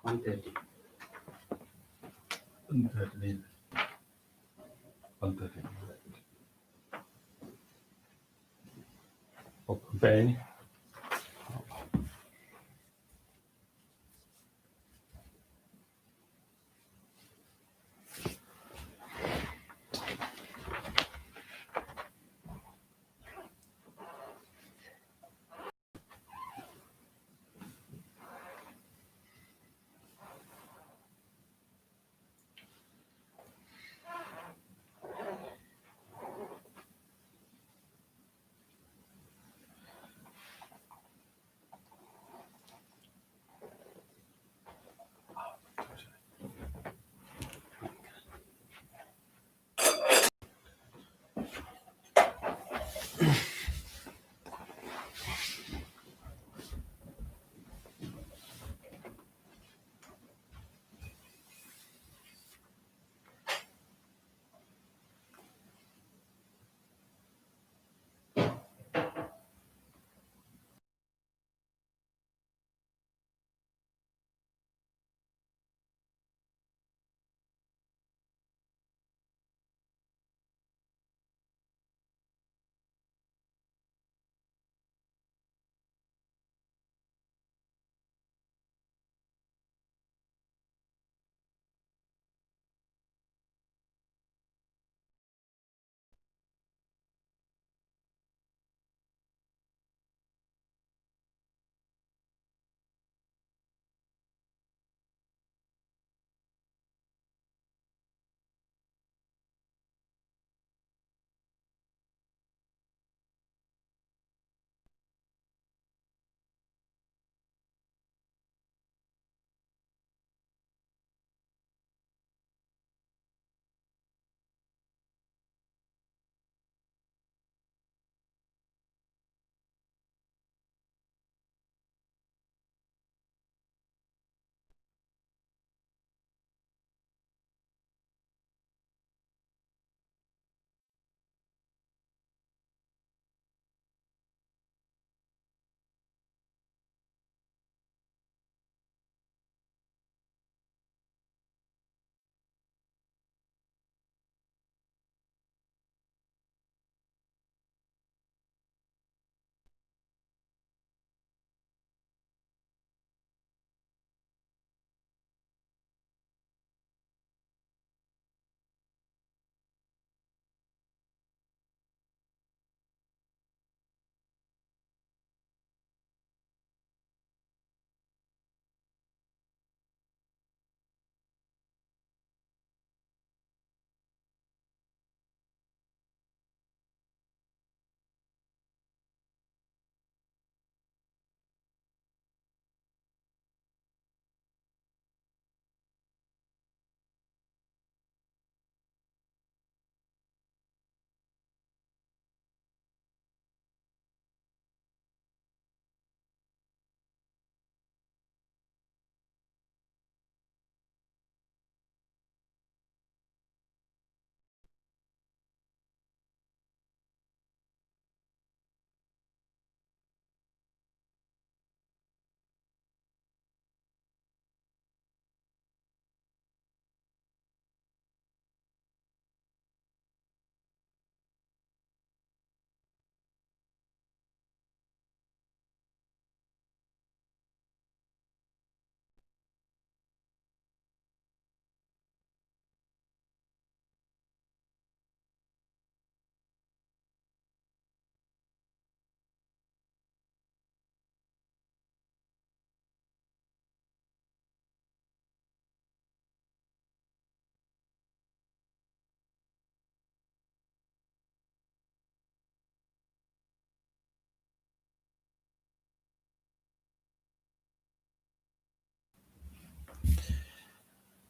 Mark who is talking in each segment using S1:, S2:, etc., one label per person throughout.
S1: 1:30.
S2: 1:30. 1:30. Bene.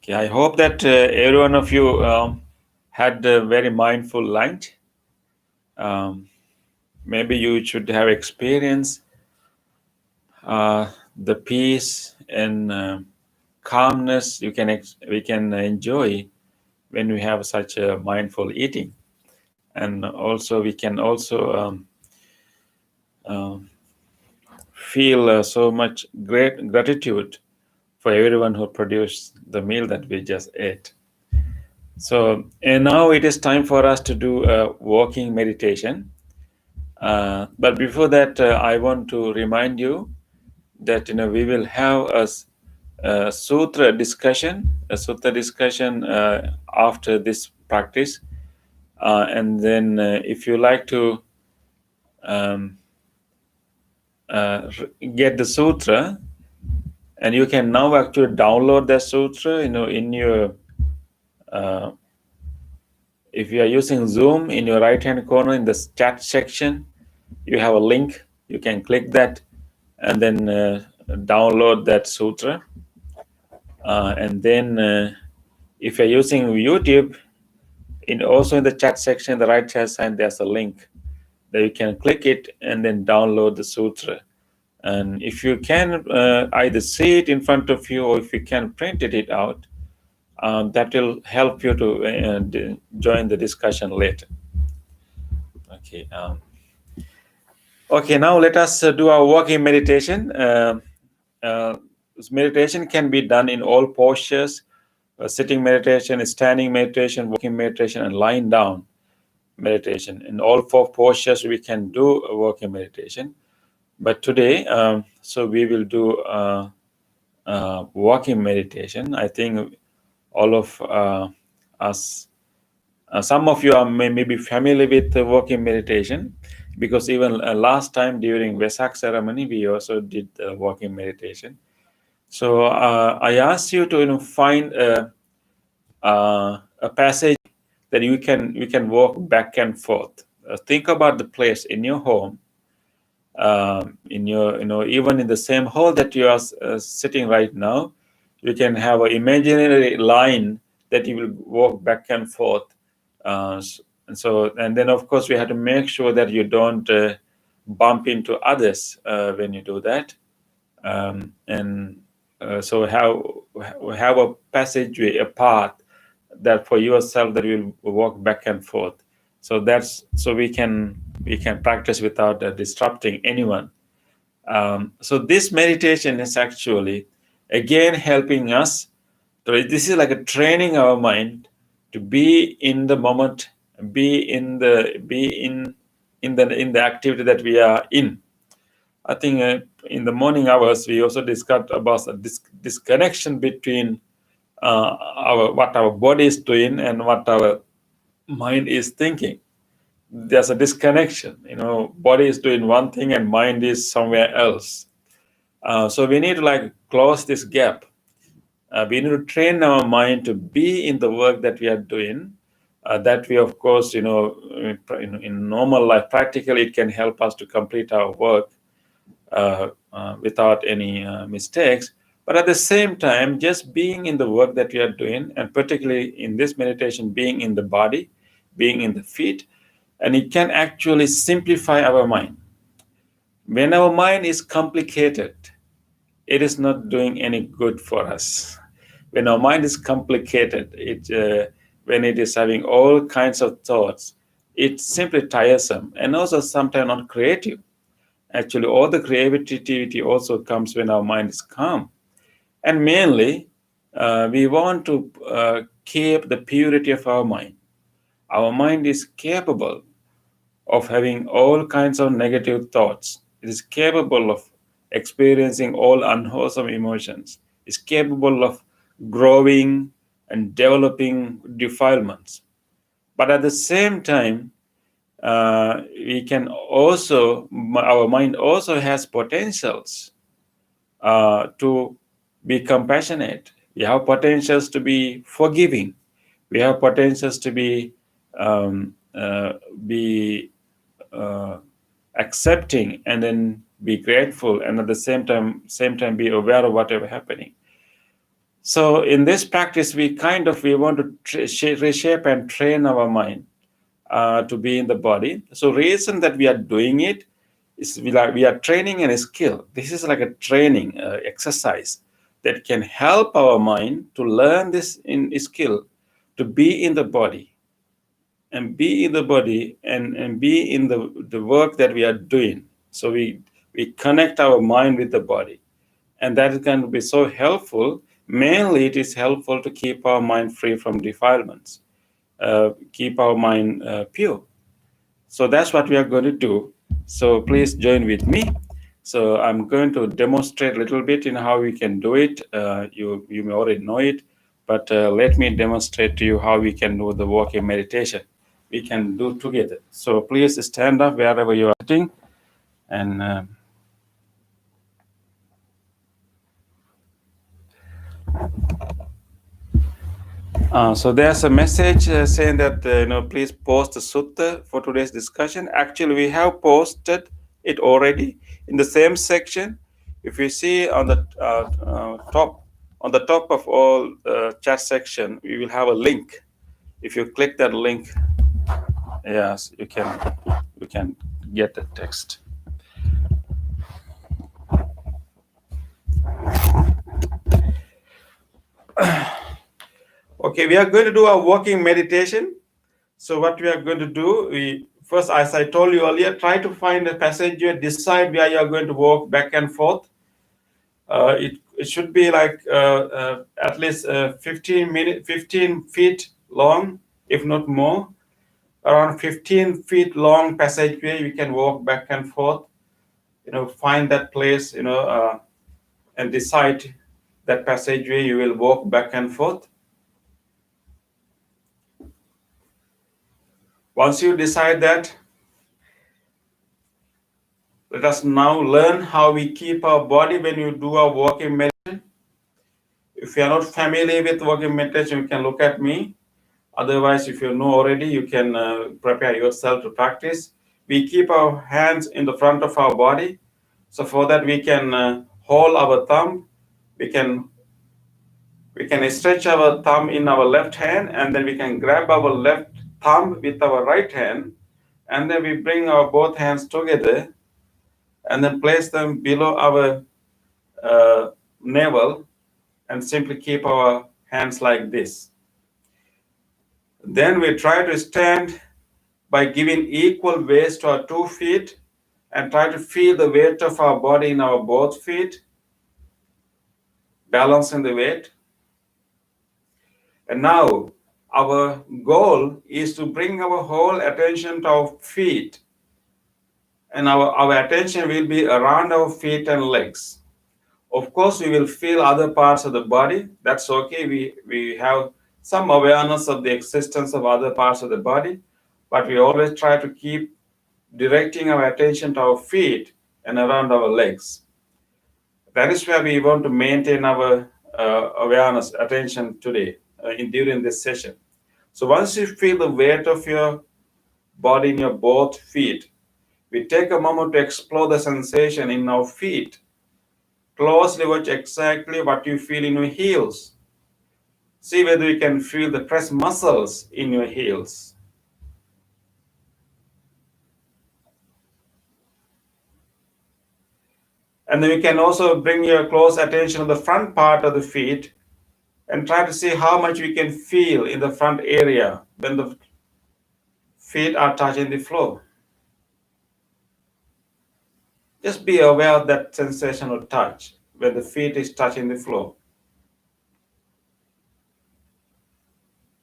S2: Okay, I hope that every one of you had a very mindful lunch. Maybe you should have experienced the peace and calmness we can enjoy when we have such a mindful eating, and also we can also feel so much great gratitude for everyone who produced the meal that we just ate. So, and now it is time for us to do a walking meditation. But before that, I want to remind you that we will have a sutra discussion after this practice, and then if you like to um, get the sutra, and you can now actually download the sutra, in your uh, if you are using Zoom, in your right hand corner in the chat section, you have a link. You can click that and then download that sutra. And then if you're using YouTube, also in the chat section, the right hand side, there's a link that you can click it and then download the sutra. And if you can either see it in front of you, or if you can print it out, that will help you to join the discussion later. Okay. Okay, now let us do our walking meditation. This meditation can be done in all postures: sitting meditation, standing meditation, walking meditation, and lying down meditation. In all four postures, we can do a walking meditation. But today, so we will do walking meditation. I think all of us, some of you are may be familiar with the walking meditation, because even last time during Vesak ceremony, we also did walking meditation. So I asked you to find a passage that you can walk back and forth. Think about the place in your home, in your even in the same hall that you are sitting right now. You can have an imaginary line that you will walk back and forth. And then of course we have to make sure that you don't bump into others when you do that. And so have a passageway, a path that for yourself that you will walk back and forth. So we can practice without disrupting anyone. So this meditation is actually again helping us. This is like a training our mind to be in the moment, be in the activity that we are in. I think in the morning hours we also discussed about this connection between what our body is doing and what our mind is thinking. There's a disconnection. Body is doing one thing and mind is somewhere else. So we need to close this gap. We need to train our mind to be in the work that we are doing. That we, of course, in normal life, practically, it can help us to complete our work without any mistakes. But at the same time, just being in the work that we are doing, and particularly in this meditation, being in the body, being in the feet, and it can actually simplify our mind. When our mind is complicated, it is not doing any good for us. When our mind is complicated, when it is having all kinds of thoughts, it's simply tiresome and also sometimes not creative. Actually, all the creativity also comes when our mind is calm. And mainly, we want to keep the purity of our mind. Our mind is capable of having all kinds of negative thoughts. It is capable of experiencing all unwholesome emotions. It's capable of growing and developing defilements. But at the same time, we can also, our mind also has potentials to be compassionate. We have potentials to be forgiving. We have potentials to be accepting, and then be grateful, and at the same time be aware of whatever happening. So in this practice, we want to reshape and train our mind to be in the body. So reason that we are doing it is we are training a skill. This is like a training exercise that can help our mind to learn this skill, to be in the body, and be in the body, and be in the work that we are doing. So we connect our mind with the body, And that is going to be so helpful. Mainly, it is helpful to keep our mind free from defilements, keep our mind pure. So that's what we are going to do. So please join with me. So I'm going to demonstrate a little bit in how we can do it. You may already know it, but let me demonstrate to you how we can do the walking meditation. We can do together. So please stand up wherever you are sitting, and so there's a message saying that please post the sutta for today's discussion. Actually, we have posted it already in the same section. If you see on the top of all chat section, we will have a link. If you click that link, yes, you can get the text. Okay, we are going to do a walking meditation. So what we are going to do, we first, as I told you earlier, try to find a passageway, decide where you are going to walk back and forth. It should be like at least 15 feet long, if not more. Around 15 feet long passageway, you can walk back and forth. Find that place, and decide that passageway you will walk back and forth. Once you decide that, let us now learn how we keep our body when you do our walking meditation. If you are not familiar with walking meditation, you can look at me. Otherwise, if you know already, you can prepare yourself to practice. We keep our hands in the front of our body. So for that, we can hold our thumb. We can stretch our thumb in our left hand, and then we can grab our left thumb with our right hand, and then we bring our both hands together, and then place them below our navel, and simply keep our hands like this. Then we try to stand by giving equal weight to our 2 feet, and try to feel the weight of our body in our both feet, balancing the weight. And now our goal is to bring our whole attention to our feet, and our attention will be around our feet and legs. Of course, we will feel other parts of the body. That's okay. We have some awareness of the existence of other parts of the body, but we always try to keep directing our attention to our feet and around our legs. That is where we want to maintain our awareness, attention today, during this session. So once you feel the weight of your body in your both feet, we take a moment to explore the sensation in our feet. Closely watch exactly what you feel in your heels. See whether you can feel the press muscles in your heels. And then you can also bring your close attention to the front part of the feet and try to see how much we can feel in the front area when the feet are touching the floor. Just be aware of that sensation of touch when the feet is touching the floor.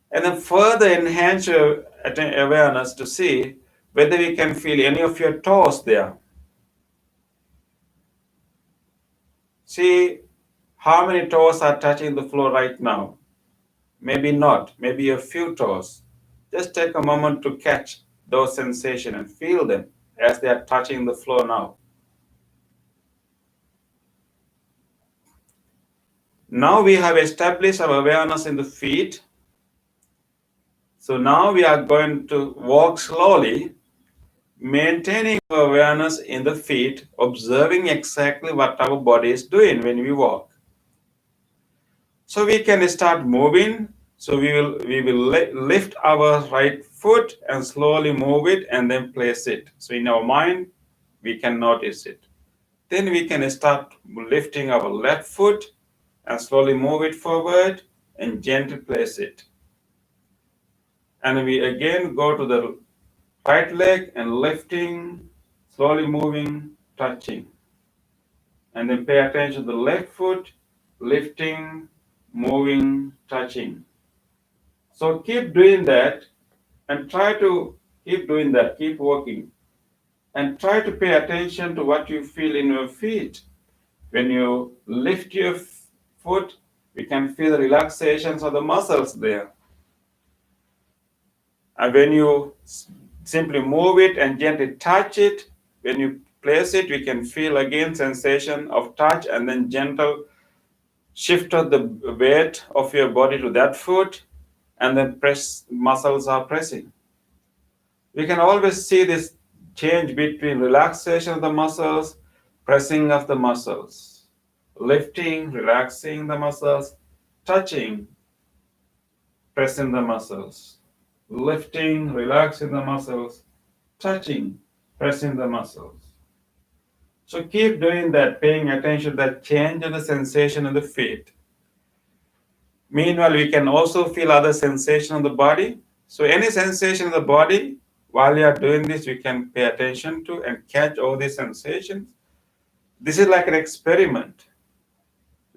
S2: And then further enhance your awareness to see whether we can feel any of your toes there. See how many toes are touching the floor right now. Maybe not, maybe a few toes. Just take a moment to catch those sensations and feel them as they are touching the floor now. Now we have established our awareness in the feet. So now we are going to walk slowly, maintaining our awareness in the feet, observing exactly what our body is doing when we walk. So we can start moving. So we will lift our right foot and slowly move it and then place it. So in our mind, we can notice it. Then we can start lifting our left foot and slowly move it forward and gently place it. And we again go to the right leg and lifting, slowly moving, touching. And then pay attention to the left foot, lifting, moving, touching. So keep doing that and try to keep doing that, keep working. And try to pay attention to what you feel in your feet. When you lift your foot, you can feel the relaxations of the muscles there. And when you simply move it and gently touch it, when you place it, we can feel again sensation of touch and then gentle shift of the weight of your body to that foot and then press muscles are pressing. We can always see this change between relaxation of the muscles, pressing of the muscles, lifting, relaxing the muscles, touching, pressing the muscles, lifting, relaxing the muscles, touching, pressing the muscles. So keep doing that, paying attention to that change in the sensation in the feet. Meanwhile, we can also feel other sensation of the body. So any sensation in the body, while you are doing this, we can pay attention to and catch all these sensations. This is like an experiment.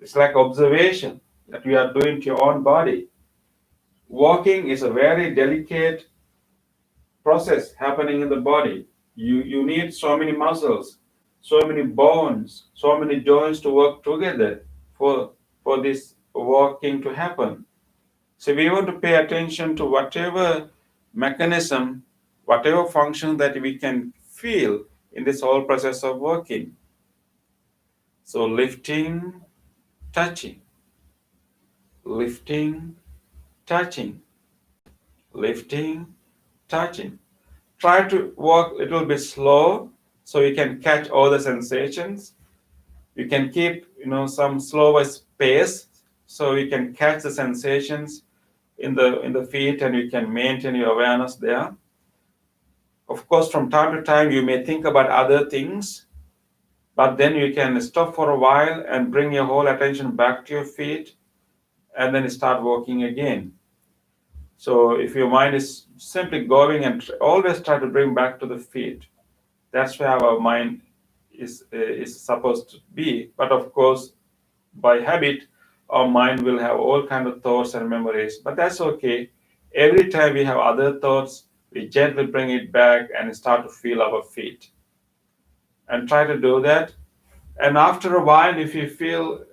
S2: It's like observation that we are doing to your own body. Walking is a very delicate process happening in the body. You need so many muscles, so many bones, so many joints to work together for this walking to happen. So we want to pay attention to whatever mechanism, whatever function that we can feel in this whole process of working. So lifting, touching, lifting, touching, lifting, touching. Try to walk a little bit slow so you can catch all the sensations. You can keep, some slower pace so you can catch the sensations in the feet and you can maintain your awareness there. Of course, from time to time, you may think about other things, but then you can stop for a while and bring your whole attention back to your feet and then start walking again. So if your mind is simply going and always try to bring back to the feet, that's where our mind is supposed to be. But of course, by habit, our mind will have all kind of thoughts and memories. But that's okay. Every time we have other thoughts, we gently bring it back and start to feel our feet. And try to do that. And after a while, if you feel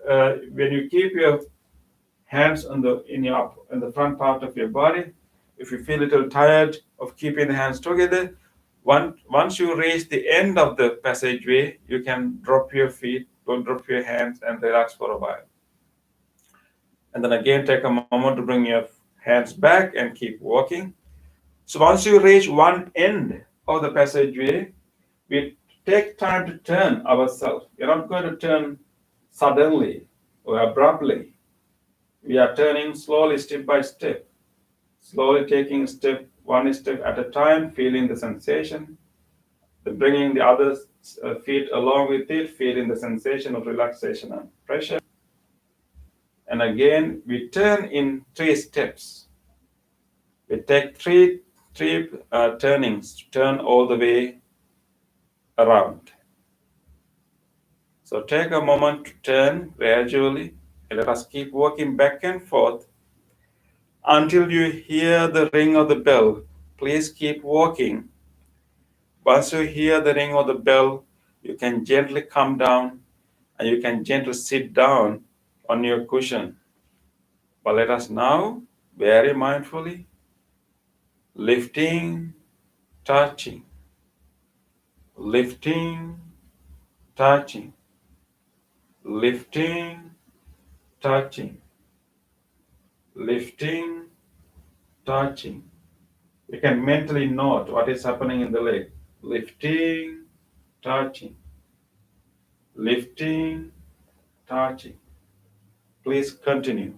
S2: when you keep your hands in the front part of your body, if you feel a little tired of keeping the hands together, once you reach the end of the passageway, you can drop your feet, don't drop your hands, and relax for a while. And then again, take a moment to bring your hands back and keep walking. So once you reach one end of the passageway, we take time to turn ourselves. You're not going to turn suddenly or abruptly. We are turning slowly, step by step, slowly taking one step at a time, feeling the sensation, then bringing the other feet along with it, feeling the sensation of relaxation and pressure. And again, we turn in 3 steps. We take three turnings to turn all the way around. So take a moment to turn gradually and let us keep walking back and forth until you hear the ring of the bell. Please keep walking. Once you hear the ring of the bell, you can gently come down and you can gently sit down on your cushion. But let us now, very mindfully, lifting, touching, lifting, touching, lifting, touching, lifting, touching. You can mentally note what is happening in the leg. Lifting, touching, lifting, touching. Please continue.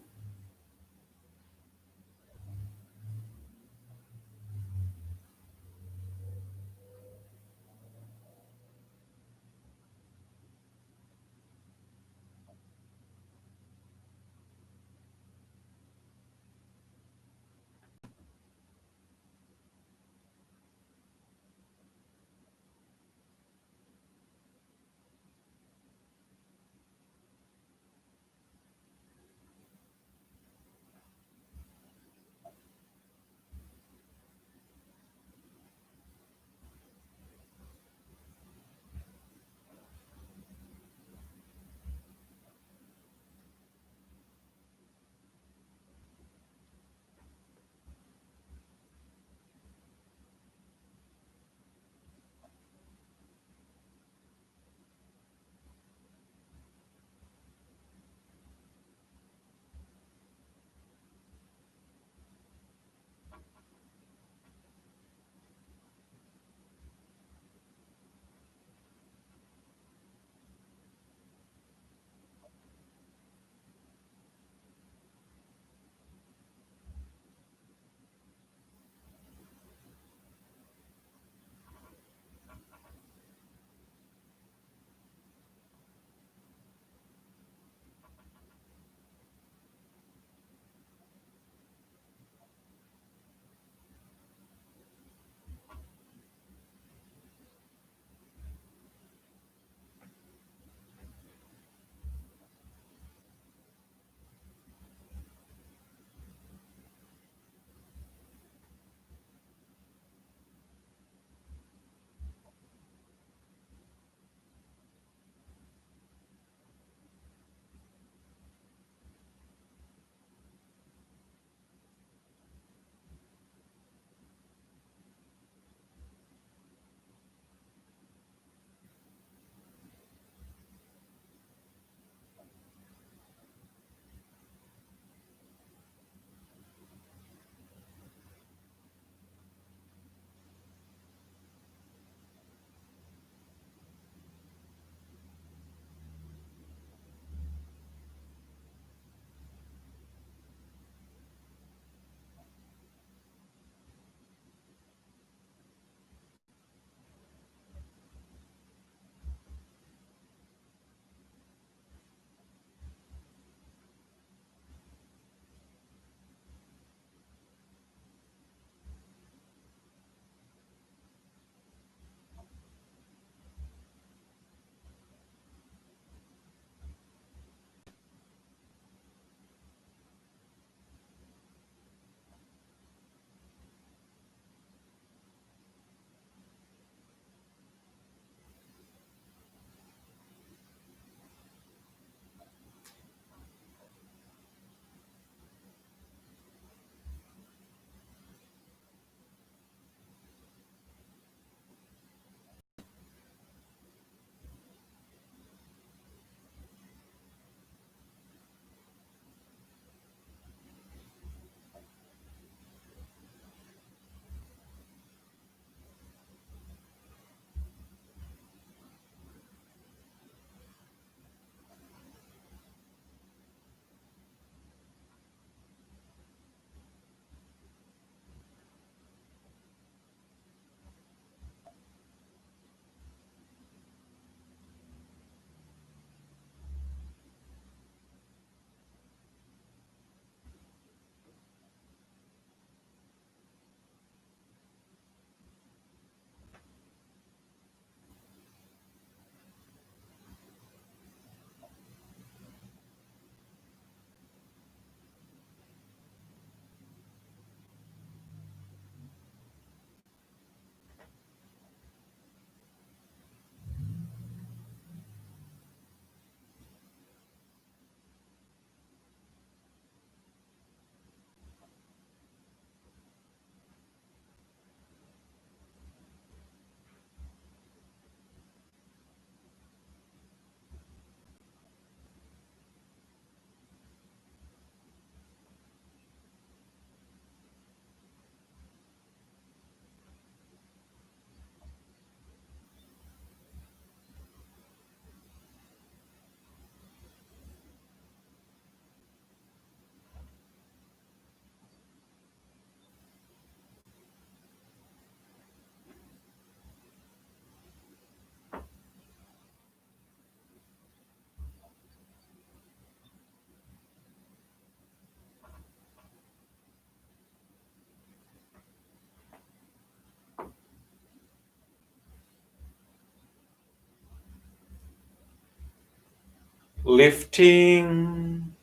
S2: lifting,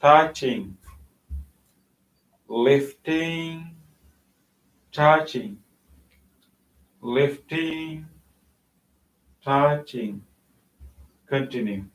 S2: touching, lifting, touching, lifting, touching. Continue.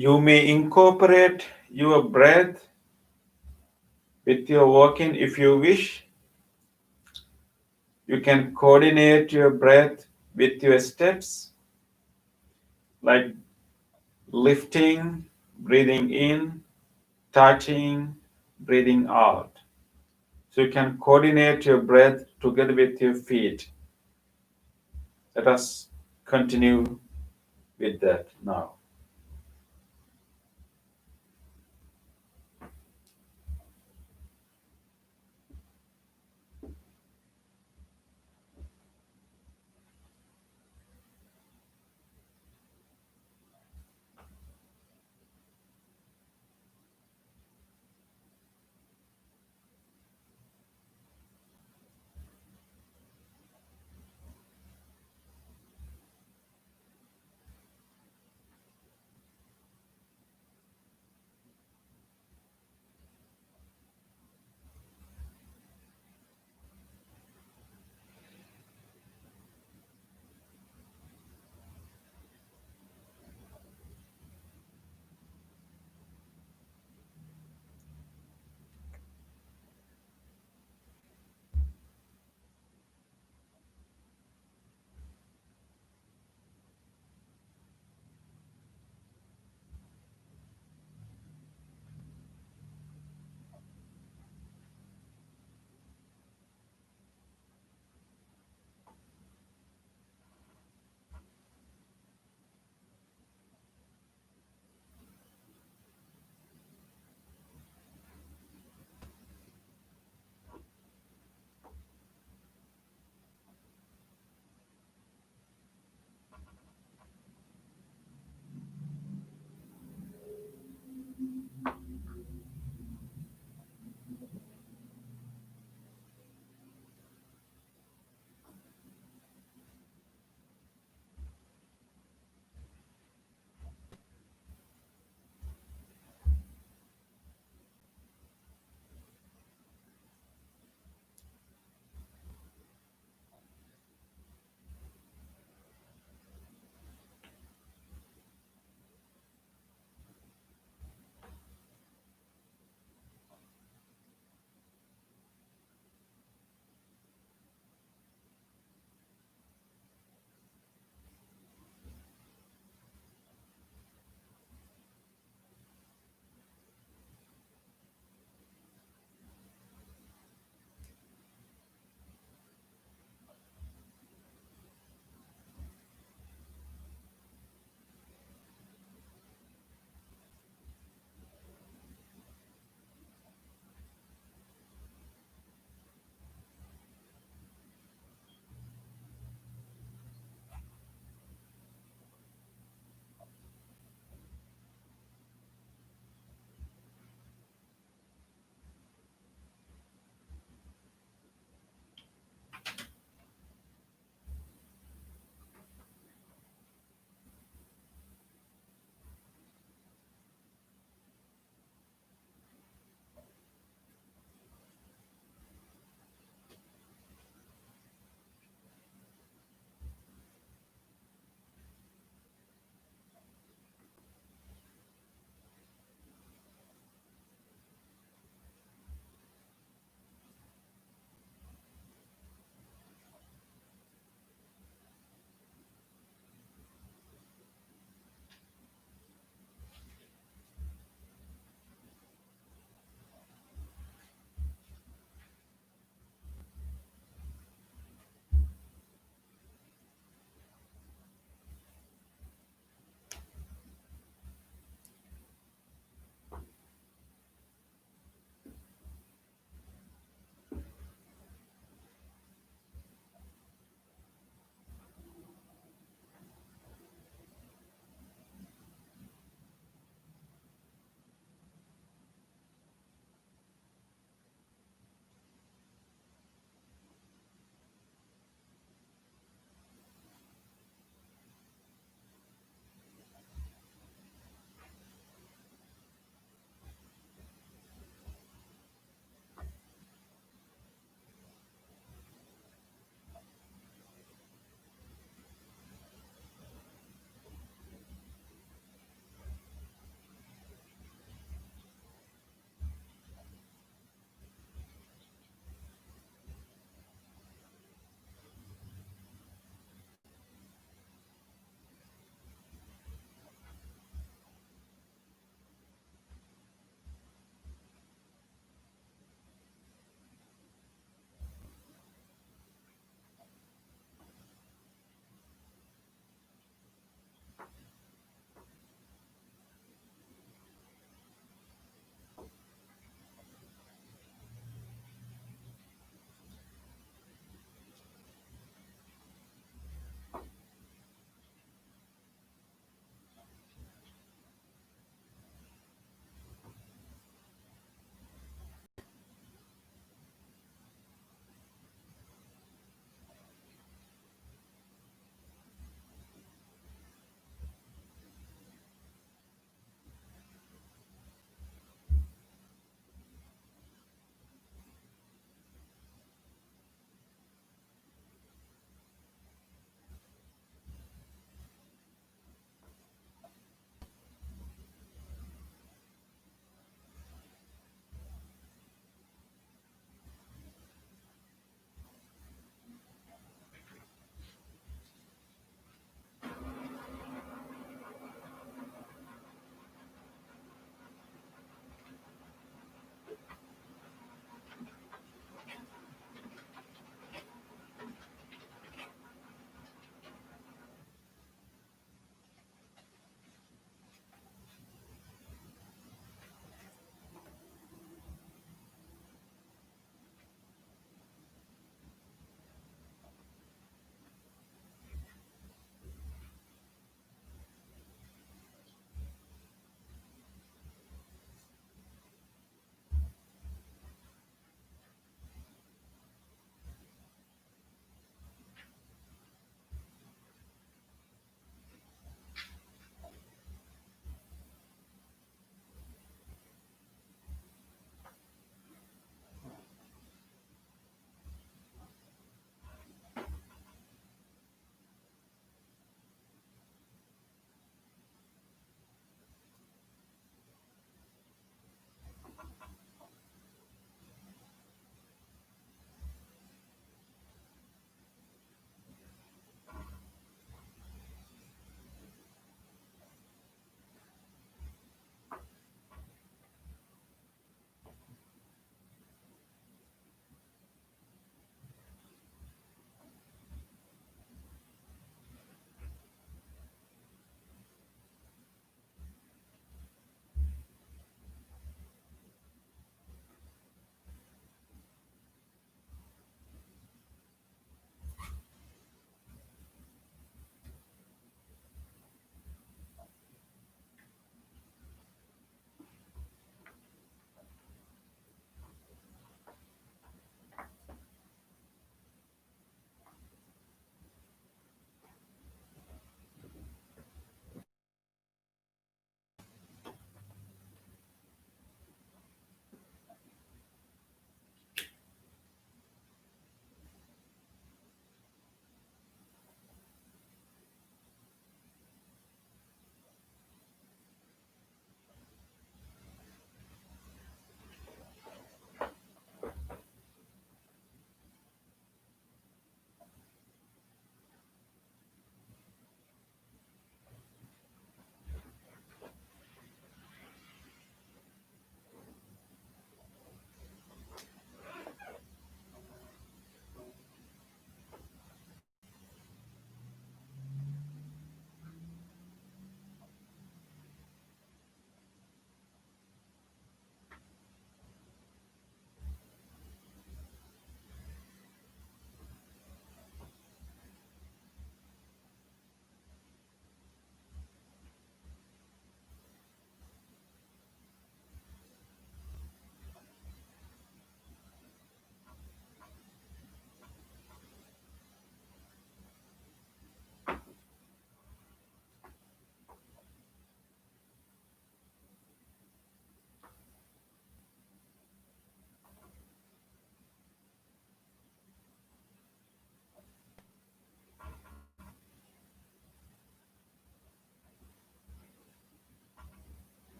S2: You may incorporate your breath with your walking if you wish. You can coordinate your breath with your steps, like lifting, breathing in, touching, breathing out. So you can coordinate your breath together with your feet. Let us continue with that now.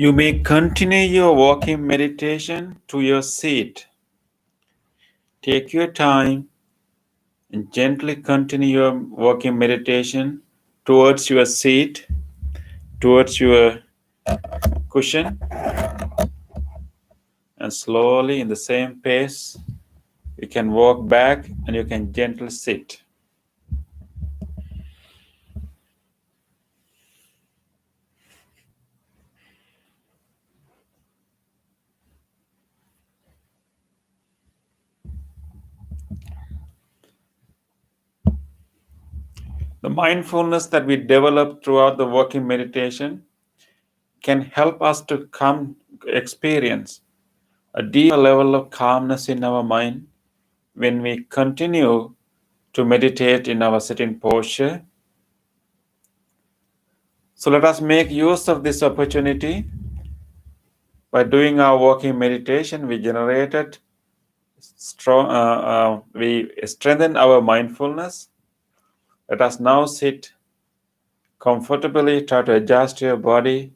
S2: You may continue your walking meditation to your seat. Take your time and gently continue your walking meditation towards your seat, towards your cushion, and slowly in the same pace, you can walk back and you can gently sit. The mindfulness that we develop throughout the walking meditation can help us to experience a deeper level of calmness in our mind when we continue to meditate in our sitting posture. So let us make use of this opportunity. By doing our walking meditation, we strengthen our mindfulness. Let us now sit comfortably. Try to adjust your body.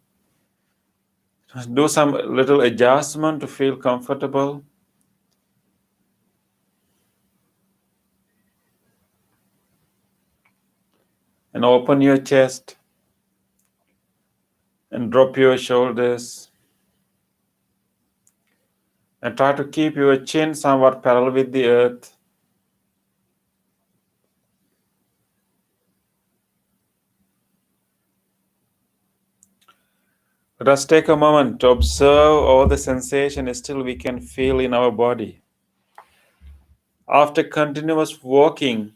S2: Do some little adjustment to feel comfortable. And open your chest and drop your shoulders. And try to keep your chin somewhat parallel with the earth. Let us take a moment to observe all the sensation still we can feel in our body. After continuous walking,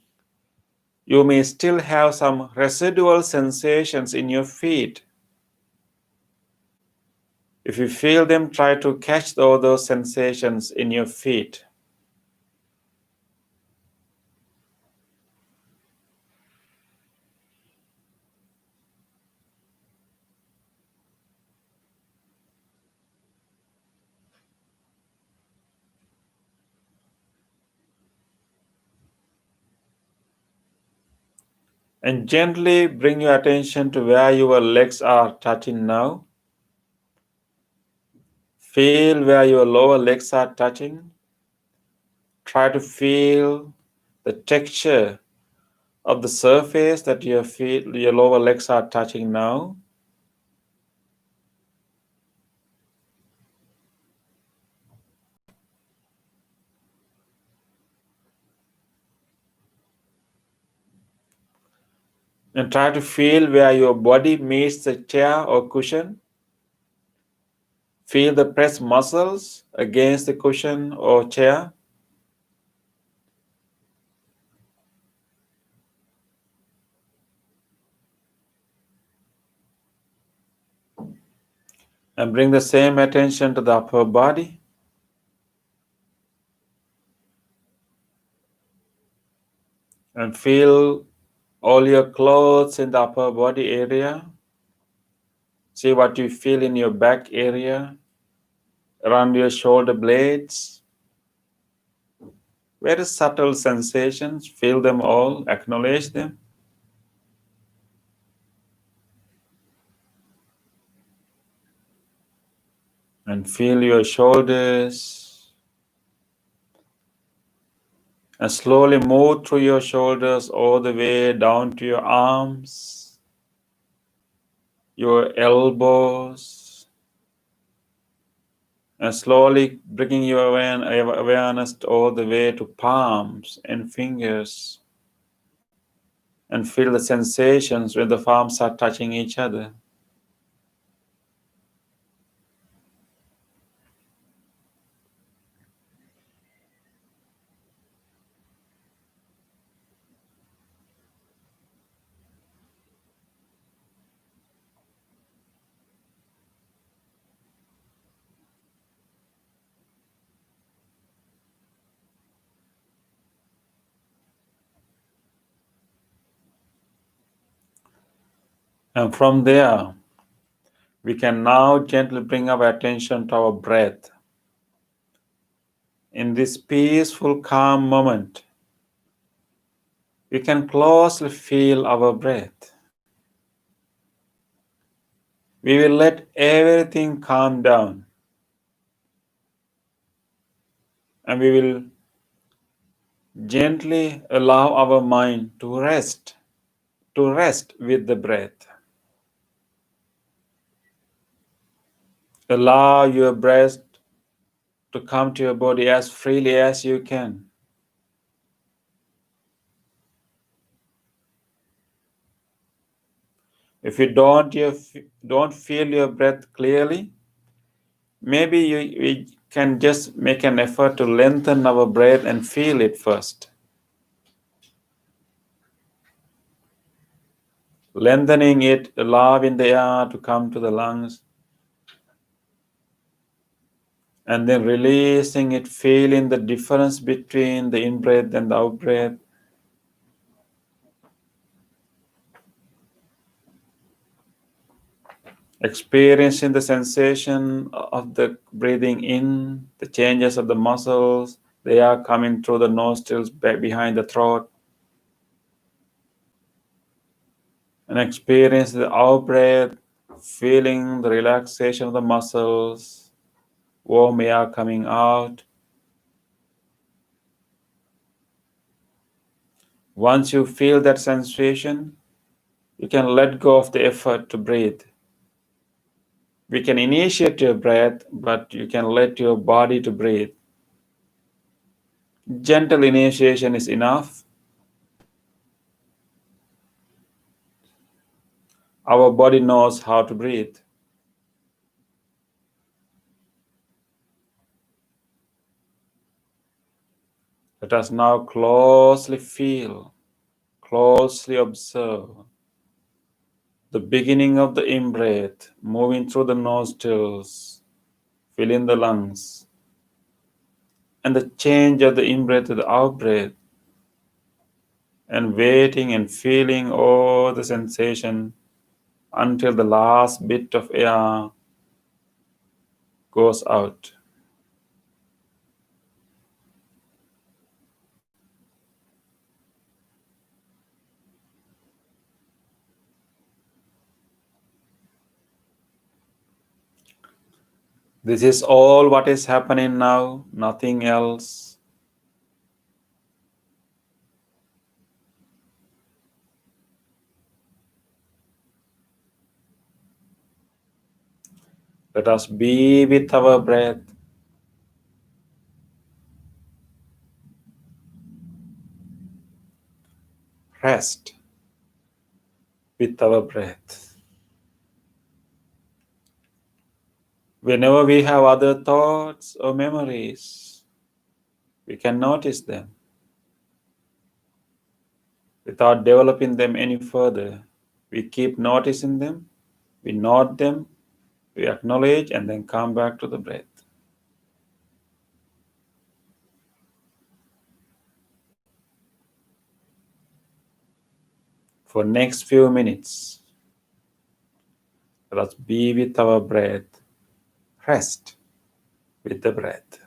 S2: you may still have some residual sensations in your feet. If you feel them, try to catch all those sensations in your feet. And gently bring your attention to where your legs are touching now. Feel where your lower legs are touching. Try to feel the texture of the surface that your lower legs are touching now. And try to feel where your body meets the chair or cushion. Feel the pressed muscles against the cushion or chair. And bring the same attention to the upper body. And feel all your clothes in the upper body area. See what you feel in your back area, around your shoulder blades. Very subtle sensations, feel them all, acknowledge them. And feel your shoulders. And slowly move through your shoulders all the way down to your arms, your elbows, and slowly bringing your awareness all the way to palms and fingers. And feel the sensations when the palms are touching each other. And from there, we can now gently bring our attention to our breath. In this peaceful, calm moment, we can closely feel our breath. We will let everything calm down and we will gently allow our mind to rest with the breath. Allow your breath to come to your body as freely as you can. If you don't feel your breath clearly, maybe we can just make an effort to lengthen our breath and feel it first. Lengthening it, allowing the air to come to the lungs, and then releasing it, feeling the difference between the in-breath and the out-breath. Experiencing the sensation of the breathing in, the changes of the muscles, they are coming through the nostrils back behind the throat. And experience the out breath, feeling the relaxation of the muscles, warm air coming out. Once you feel that sensation, you can let go of the effort to breathe. We can initiate your breath, but you can let your body to breathe. Gentle initiation is enough. Our body knows how to breathe. Let us now closely feel, closely observe the beginning of the in-breath, moving through the nostrils, filling the lungs, and the change of the in-breath to the out-breath, and waiting and feeling all the sensation until the last bit of air goes out. This is all what is happening now, nothing else. Let us be with our breath. Rest with our breath. Whenever we have other thoughts or memories, we can notice them without developing them any further. We keep noticing them, we note them, we acknowledge, and then come back to the breath. For next few minutes, let us be with our breath, rest with the breath.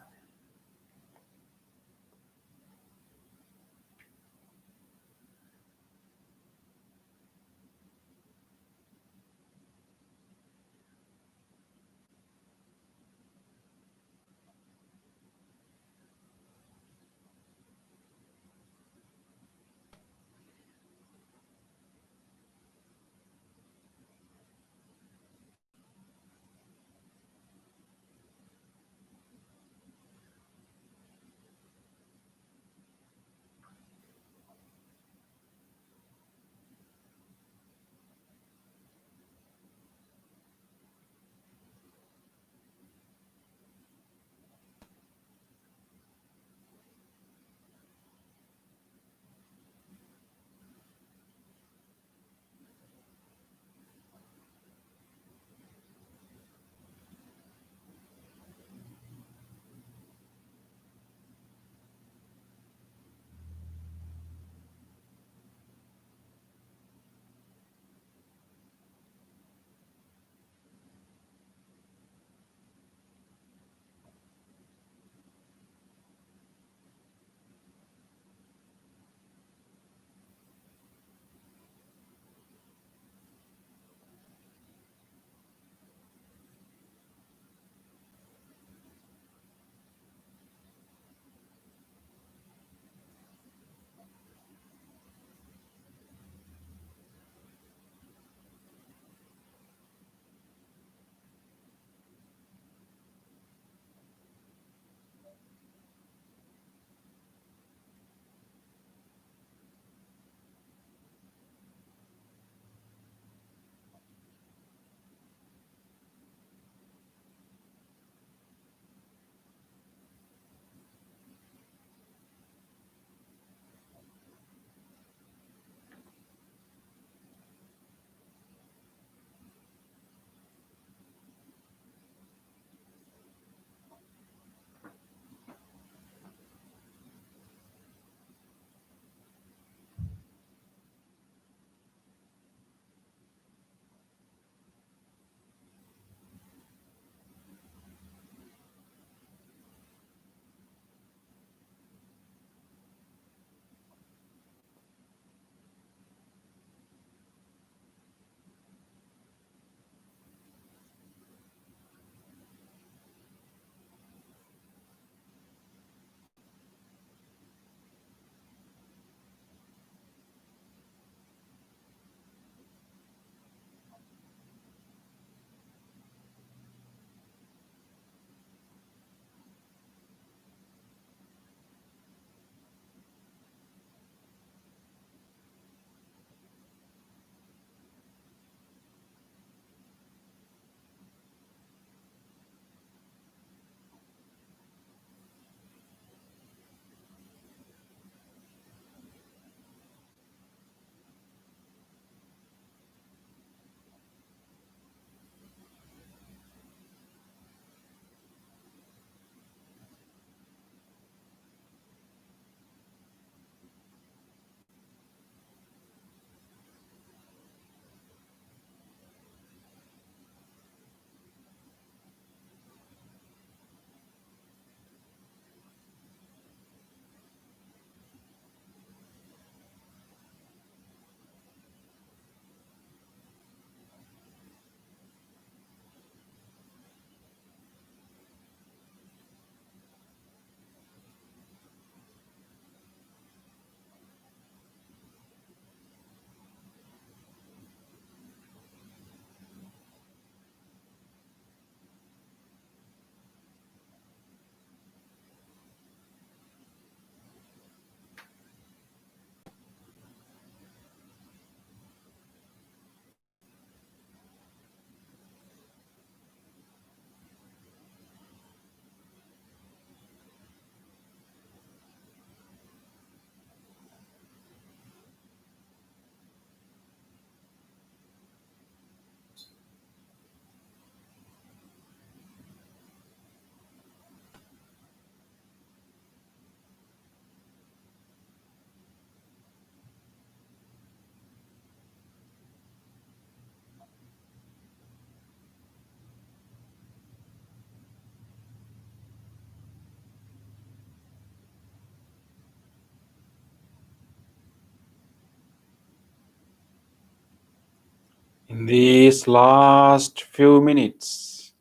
S2: In these last few minutes,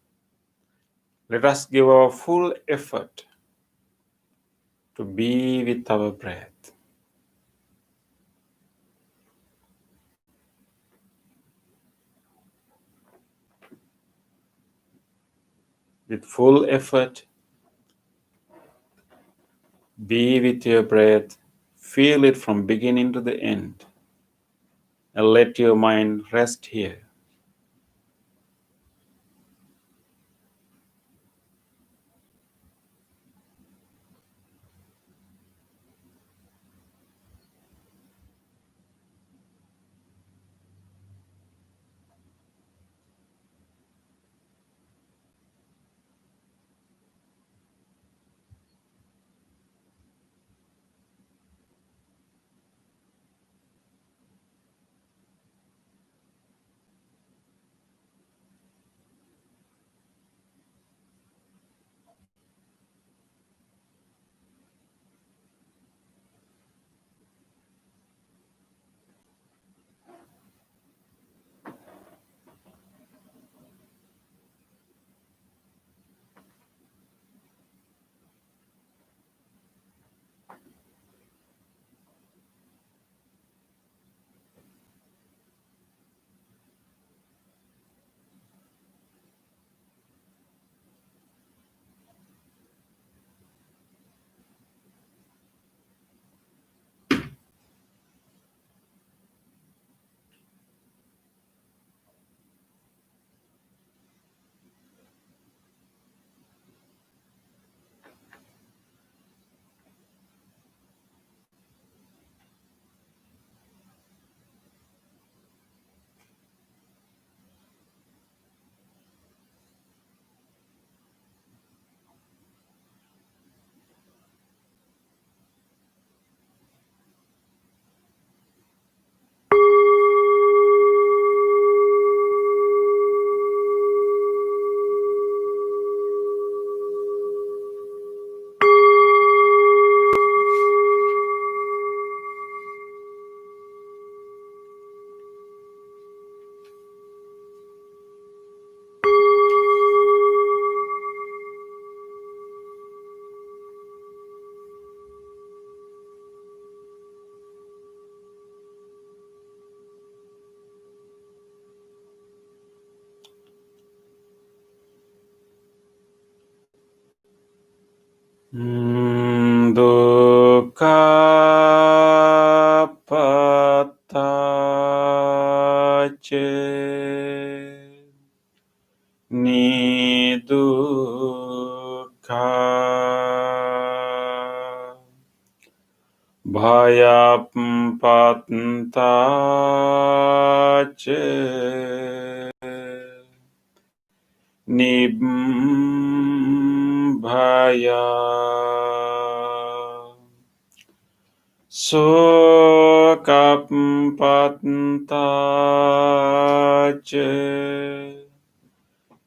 S2: let us give our full effort to be with our breath. With full effort, be with your breath, feel it from beginning to the end, and let your mind rest here. Dukkha patace nidukkha bhayapattace nibbhaya sokapattace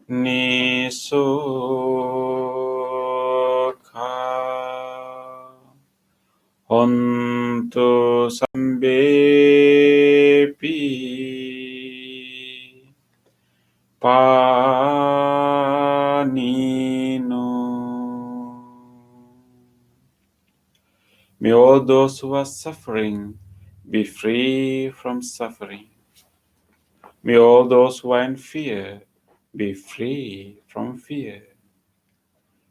S2: nisukha hontu sambepi panino. May all those who are suffering be free from suffering. May all those who are in fear be free from fear.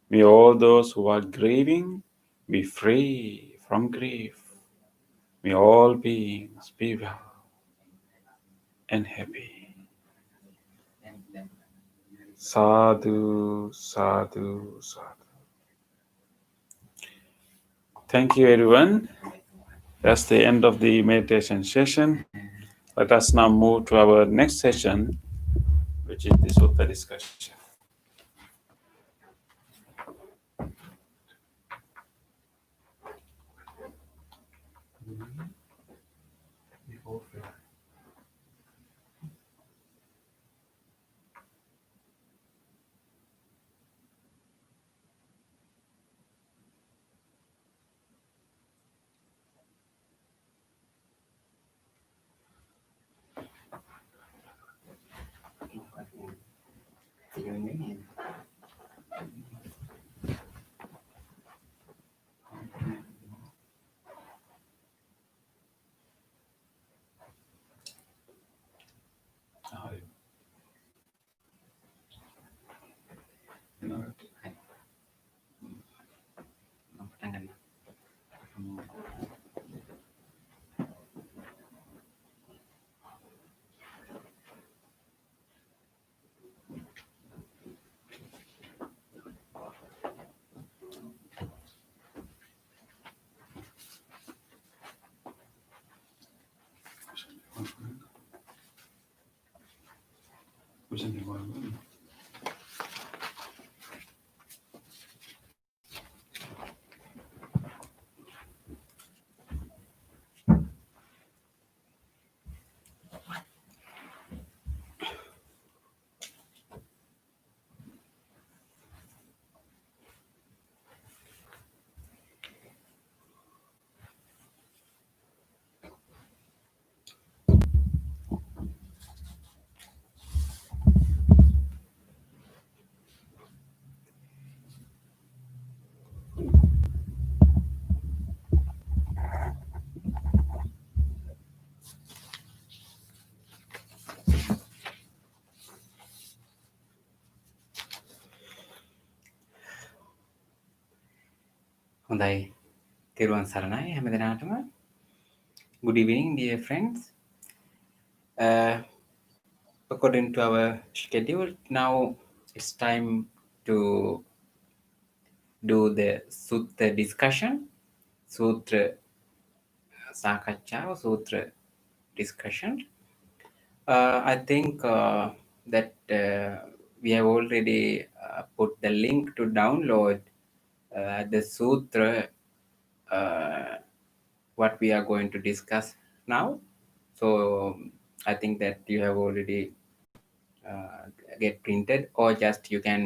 S2: May all those who are grieving be free from grief. May all beings be well and happy. Sadhu, sadhu, sadhu. Thank you, everyone. That's the end of the meditation session. Let us now move to our next session, which is the Sutta discussion.
S1: හොඳයි තෙරුවන් සරණයි හැම දිනාටම. Good evening dear friends. According to our schedule, now it's time to do the Sutra discussion, Sutra Sakachao, Sutra discussion. I think that we have already put the link to download the Sutra, what we are going to discuss now. So I think that you have already get printed, or just you can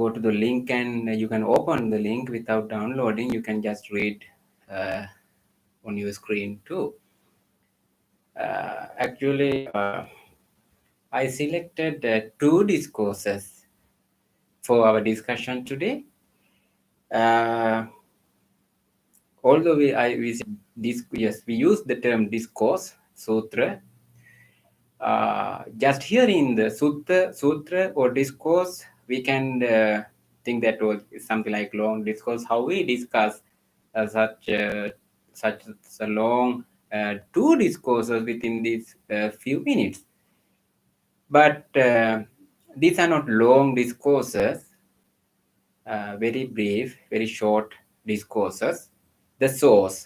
S1: go to the link and you can open the link without downloading. You can just read on your screen too. Actually, I selected 2 discourses for our discussion today. Although we use the term discourse, sutra. Just hearing the sutra or discourse, we can think that was something like long discourse. How we discuss such a long 2 discourses within these few minutes. But these are not long discourses, very brief, very short discourses. The source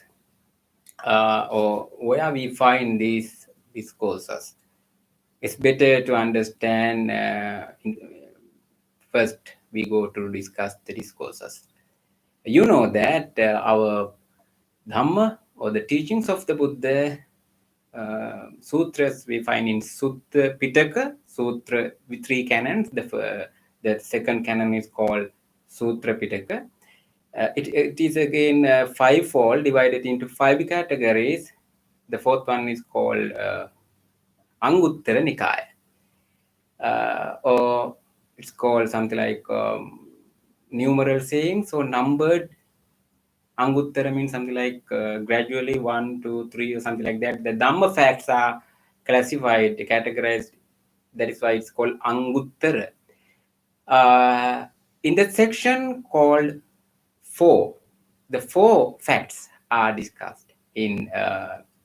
S1: or where we find these discourses, it's better to understand. First, we go to discuss the discourses. You know that our Dhamma, or the teachings of the Buddha, sutras we find in Sutta Pitaka, sutra with 3 canons. The second canon is called Sutra Pitaka. It is again 5-fold, divided into 5 categories. The 4th one is called Anguttara Nikaya, or it's called something like numeral sayings, or numbered. Anguttara means something like gradually 1, 2, 3, or something like that. The Dhamma facts are classified, categorized. That is why it's called Anguttara. In the section called 4, the 4 facts are discussed in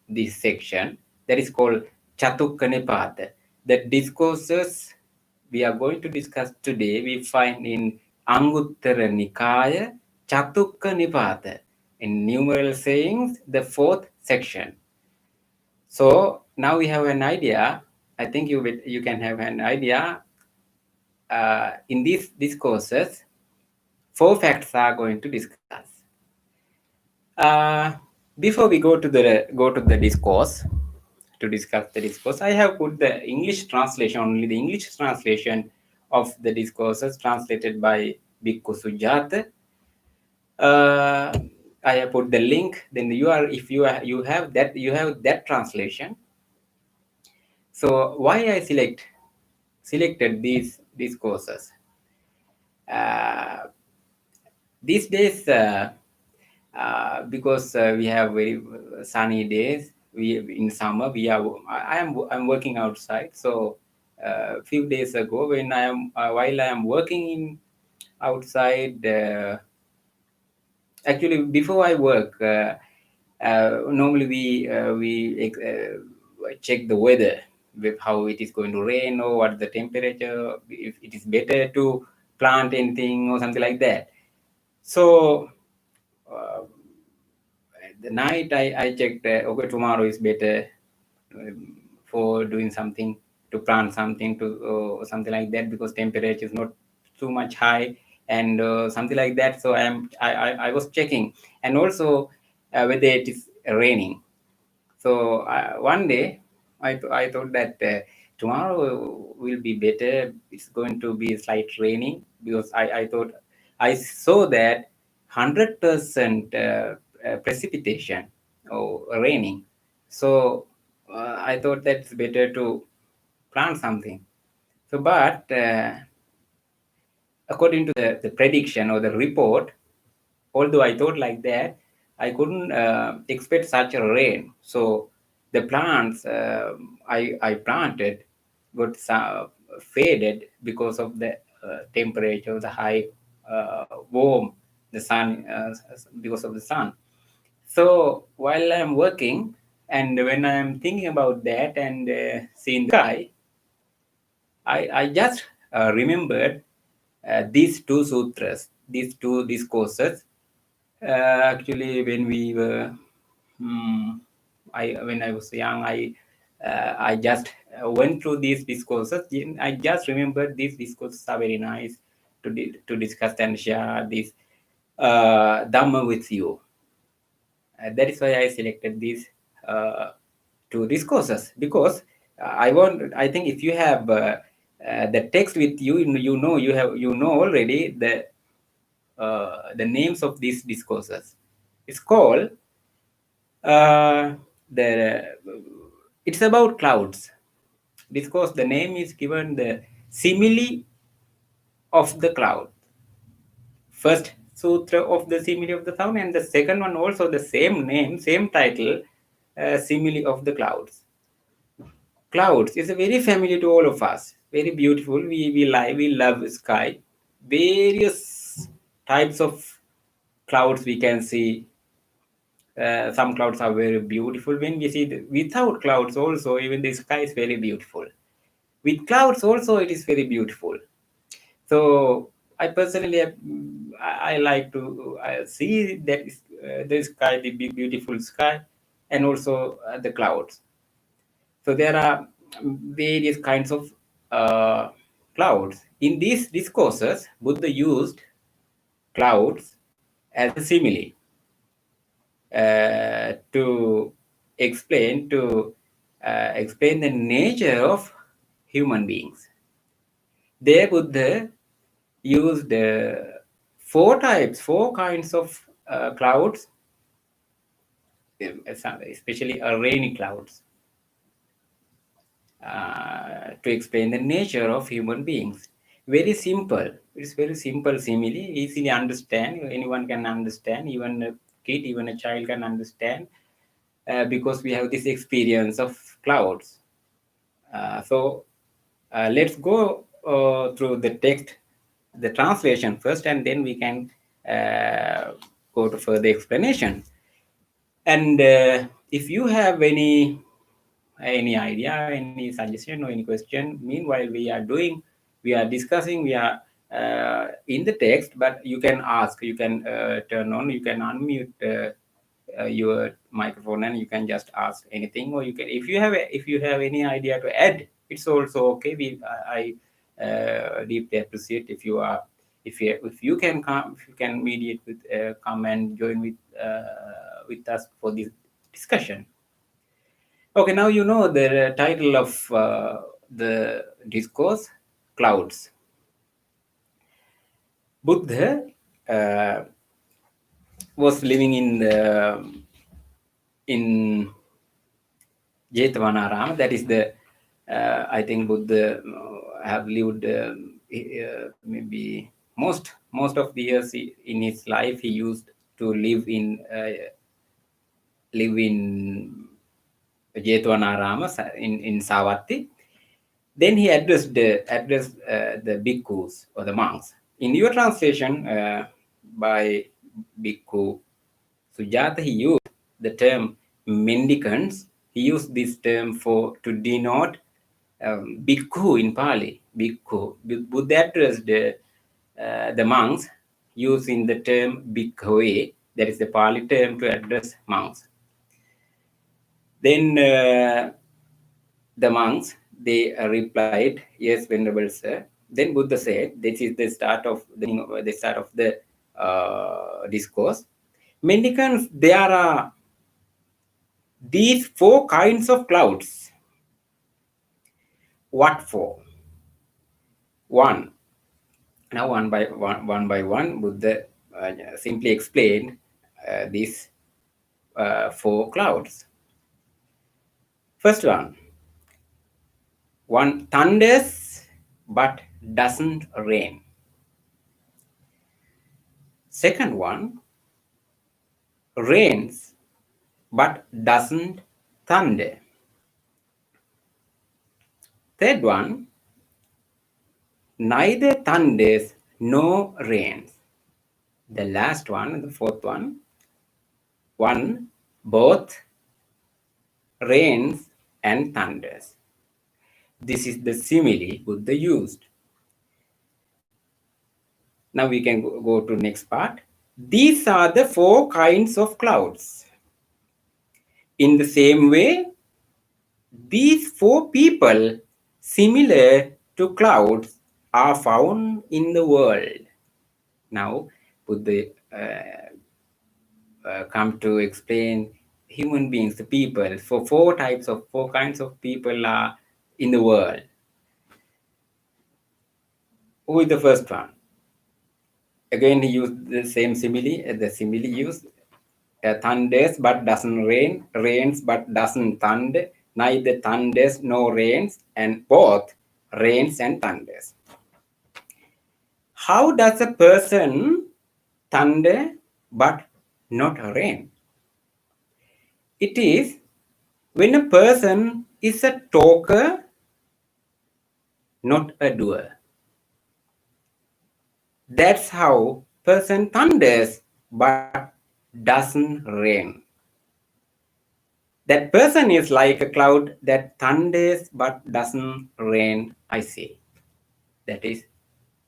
S1: this section. That is called Chatukka Nipata. The discourses we are going to discuss today, we find in Anguttara Nikaya, Chatukka Nipata, in numeral sayings, the 4th section. So now we have an idea. I think you can have an idea. In these discourses, 4 facts are going to discuss. Before we go to the discourse, to discuss the discourse, I have put the English translation, only the English translation of the discourses translated by Bhikkhu Sujata. I have put the link. Then if you have that translation. So why I select selected these courses. Uh, these days, because we have very sunny days, we in summer we are. I'm working outside. So a few days ago, when I am while I am working in outside, actually before I work, normally we check the weather, with how it is going to rain or what the temperature, if it is better to plant anything or something like that. So uh, the night I checked, okay, tomorrow is better for doing something, to plant something, to something like that, because temperature is not too much high, and something like that. So I was checking, and also whether it is raining. So one day I thought that tomorrow will be better. It's going to be slight raining, because I thought I saw that 100% precipitation or raining. So I thought that's better to plant something. So, but according to the prediction or the report, although I thought like that, I couldn't expect such a rain. So the plants I planted got faded because of the temperature, the high warm, the sun, because of the sun. So while I'm working, and when I'm thinking about that and seeing the sky, I just remembered these two sutras, these courses. Actually, when we were, when I was young, I just went through these discourses. I just remembered these discourses are very nice to discuss and share this Dhamma with you. That is why I selected these uh, two discourses, because I think if you have the text with you, you know already the names of these discourses. It's called the it's about clouds. Discourse, the name is given the simile of the cloud. First sutra of the simile of the sound, and the second one also the same name, same title, simile of the clouds. Clouds is very familiar to all of us. Very beautiful. We love sky. Various types of clouds we can see. Some clouds are very beautiful. When we see without clouds, also even the sky is very beautiful. With clouds, also it is very beautiful. So I personally, I like to see that the sky, the beautiful sky, and also the clouds. So there are various kinds of uh, clouds. In these discourses, Buddha used clouds as a simile to explain the nature of human beings. There, Buddha used four kinds of clouds, especially rainy clouds, to explain the nature of human beings. Very simple. It's very simple simile, easily understand. Anyone can understand. Even a kid, even a child can understand, because we have this experience of clouds. So let's go through the text, the translation first, and then we can uh, go to further explanation. And if you have any idea, any suggestion, or any question, meanwhile we are discussing, we are in the text, but you can ask, you can turn on, you can unmute your microphone, and you can just ask anything, or you can, if you have any idea to add, it's also okay. I deeply appreciate if you are, if you can come, if you can mediate with, come and join with us for this discussion. Okay, now you know the title of the discourse, Clouds. Buddha uh, was living in Jetavanaram. That is the, I think, Buddha. have lived maybe most of the years in his life he used to live in Jetwanarama in Savatthi. Then he addressed the bhikkhus or the monks. In your translation by Bhikkhu Sujata, he used the term mendicants. He used this term for to denote bhikkhu in Pali. Bhikkhu. Buddha addressed the monks using the term bhikkhu. That is the Pali term to address monks. Then the monks they replied, "Yes, venerable sir." Then Buddha said, "This is the start of the discourse. Mendicants, there are these four kinds of clouds. What for? One. Now, one by one, Buddha simply explained these four clouds. First one thunders but doesn't rain. Second one rains but doesn't thunder. Third one neither thunders nor rains. The last one, the fourth one both rains and thunders. This is the simile Buddha used. Now we can go to next part. These are the four kinds of clouds. In the same way, these four people similar to clouds are found in the world. Now, Buddha come to explain human beings, the people. For four kinds of people are in the world. Who is the first one? Again, he used the same simile. The simile used thunders but doesn't rain, rains but doesn't thunder, neither thunders nor rains, and both rains and thunders. How does a person thunder but not rain? It is when a person is a talker, not a doer. That's how person thunders but doesn't rain. That person is like a cloud that thunders but doesn't rain, I say. That is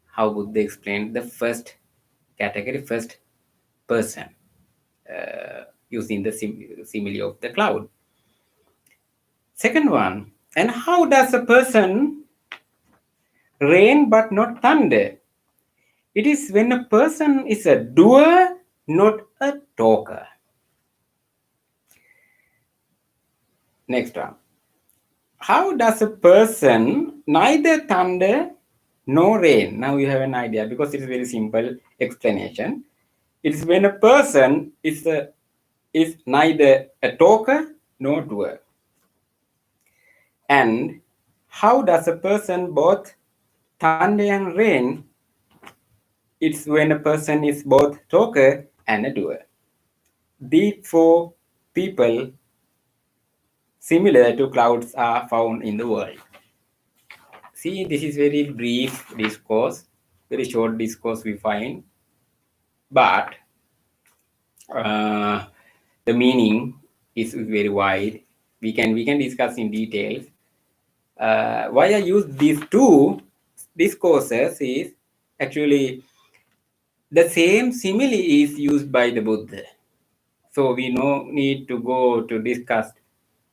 S1: how Buddha explained the first category, first person, using the simile of the cloud. Second one, and how does a person rain but not thunder? It is when a person is a doer, not a talker. Next one. How does a person neither thunder nor rain? Now you have an idea because it is very simple explanation. It is when a person is neither a talker nor doer. And how does a person both thunder and rain? It's when a person is both talker and a doer. These four people similar to clouds are found in the world. See, this is very brief discourse, very short discourse we find, but the meaning is very wide. We can discuss in details. Why I use these two discourses is actually the same simile is used by the Buddha. So we no need to go to discuss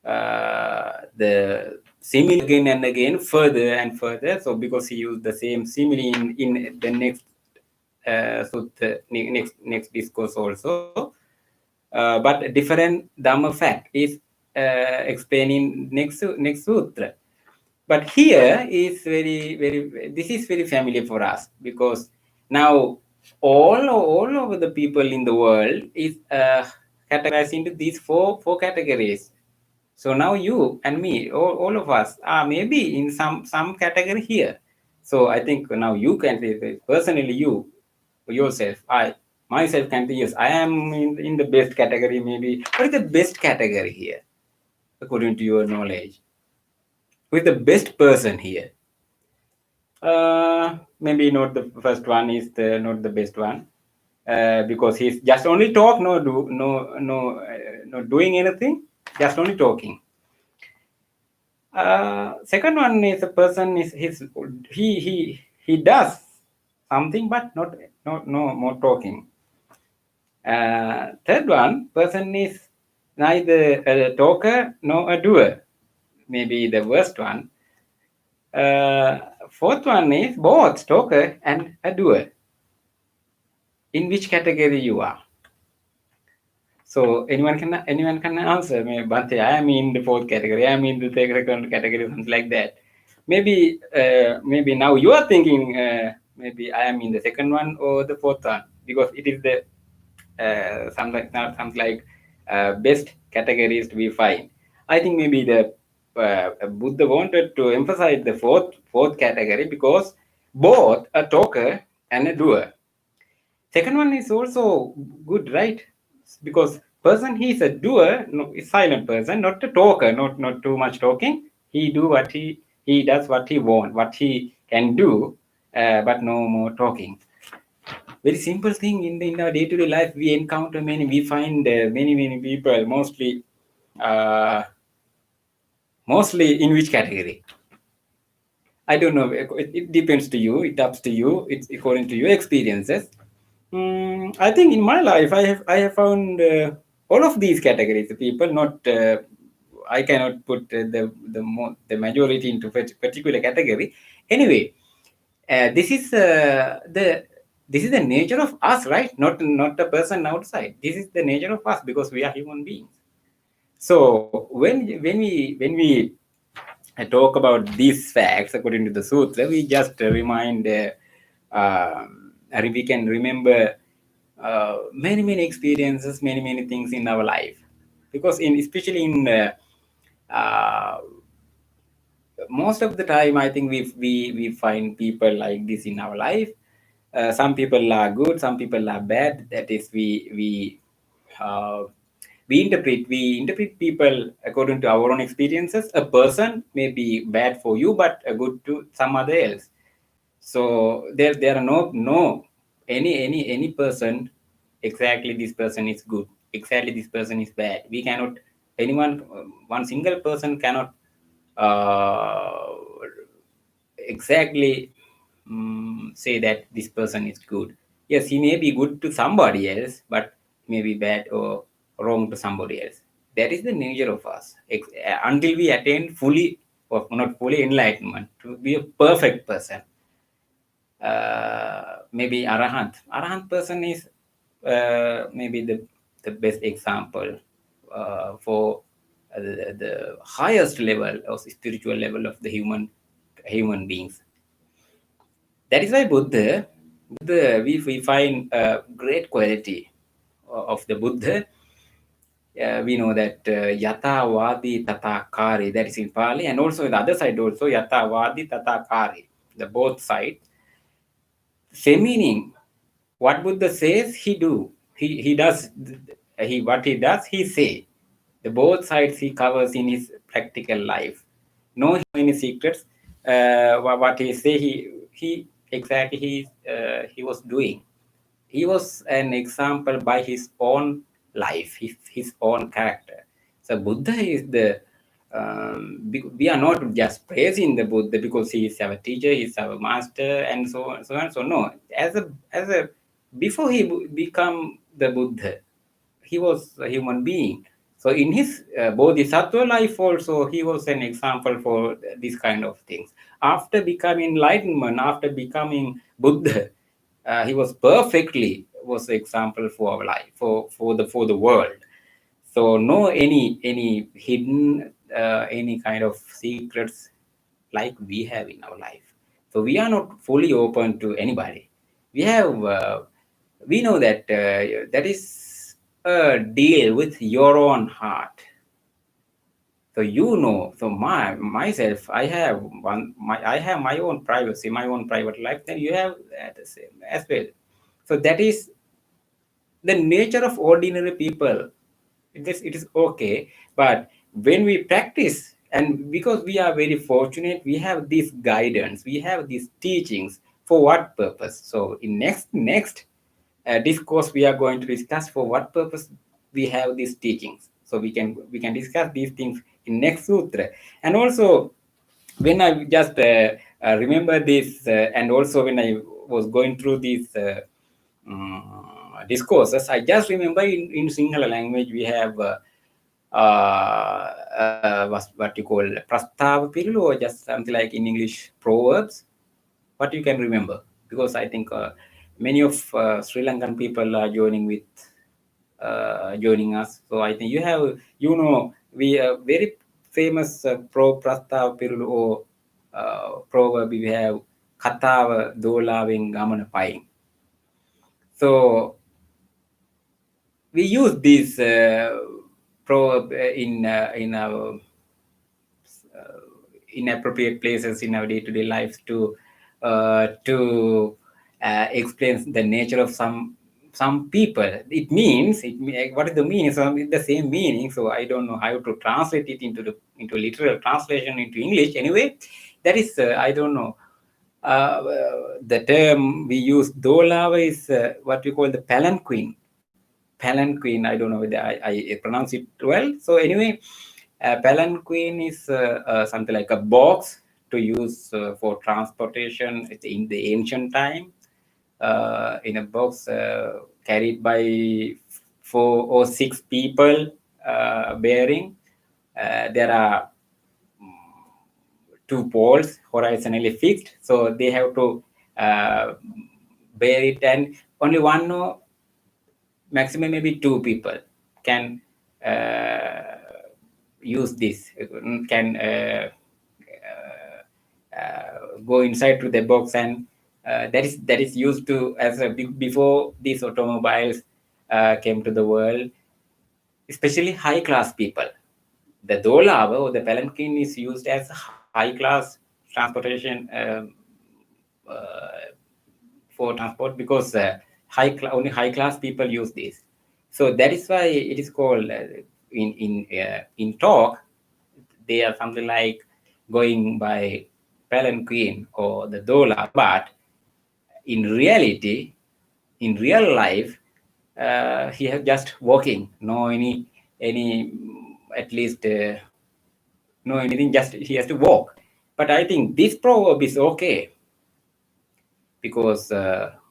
S1: the simile again and again, further and further. So because he used the same simile in the next sutta, next discourse also, but different Dhamma fact is explaining next sutra. But here is this is very familiar for us because now all over the people in the world is categorized into these four categories. So now you and me, all of us are maybe in some category here. So I think now you can say personally you yourself. I myself can say yes. I am in the best category. Maybe what is the best category here according to your knowledge? Who is the best person here? Maybe not the first one is the not the best one because he's just only talk, no doing anything, just only talking. Second one is a person is his he does something but not no more talking. Third one person is neither a talker nor a doer. Maybe the worst one. Uh, Fourth one is both talker and a doer. In which category you are? So anyone can answer me. Bhante, I am in the fourth category. I am in the second category, something like that. Maybe now you are thinking maybe I am in the second one or the fourth one because it is the something like best categories to be fine. I think maybe the Buddha wanted to emphasize the fourth category because both a talker and a doer. Second one is also good, right? Because person he is a doer, no, is silent person, not a talker, not too much talking. He do what he does what he want, what he can do, but no more talking. Very simple thing in our day-to-day life. We encounter we find many people, mostly in which category? I don't know. It depends to you. It ups to you. It's according to your experiences. I think in my life I have found all of these categories. The people not I cannot put the majority into particular category. Anyway, this is the nature of us, right? Not a person outside. This is the nature of us because we are human beings. So when we talk about these facts according to the sutra, we just remind we can remember many experiences, many things in our life, because in especially in most of the time I think we find people like this in our life. Some people are good, some people are bad. That is, uh, we interpret people according to our own experiences. A person may be bad for you but good to some other else. So there are no any person exactly this person is good, exactly this person is bad. We cannot anyone one single person cannot uh, exactly say that this person is good. Yes, he may be good to somebody else, but may be bad or wrong to somebody else. That is the nature of us. Until we attain fully, or not fully, enlightenment to be a perfect person. Maybe arahant person is maybe the best example for the highest level of spiritual level of the human beings. That is why Buddha, we find a great quality of the Buddha. We know that yata vadi tata kari, that is in Pali, and also the other side also yata vadi tata kari, the both sides. Same meaning. What Buddha says, he do. He does. He what he does, he say. The both sides he covers in his practical life. No any secrets. What he say, he exactly he was doing. He was an example by his own life, his own character. So Buddha is the we are not just praising the Buddha because he is our teacher, he is our master, and so on, so on. So no, as a before he become the Buddha, he was a human being. So in his bodhisattva life also, he was an example for these kind of things. After becoming enlightenment, after becoming Buddha, he was perfectly was the example for our life, for the world. So no any hidden any kind of secrets like we have in our life. So we are not fully open to anybody. We have we know that that is a deal with your own heart. So so myself, I have my own privacy, my own private life. Then you have the same as well. So that is the nature of ordinary people. It is okay, but when we practice, and because we are very fortunate, we have this guidance, we have these teachings. For what purpose? So in next discourse, we are going to discuss for what purpose we have these teachings. So we can discuss these things in next sutra. And also, when I just remember this, and also when I was going through these discourses, I just remember in Sinhala language we have what you call Prastava Piru, or just something like in English Proverbs. What you can remember? Because I think many of Sri Lankan people are joining us. So I think we very famous pro Prastava Piru, or proverb we have Katava Dolaven Gamana Pain. So we use this proverb in our inappropriate places in our day-to-day lives to explain the nature of some people. What is the meaning? So it's the same meaning. So I don't know how to translate it into literal translation into English. Anyway, that is I don't know. The term we use dolava is what we call the palanquin. Palanquin. I don't know whether I pronounce it well. So anyway, palanquin is something like a box to use for transportation. It's in the ancient time, in a box carried by 4 or 6 people bearing. There are two poles horizontally fixed, so they have to uh, bear it, and only one, maximum maybe 2 people can use this, can go inside to the box, and that is used to as before these automobiles came to the world, especially high class people. The dolava or the palanquin is used as high class transportation uh, for transport, because only high class people use this. So that is why it is called in talk they are something like going by palanquin or the dollar, but in reality, in real life, he has just walking, no any at least no anything, just he has to walk. But I think this proverb is okay, because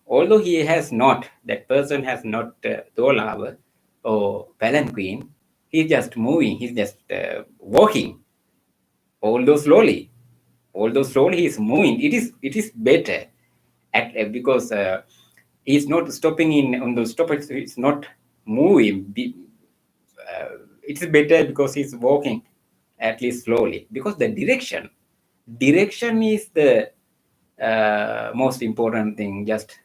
S1: although he has not, that person has not dollar or palanquin, he's just moving, he's just walking, although slowly, he's moving. It is better because he's not stopping in on the stoppage. It's not moving. It's better because he's walking at least slowly, because the direction is the most important thing. Just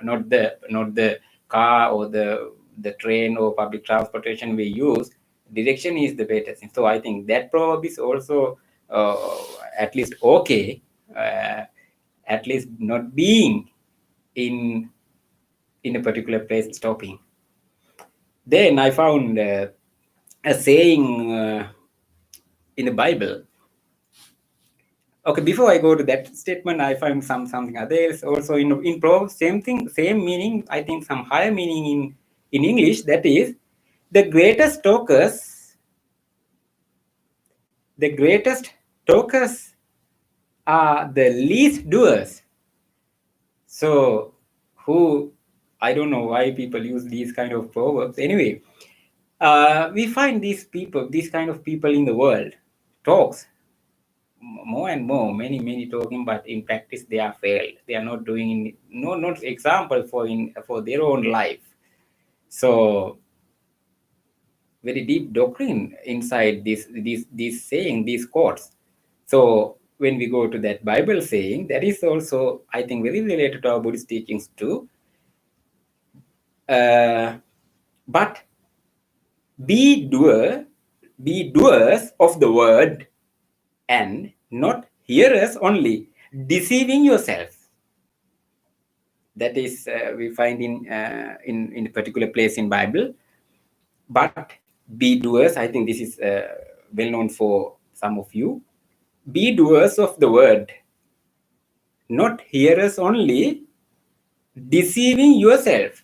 S1: not the car or the train or public transportation we use. Direction is the better thing. So I think that proverb is also uh, at least okay, uh, at least not being in in a particular place stopping. Then I found a saying in the Bible. Okay, before I go to that statement, I find something others also in Proverbs. Same thing, same meaning. I think some higher meaning in English. That is, the greatest talkers, the greatest talkers are the least doers. So, who, I don't know why people use these kind of proverbs. Anyway, we find these kind of people in the world talks more and more, many talking, but in practice they are failed. They are not doing, no, not example for their own life. So very deep doctrine inside this saying, these quotes. So when we go to that Bible saying, that is also, I think, very related to our Buddhist teachings too. But be doer, Be doers of the word and not hearers only, deceiving yourself. That is we find in a particular place in Bible. But be doers. I think this is well known for some of you. Be doers of the word, not hearers only, deceiving yourself.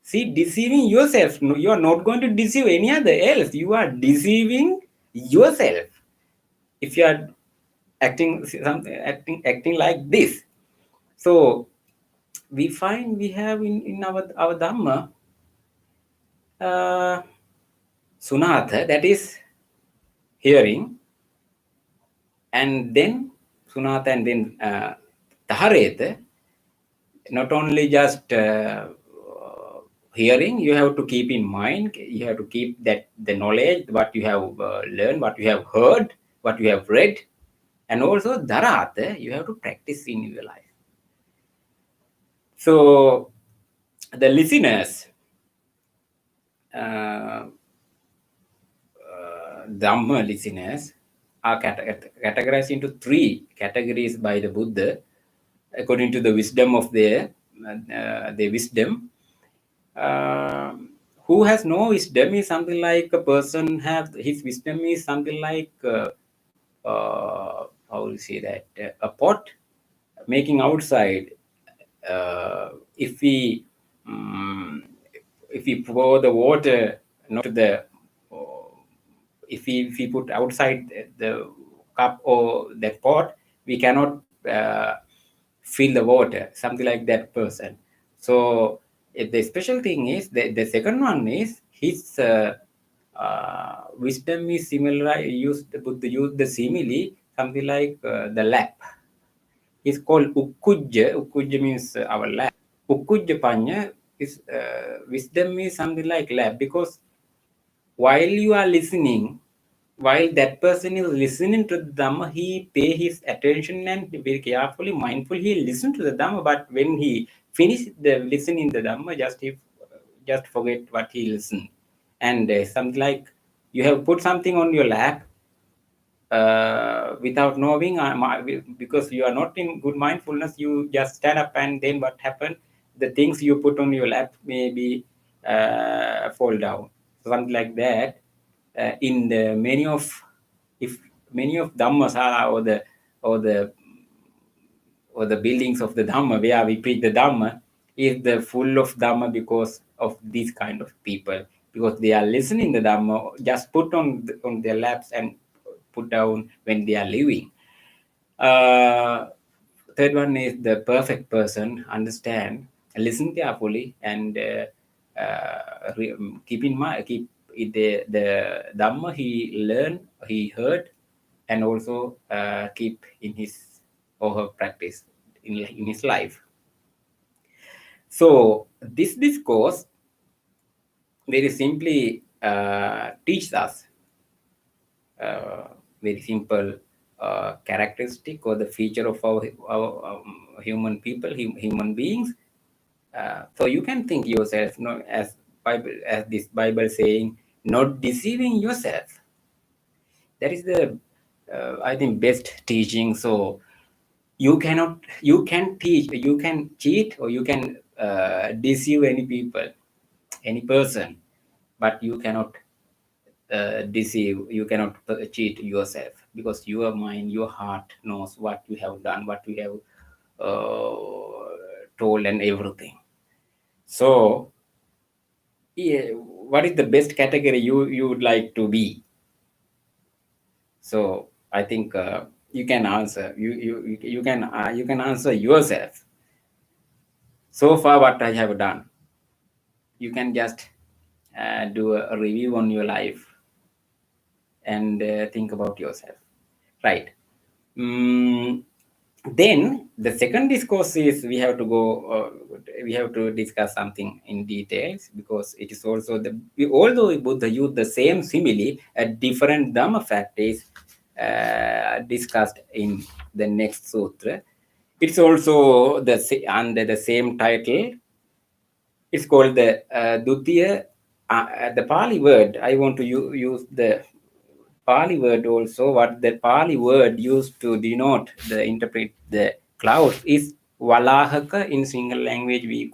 S1: See, deceiving yourself. No, you are not going to deceive any other else. You are deceiving yourself if you are acting like this. So we find we have in our Dhamma uh, Sunatha, that is hearing, and then Sunatha, and then Tahareta. Not only just hearing, you have to keep in mind, you have to keep that the knowledge, what you have learned, what you have heard, what you have read, and also Dharata, you have to practice in your life. So the listeners, uh, Dhamma listeners, are categorized into three categories by the Buddha according to the wisdom of their wisdom. Uh, who has no wisdom is something like a person have his wisdom is something like how will you say that a pot making outside. If we um, if we pour the water not to the if we put outside the cup or that pot, we cannot fill the water, something like that person. So the special thing is the second one is his wisdom is similar. Used Buddha used the simile, something like the lap. It's called Ukkuja. Ukkuja means our lap. Ukkuja Panya is wisdom is something like lap, because while you are listening, while that person is listening to the Dhamma, he pay his attention and very carefully, mindful, he listen to the Dhamma. But when he finish the listening the Dhamma, he just forget what he listened. And something like you have put something on your lap without knowing, because you are not in good mindfulness, you just stand up, and then what happened? The things you put on your lap maybe fall down, something like that. In the many of if many of dhammas are or the buildings of the Dhamma where we preach the Dhamma is the full of Dhamma because of these kind of people, because they are listening the Dhamma, just put on their laps and put down when they are leaving. Uh, Third one is the perfect person, understand, listen carefully, and keep in mind, keep the Dhamma he learned, he heard, and also keep in his or her practice in his life. So this discourse very simply teaches us very simple characteristic or the feature of our human people, human beings. So you can think yourself, as Bible, as this Bible saying, not deceiving yourself. That is the I think best teaching. So you can teach, you can cheat, or you can deceive any people, any person, but you cannot deceive, you cannot cheat yourself, because your mind, your heart knows what you have done, what you have told, and everything. So yeah, what is the best category you would like to be? So I think you can answer, you can answer yourself. So far what I have done, you can just do a review on your life and think about yourself, right? Mm, then the second discourse is we have to discuss something in details, because it is also although Buddha used the same simile, a different Dhamma fact is discussed in the next sutra. It's also under the same title. It's called the Dutiya. The Pali word, I want to use the Pali word also, what the Pali word used to denote the interpret the clouds is Walahaka. In single language we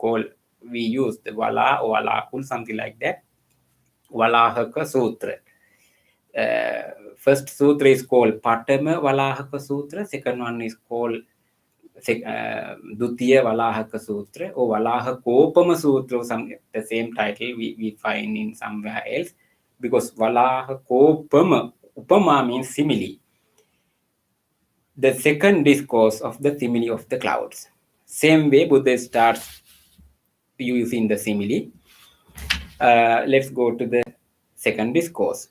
S1: use the Wala or Walakul, something like that. Walahaka Sutra. First sutra is called Patama Walahaka Sutra. Second one is called Dutiya Walahaka Sutra or Walahakopama Sutra, some the same title we find in somewhere else, because Walahakopama, Upama means simile. The second discourse of the simile of the clouds. Same way Buddha starts using the simile. Let's go to the second discourse.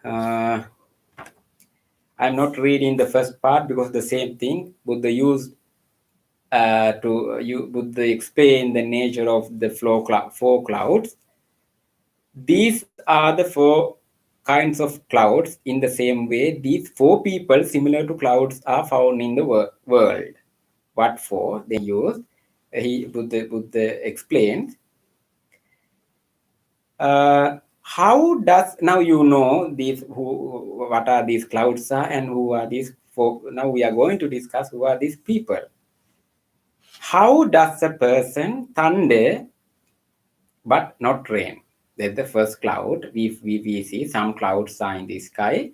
S1: I'm not reading the first part because the same thing Buddha used Buddha explain the nature of the four clouds. These are the four kinds of clouds. In the same way, these four people similar to clouds are found in the world. What for? They use. Buddha explains. How does now you know these what are these clouds are and who are these folk? Now we are going to discuss who are these people. How does a person thunder but not rain? That's the first cloud. We see some clouds are in the sky.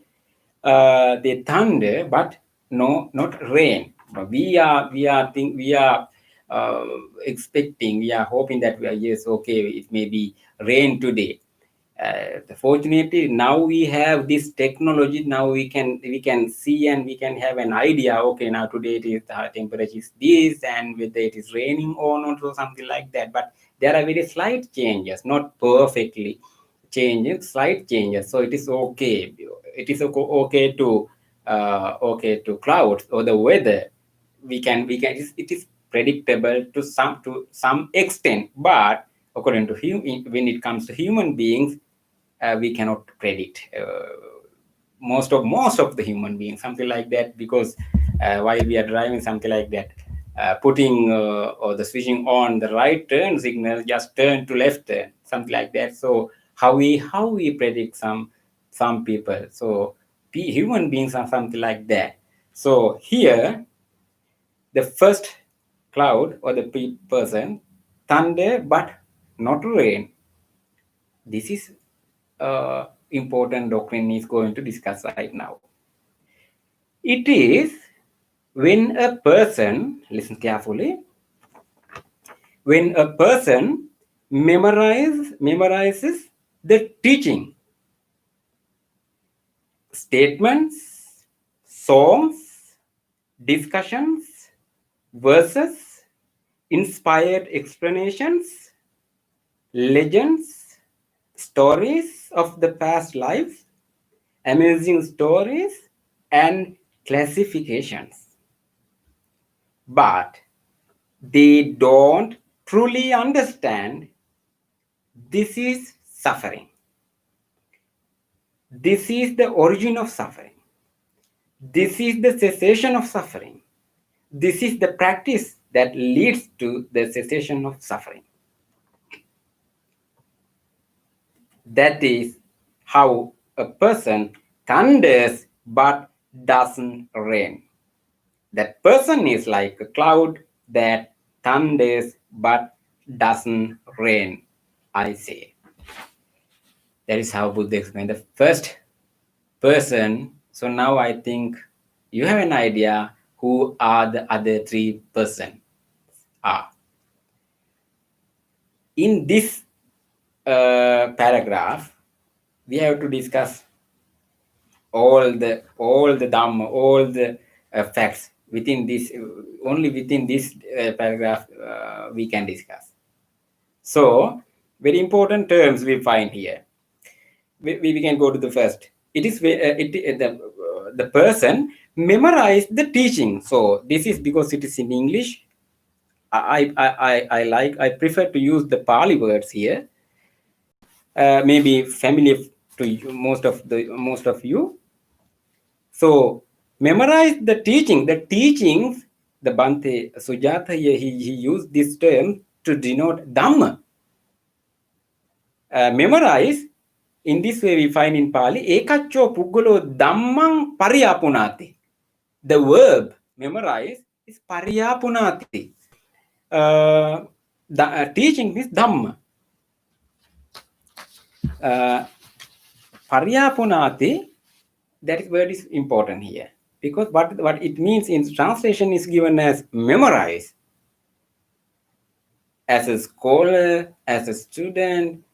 S1: They thunder, but no, not rain. But we are expecting. We are hoping that we are, yes, okay. It may be rain today. Fortunately, now we have this technology. Now we can see and we can have an idea. Okay, now today it is the temperature is this, and whether it is raining or not, or something like that. But there are very slight changes, not perfectly changes, slight changes. So it is okay. It is okay to clouds or the weather. It is predictable to some extent, but according to when it comes to human beings, we cannot predict most of the human beings, something like that, because while we are driving, something like that, putting or the switching on the right turn signal, just turn to left turn, something like that. So how we predict some people, so human beings are something like that. So here the first cloud or the person, thunder but not rain. This is important doctrine is going to discuss right now. It is when a person, listen carefully, when a person memorizes the teaching, statements, songs, discussions, verses, inspired explanations, legends, stories of the past life, amazing stories, and classifications. But they don't truly understand this is suffering. This is the origin of suffering. This is the cessation of suffering. This is the practice that leads to the cessation of suffering. That is how a person thunders but doesn't rain. That person is like a cloud that thunders but doesn't rain, I say. That is how Buddha explained the first person. So now I think you have an idea who are the other three persons are. In this paragraph, we have to discuss all the dhamma, all the facts within this. Only within this paragraph we can discuss. So very important terms we find here. We can go to the first. It is the person memorized the teaching. So this is because it is in English. I prefer to use the Pali words here. Maybe familiar to you, most of you. So memorize the teaching. The teachings, the Bhante Sujatha here, he used this term to denote Dhamma. Memorize In this way, we find in Pali, Ekacho Pugulo Dhammang Pariyapunati. The verb memorize is Pariyapunati. The teaching is Dhamma. Pariyapunati, that word is important here. Because what it means in translation is given as memorize. As a scholar, as a student,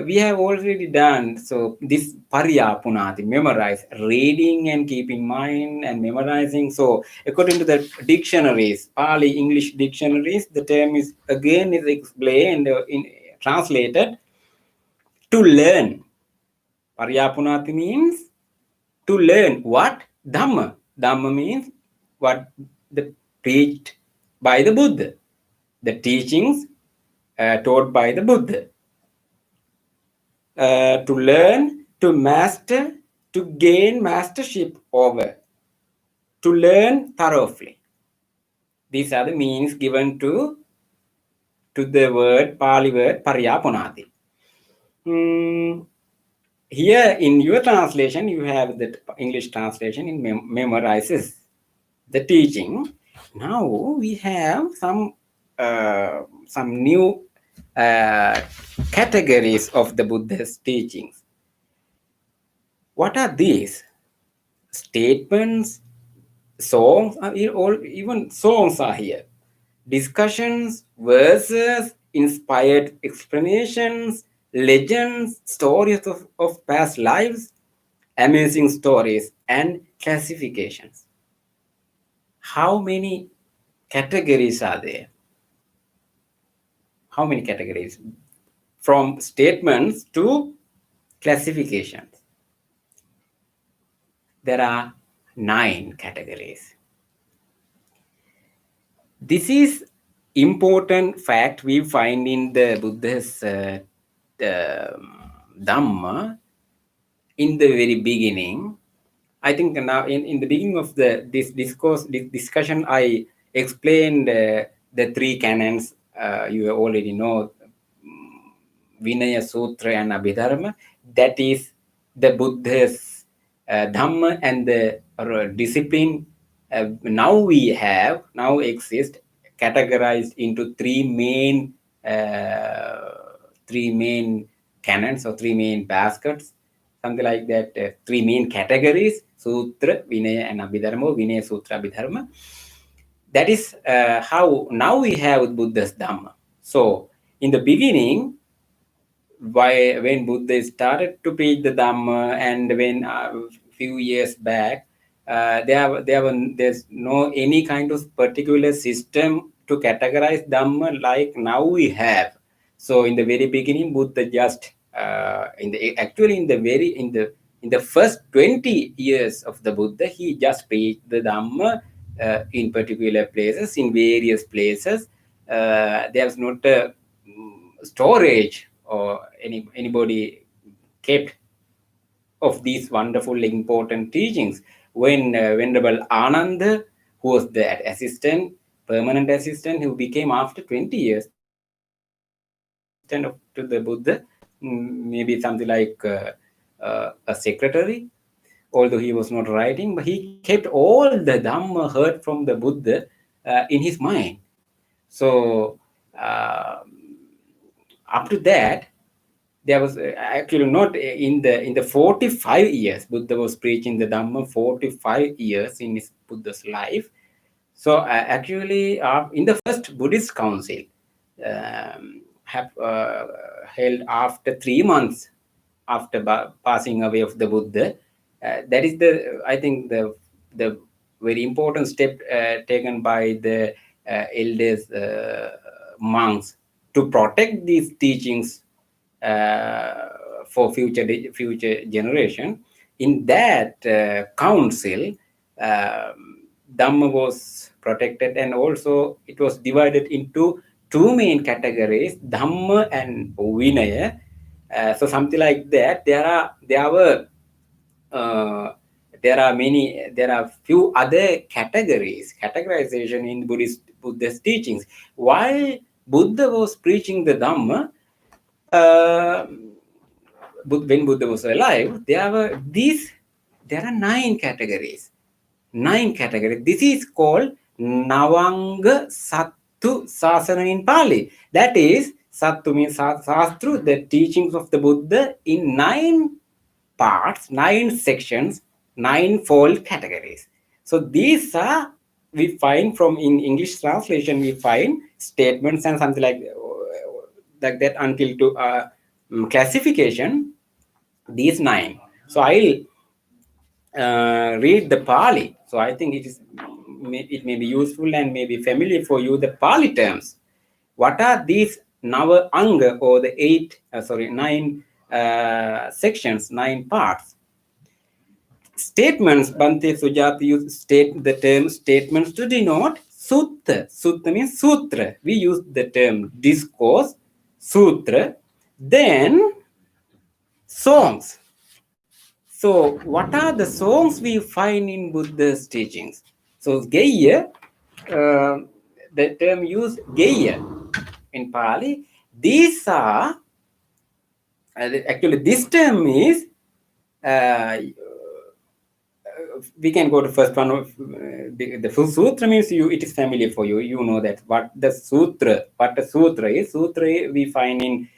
S1: we have already done. So this pariyapunati, memorize, reading and keep in mind and memorizing. So according to the dictionaries, Pali English dictionaries, the term is again is explained translated to learn. Pariyapunati means to learn what? Dhamma. Dhamma means what the preached by the Buddha, the teachings taught by the Buddha. To learn, to master, to gain mastership over, to learn thoroughly. These are the meanings given to the word, Pali word, pariyapunati. Here in your translation, you have the English translation in memorizes the teaching. Now we have some new categories of the Buddha's teachings. What are these? Statements, songs, even songs are here. Discussions, verses, inspired explanations, legends, stories of past lives, amazing stories, and classifications. How many categories are there? How many categories? From statements to classifications. There are 9 categories. This is important fact we find in the Buddha's Dhamma in the very beginning. I think now in the beginning of this discussion, I explained the 3 canons. You already know Vinaya Sutra and Abhidharma. That is the Buddha's Dhamma and the discipline. Now exist categorized into 3 main canons or 3 main baskets, something like that. 3 main categories: Sutra, Vinaya, and Abhidharma. Vinaya, Sutra, Abhidharma. That is how now we have Buddha's Dhamma. So in the beginning, when Buddha started to preach the Dhamma, and when few years back, there's no any kind of particular system to categorize Dhamma like now we have. So in the very beginning, Buddha just in the first 20 years of the Buddha, he just preached the Dhamma in particular places, in various places. There's not a storage or anybody kept of these wonderful important teachings. When Venerable Ananda, who was the permanent assistant, who became after 20 years the permanent assistant to the Buddha, maybe something like a secretary, although he was not writing, but he kept all the Dhamma heard from the Buddha in his mind. So up to that, there was actually not in the 45 years Buddha was preaching the Dhamma, 45 years in his Buddha's life. So actually in the first Buddhist council have held after 3 months after passing away of the Buddha, that is I think the very important step taken by the elders, monks, to protect these teachings for future generation. In that council, Dhamma was protected, and also it was divided into 2 main categories: Dhamma and Vinaya. So something like that. There are few other categorization in Buddhist teachings. While Buddha was preaching the Dhamma, uh, when Buddha was alive, there are 9 categories. 9 categories. This is called Navanga Sattu Sasana in Pali. That is, Sattu means Sastru, the teachings of the Buddha in 9 parts, 9 sections, 9-fold categories. So these are, we find from in English translation, we find statements and something like that until to classification, these 9. So I'll read the Pali. So I think it may be useful and may be familiar for you, the Pali terms. What are these Nava Anga, or the 9 sections, 9 parts? Statements, Bante Sujata use the term statements to denote sutta. Sutta means sutra. We use the term discourse, sutra. Then songs. So, what are the songs we find in Buddha's teachings? So, Geya, the term used Geya in Pali, these are actually, this term is we can go to first one of the full sutra means it is familiar for you. You know that what the sutra is. Sutra we find in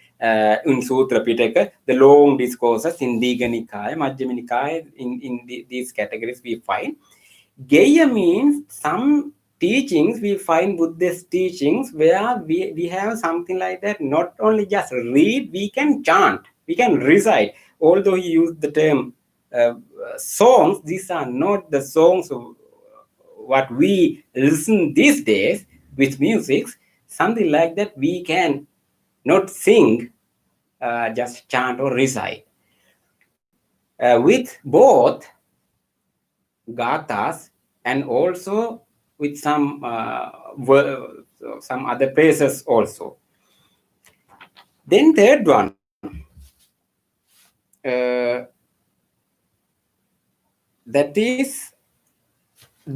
S1: Sutra Pitaka, the long discourses in Digha Nikaya, Majjhima Nikaya, these categories we find. Geya means some teachings, we find Buddhist teachings where we have something like that, not only just read, we can chant, we can recite. Although he used the term songs, these are not the songs of what we listen these days with music, something like that we can not sing, just chant or recite. With both gathas and also with some other places also. Then third one, that is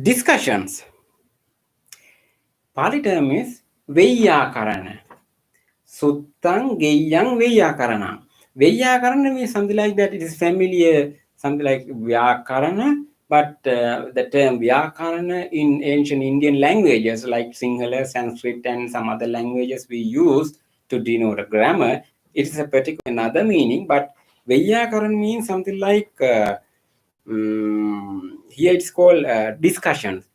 S1: discussions. Pali term is Veyyakarana. Suttan Geyyang Veyyakarana. Veyyakarana means something like that. It is familiar, something like Vyakarana, but the term Vyakarana in ancient Indian languages like Sinhala, Sanskrit, and some other languages we use to denote a grammar, it is a particular another meaning, but Veyyakarana means something like here it's called discussions.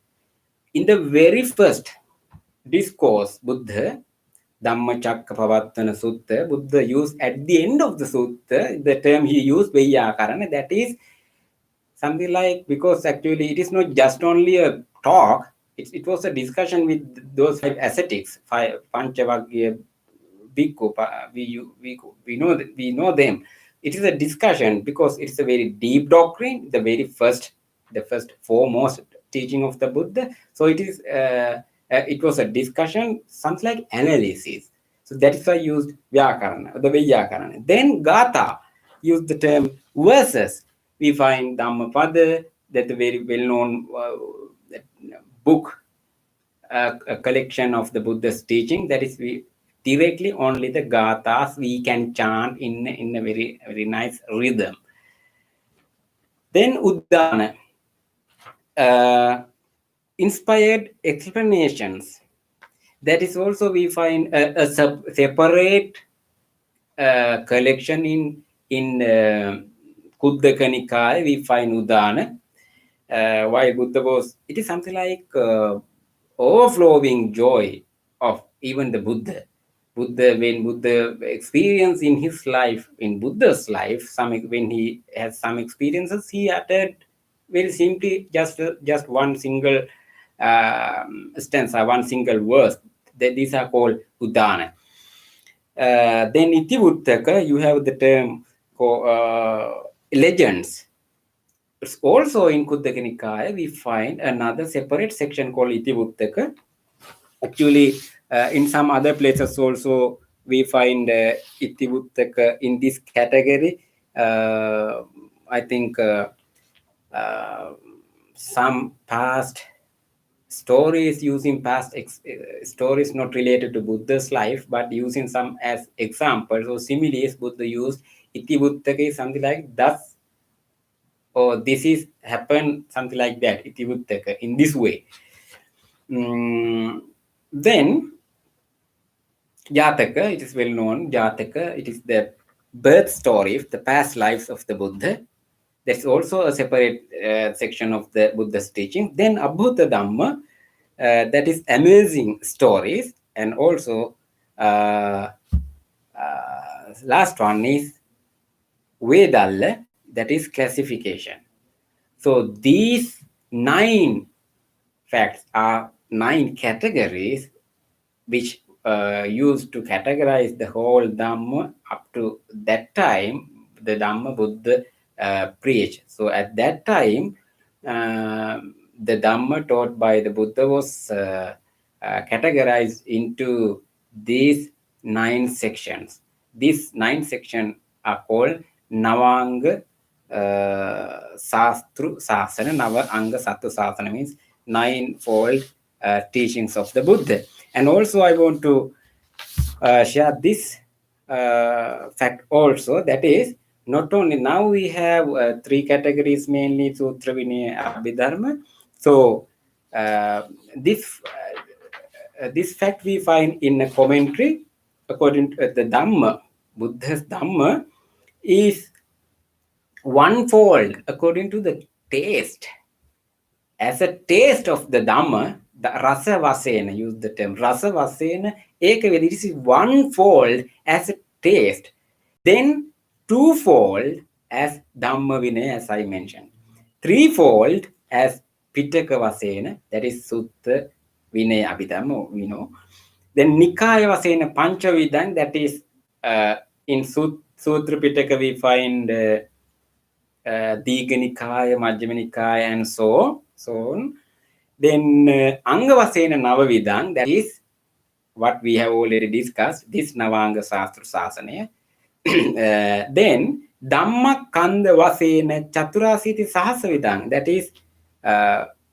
S1: In the very first discourse, Buddha, Dhammacakkappavattana Sutta, Buddha used at the end of the sutta, the term he used, Veyyakarana, that is something like, because actually it is not just only a talk, it was a discussion with those 5 ascetics, 5 Panchavagya Bhikkhu, we know them. It is a discussion because it's a very deep doctrine, the first foremost teaching of the Buddha. So it was a discussion, something like analysis. So that is why I used Vyakarana, the Veyyakarana. Then Gatha used the term verses. We find Dhammapada, that the very well-known book, a collection of the Buddha's teaching. That is, we directly only the gathas we can chant in a very very nice rhythm. Then Uddana, inspired explanations. That is also we find a separate collection in Kuddaka Nikaya. We find Uddana. While Buddha was, it is something like overflowing joy of even the Buddha. When Buddha experience in his life, in Buddha's life, when he has some experiences, he uttered very simply just one single stanza, one single verse. These are called Uddana. Then Itivuttaka, you have the term called legends. Also in Kuddaka Nikaya, we find another separate section called Itivuttaka. Actually, in some other places also, we find Itivuttaka in this category. I think some past stories using past stories not related to Buddha's life, but using some as examples or similes Buddha used Iti Buddhaka is something like thus, or this is happened, something like that. Iti Buddhaka, in this way. Then Jataka, it is well known, Jataka, it is the birth story, the past lives of the Buddha. That's also a separate section of the Buddha's teaching. Then Abhuta Dhamma, that is amazing stories, and also last one is Vedalla, that is classification. So these 9 facts are 9 categories which used to categorize the whole Dhamma up to that time, the Dhamma Buddha preached. So at that time, the Dhamma taught by the Buddha was categorized into these 9 sections. These 9 sections are called Navanga Sastru Sasana. Nava Anga Sattu Sasana means 9-fold teachings of the Buddha. And also, I want to share this fact also, that is, not only now we have 3 categories, mainly Sutra, Vinaya, Abhidharma. So, this fact we find in a commentary according to the Dhamma, Buddha's Dhamma is one-fold according to the taste. As a taste of the Dhamma, the rasa vasena, use the term rasa vasena, ekavedi, it is one-fold as a taste, then two-fold as Dhamma Vinaya, as I mentioned, threefold as Pitaka vasena, that is Sutta Vinaya Abhidhamma, we know. Then Nikaya vasena Panchavidang, that is in Sutra Pitaka we find Diga Nikaya, Majjhima Nikaya, and so on. Then Anga Vasena Navavidang, that is what we have already discussed, this Navanga Sastra Sasana. Then Dhamma Kanda Vasena Chaturasiti Sahasavidang, that is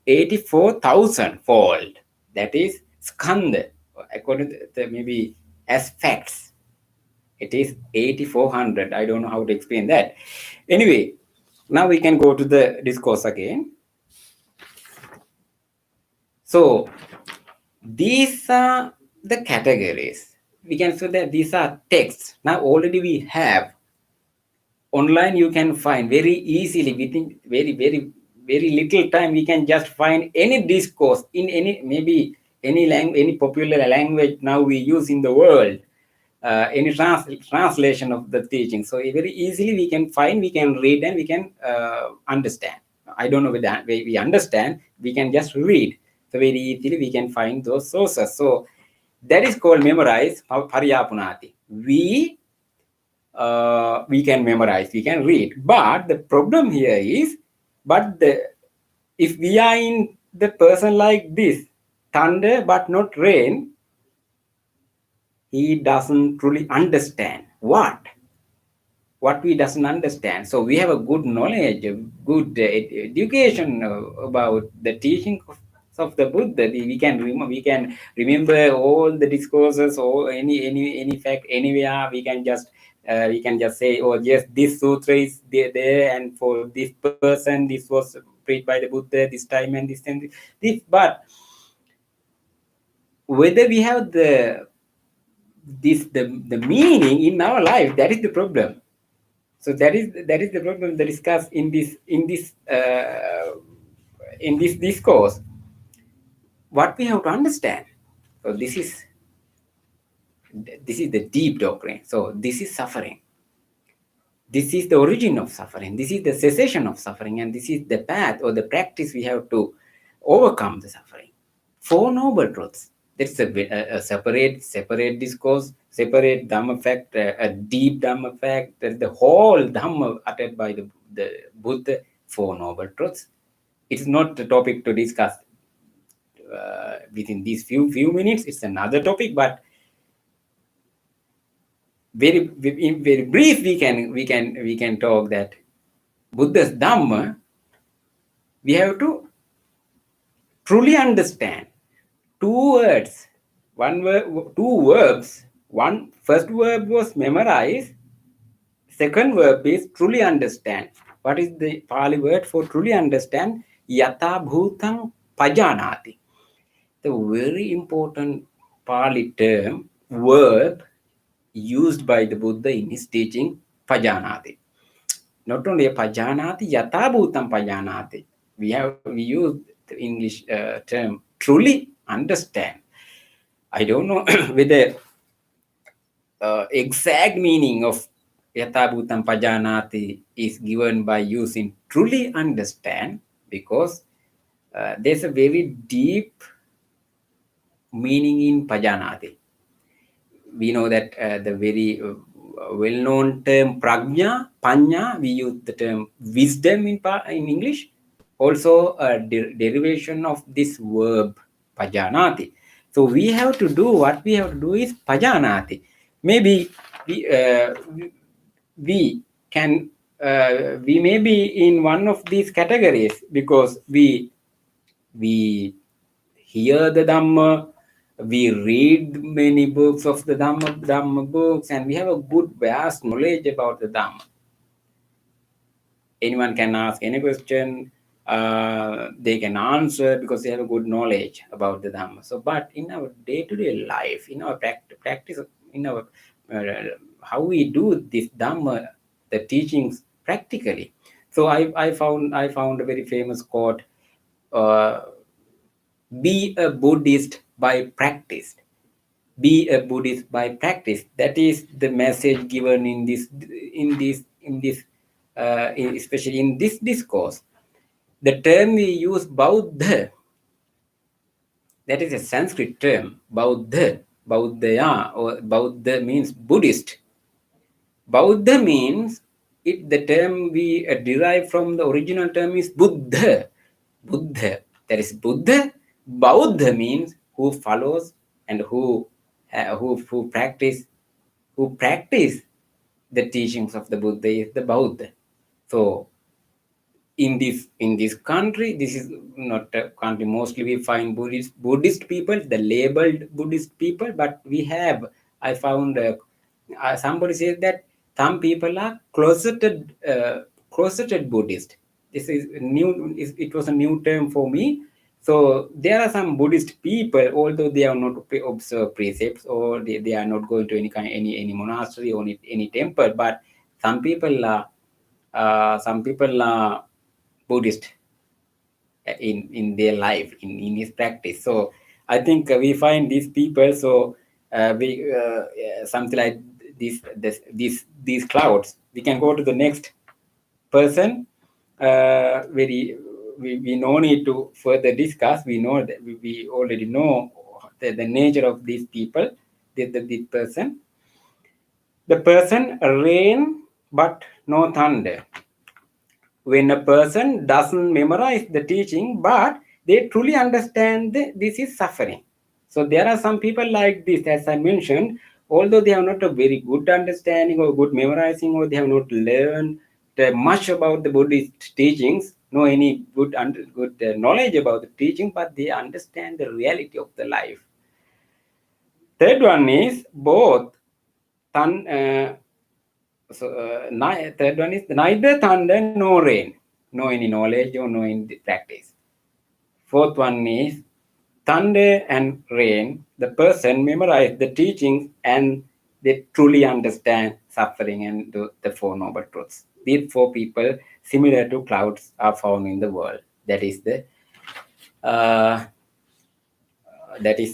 S1: 84,000 fold. That is Skanda, according to the, maybe as facts. It is 8,400. I don't know how to explain that. Anyway, now we can go to the discourse again. So these are the categories. We can say that these are texts. Now already we have online. You can find very easily within very little time. We can just find any discourse in any, maybe any language, any popular language now we use in the world. Any translation of the teaching. So very easily we can find, we can read, and we can understand. I don't know whether we understand, we can just read. So very easily we can find those sources. So that is called memorize, pariyapunati. We can memorize, we can read. But the problem here is, if we are in the person like this, thunder but not rain, he doesn't truly understand what we doesn't understand. So we have a good knowledge, a good education about the teaching of the Buddha. We can remember all the discourses, or any fact anywhere. We can just say, oh yes, this sutra is there, and for this person this was preached by the Buddha this time and this and this. But whether we have the meaning in our life, that is the problem. So that is the problem that discussed in this discourse. What we have to understand. So this is the deep doctrine. So this is suffering. This is the origin of suffering. This is the cessation of suffering, and this is the path or the practice we have to overcome the suffering. 4 noble truths. That's a separate discourse, separate Dhamma fact, a deep Dhamma fact. That's the whole Dhamma uttered by the Buddha. 4 noble truths. It's not a topic to discuss within these few minutes. It's another topic, but very brief we can talk that Buddha's Dhamma we have to truly understand. 2 words, 1 word, 2 verbs. First verb was memorize, second verb is truly understand. What is the Pali word for truly understand? Yata bhutam pajanati. The very important Pali term, verb used by the Buddha in his teaching, pajanati. Not only pajanati, yata bhutam pajanati. We use the English term truly understand. I don't know whether exact meaning of Yatabhutam Pajanati is given by using truly understand, because there's a very deep meaning in Pajanati. We know that the very well-known term prajna, panya, we use the term wisdom in English. Also a derivation of this verb pajanati. So we have to do, what we have to do is pajanati. Maybe we can we may be in one of these categories, because we hear the Dhamma, we read many books of the Dhamma books, and we have a good vast knowledge about the Dhamma. Anyone can ask any question, they can answer because they have a good knowledge about the Dhamma. So, but in our day-to-day life, in our practice, in our how we do this Dhamma, the teachings practically. So I found a very famous quote: uh, "Be a Buddhist by practice." Be a Buddhist by practice. That is the message given in this especially in this discourse. The term we use, Bauddha, that is a Sanskrit term, Bauddha, Bauddhaya, or Bauddha means Buddhist. Bauddha means, the term we derive from the original term is Buddha. Buddha. That is Buddha. Bauddha means who follows and who practice the teachings of the Buddha is the Bauddha. So in this country, this is not a country, mostly we find Buddhist people, the labeled Buddhist people, but we have, I found somebody says that some people are closeted Buddhist. This is new, it was a new term for me. So there are some Buddhist people, although they are not observe precepts, or they are not going to any monastery or any temple, but some people are Buddhist in their life, in his practice. So I think we find these people. So we something like these clouds. We can go to the next person. We no need to further discuss. We know that we already know the nature of these people. This person. The person rain but no thunder. When a person doesn't memorize the teaching, but they truly understand this is suffering. So there are some people like this, as I mentioned, although they have not a very good understanding or good memorizing, or they have not learned much about the Buddhist teachings, no any good knowledge about the teaching, but they understand the reality of the life. Third one is both third one is neither thunder nor rain, no any knowledge or no any practice. Fourth one is thunder and rain. The person memorize the teachings and they truly understand suffering and the Four Noble Truths. These four people, similar to clouds, are found in the world. That is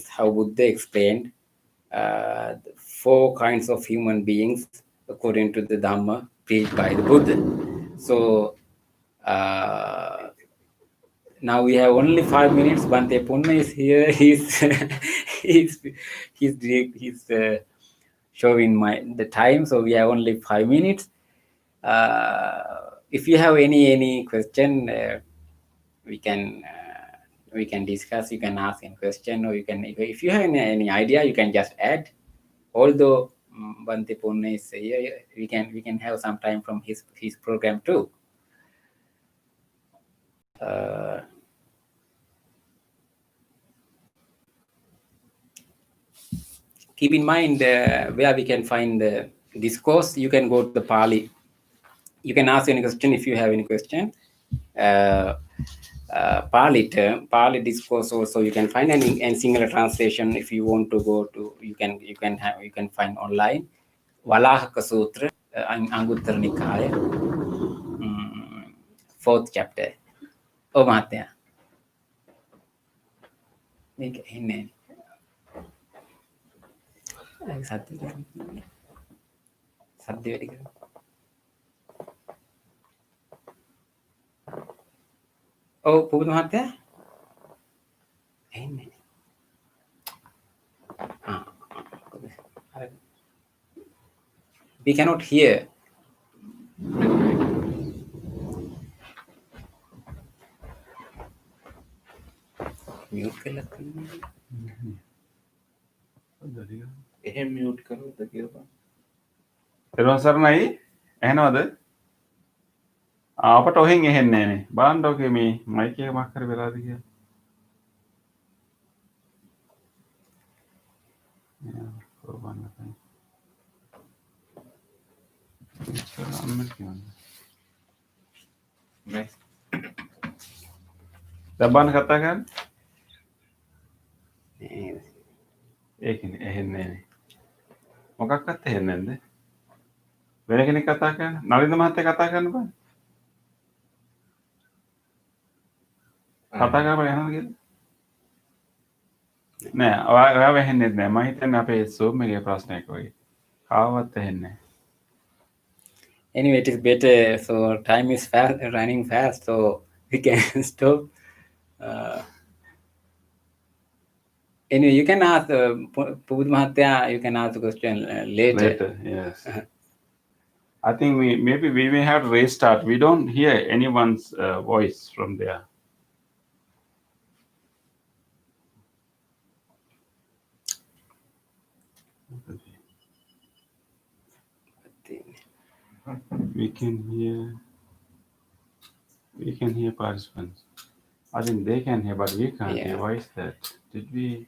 S1: how Buddha explained the four kinds of human beings according to the Dhamma preached by the Buddha. So now we have only 5 minutes. Bante Punna is here. He's showing the time. So we have only 5 minutes. If you have any question, we can discuss. You can ask any question, or you can, if you have any idea, you can just add. Although Bante Punna is here, we can have some time from his program too. Keep in mind where we can find this course. You can go to the Pali You can ask any question if you have any question. Pali term, Pali discourse also you can find any singular translation if you want to go to. You can find online. Valahaka Sutra, Anguttara Nikaya, fourth chapter. Oh, Matya. Make it. සද්ද වැඩි කරන්න. ඔව් පුබුදු මහත්තයා එන්නේ. We cannot hear. Mute කරලා
S3: එහෙම mute කරොත් කියලා.
S2: තෙරුවන් සරණයි. ඇහෙනවද? අපට ඔහෙන් ඇහෙන්නේ නැහනේ. බලන්න ඔකේ මේ මයික් එක මක් කර වෙලාද කියලා. දබාන කතා කරන්න. ඒකනේ ඇහෙන්නේ නැහනේ. මොකක්වත් ඇහෙන්නේ නැද්ද? වෙන කෙනෙක් කතා කරන්න. නලින්ද මහත්තයා කතා කරන්න බෑ. කතා කරපුවා යනවා කියලා. නෑ ඔයා වැහෙන්නේ නැහැ. මම හිතන්නේ අපේ Zoom එකේ ප්‍රශ්නයක් වගේ. කාවවත් ඇහෙන්නේ නැහැ.
S1: Anyway, it is better. So time is running fast, so we can stop. Anyway, you can ask Pubud Mahatya. You can ask the question later.
S2: Yes. I think maybe we may have to restart. We don't hear anyone's voice from there. We can hear participants. I think they can hear, but we can't hear. Why is that? Did we?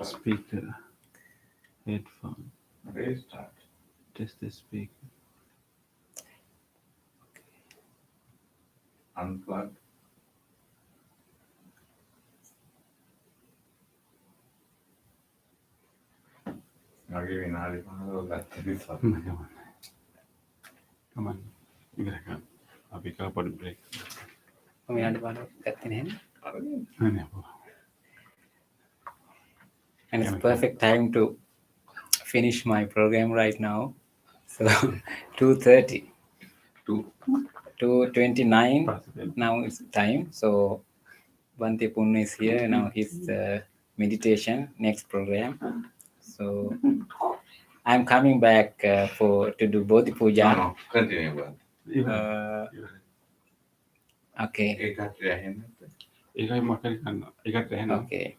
S2: Speaker, headphone.
S3: Restart.
S2: Test the speaker.
S3: Unplug. මගේ විනාඩි 15ක් ගත්ත නිසා.
S2: Come on. ඉවර කරන්න. අපි කාපඩ break.
S1: විනාඩි 15ක් ගත්තේ නැහැ.
S2: නෑ.
S1: And it's perfect time to finish my program right now. So 2:30. 2:29 now it's time. So Bante Punna is here now. His meditation next program. So I'm coming back to do Bodhi Puja.
S3: No, continue.
S1: Okay. Okay.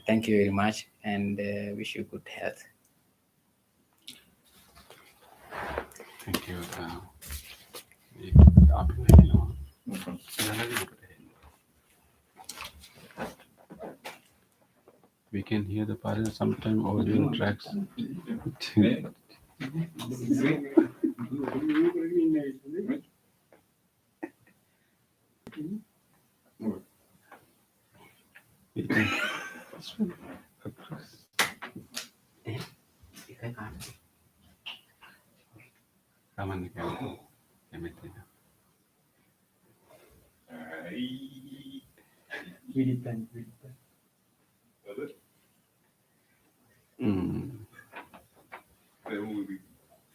S1: Thank you very much and wish you good health.
S2: Thank you. We can hear the parents sometimes audio tracks.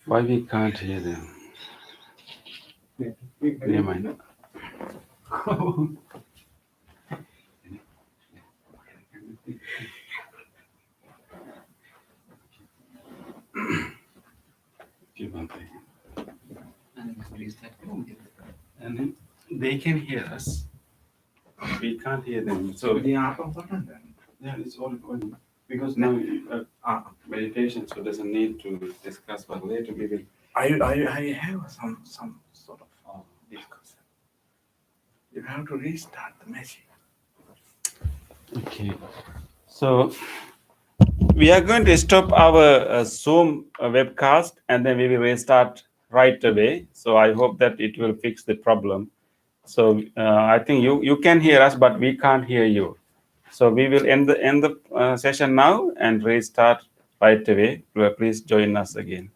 S2: Why we can't hear them? Never mind. And they can hear us. We can't hear them. So yeah, it's all on. Because now meditation, so there's a need to discuss, but later we will.
S3: I have some sort of discussion. You have to restart the machine.
S2: Okay. So We are going to stop our Zoom webcast and then we will restart right away. So I hope that it will fix the problem. So I think you can hear us, but we can't hear you. So we will end the session now and restart right away. Please join us again.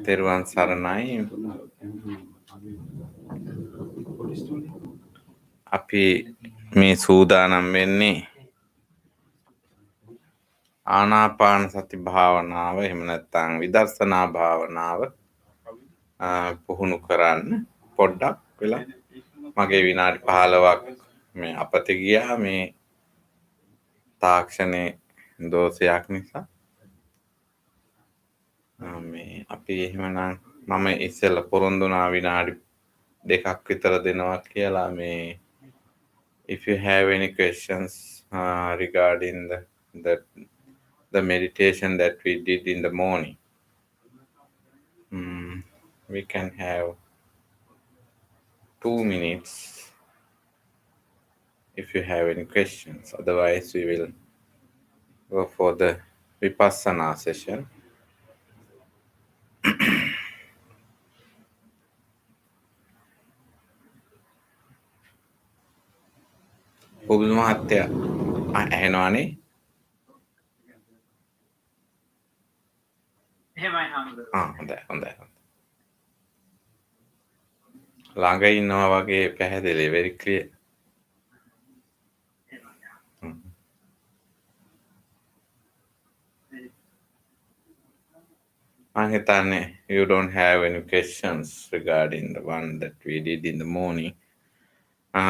S4: තෙරුවන් සරණයි. අපි මේ සූදානම් වෙන්නේ ආනාපාන සති භාවනාව එහෙම නැත්නම් විදර්ශනා භාවනාව පුහුණු කරන්න. පොඩ්ඩක් වෙලා මගේ විනාඩි 15ක් මේ අපතේ ගියා මේ තාක්ෂණයේ දෝෂයක් නිසා. මේ අපි එහෙමනම් මම ඉස්සෙල්ලා පොරොන්දු වුණා විනාඩි 2ක් විතර දෙනවා කියලා. මේ if you have any questions regarding the meditation that we did in the morning, we can have 2 minutes if you have any questions. Otherwise we will go for the vipassana session. පුබුදු මහත්තයා ඇහෙනවානේ? හොඳයි හොඳයි. ළඟ ඉන්නවා වගේ පැහැදිලි, very clear. මං හිතන්නේ you don't have any questions regarding the one that we did in the morning.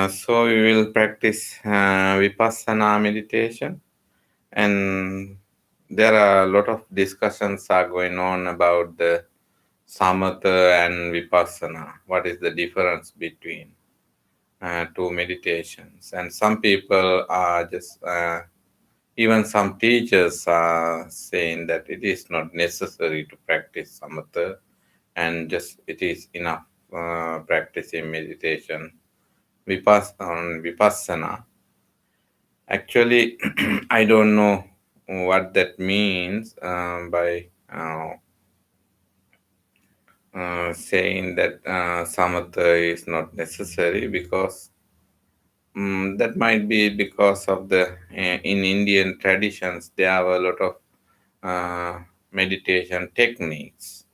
S4: So we will practice Vipassana meditation, and there are a lot of discussions are going on about the Samatha and Vipassana. What is the difference between two meditations? And some people are just, even some teachers are saying that it is not necessary to practice Samatha, and just it is enough practicing meditation Vipassana. Actually, I don't know what that means by saying that samatha is not necessary, because that might be because of the in Indian traditions there are a lot of meditation techniques.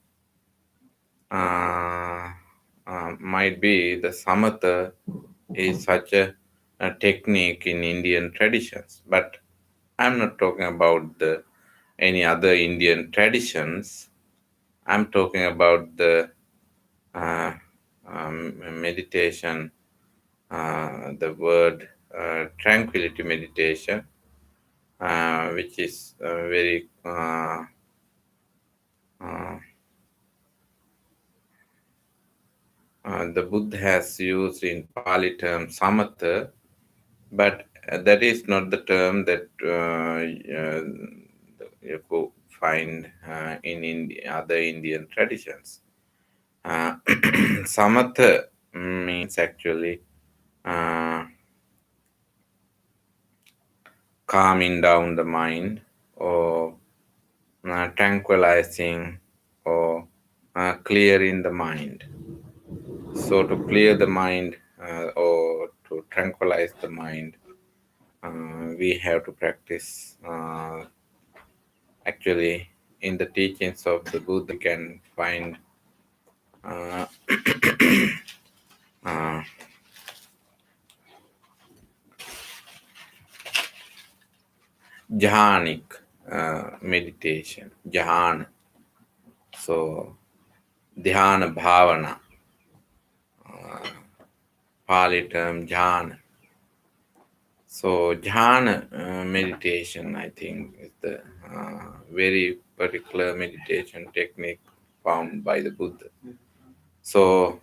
S4: Might be the samatha is such a technique in Indian traditions, but I'm not talking about any other Indian traditions. I'm talking about the uh, meditation, the word tranquility meditation, which is very the Buddha has used in Pali term samatha, but that is not the term that you could find in other Indian traditions. Samatha means actually calming down the mind, or tranquilizing, or clearing the mind. So to clear the mind or to tranquilize the mind, we have to practice. Actually, in the teachings of the Buddha, we can find uh, uh, jhanic meditation, jhana. So, dhyana bhavana, Pali term jhana. So, jhana meditation, I think, is the very particular meditation technique found by the Buddha. So,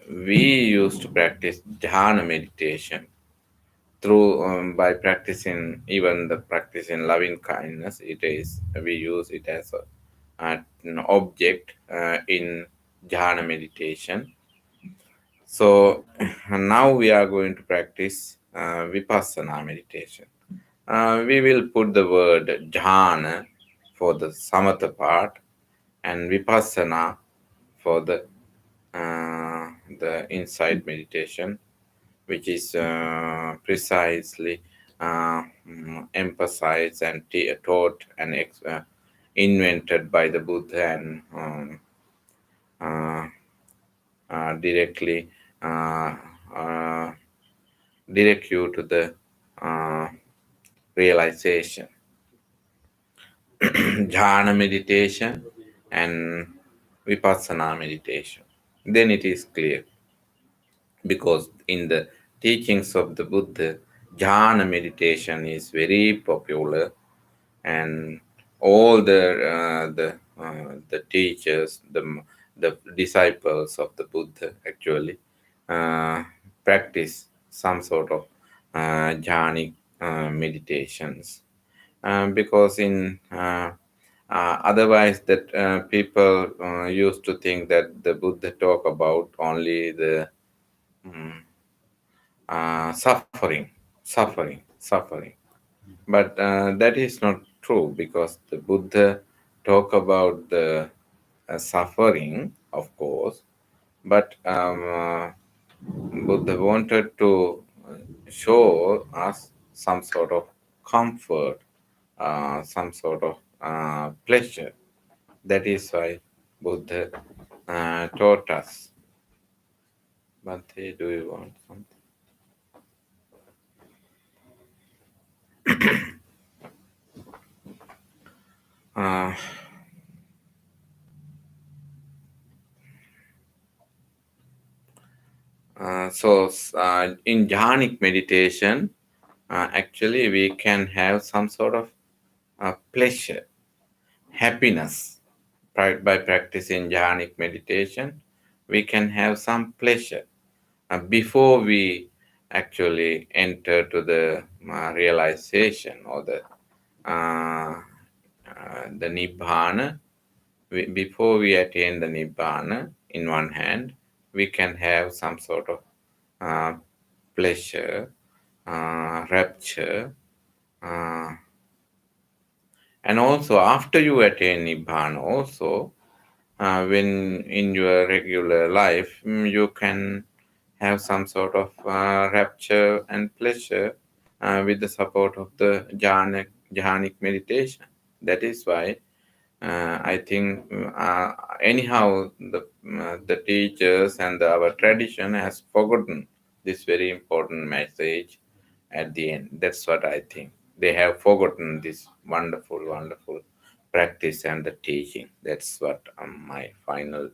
S4: we used to practice dhyana meditation through by practicing, even the practice in loving kindness. It is, we use it as an object in jhana meditation. So now we are going to practice vipassana meditation. We will put the word jhana for the samatha part, and vipassana for the inside meditation, which is precisely emphasized and taught and invented by the Buddha, and uh, directly uh, uh, direct you to the uh, realization. Jhana meditation and vipassana meditation. Then it is clear, because in the teachings of the Buddha, jhana meditation is very popular, and all the teachers, the disciples of the Buddha actually uh, practice some sort of jhanic meditations, because in otherwise that people used to think that the Buddha talk about only the suffering. But that is not true, because the Buddha talk about the suffering, of course, but Buddha wanted to show us some sort of comfort, some sort of pleasure. That is why Buddha taught us. Bhante, do you want something? Uh, in jhanic meditation, actually we can have some sort of pleasure, happiness. By practicing jhanic meditation, we can have some pleasure before we actually enter to the realization or the nibbana. Before we attain the nibbana, in one hand, we can have some sort of uh, pleasure, rapture, uh, and also after you attain nibbana, also when in your regular life you can have some sort of rapture and pleasure with the support of the jhanic meditation. That is why I think anyhow the teachers and our tradition has forgotten this very important message at the end. That's what I think. They have forgotten this wonderful, wonderful practice and the teaching. That's what my final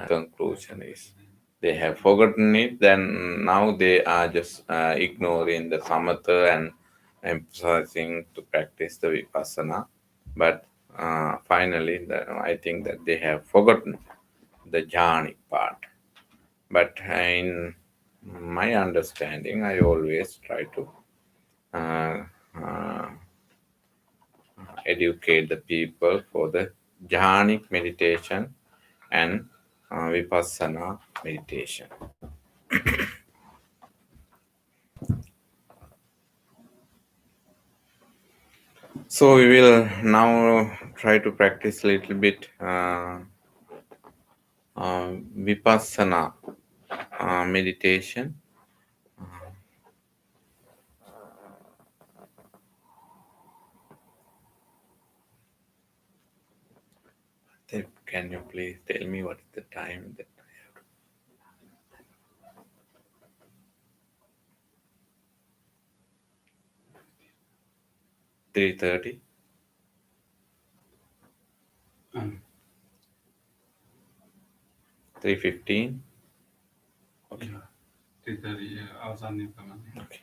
S4: conclusion is. They have forgotten it, then now they are just ignoring the samatha and emphasizing to practice the vipassana. But finally, I think that they have forgotten the jhanic part. But in my understanding, I always try to uh, uh, educate the people for the jhanic meditation and vipassana meditation. So we will now try to practice a little bit vipassana meditation. Can you please tell me what is the time that I have? 3:30. 3:15. Okay.
S3: 3:30 අවසන්
S4: Okay.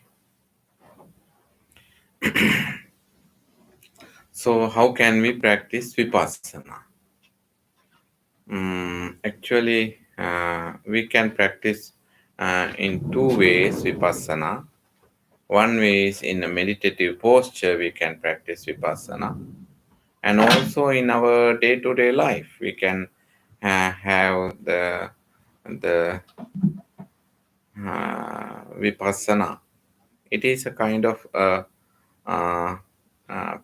S4: So how can we practice vipassana? Actually, we can practice in two ways vipassana. One way is in a meditative posture we can practice vipassana, and also in our day-to-day life we can have the vipassana. It is a kind of uh,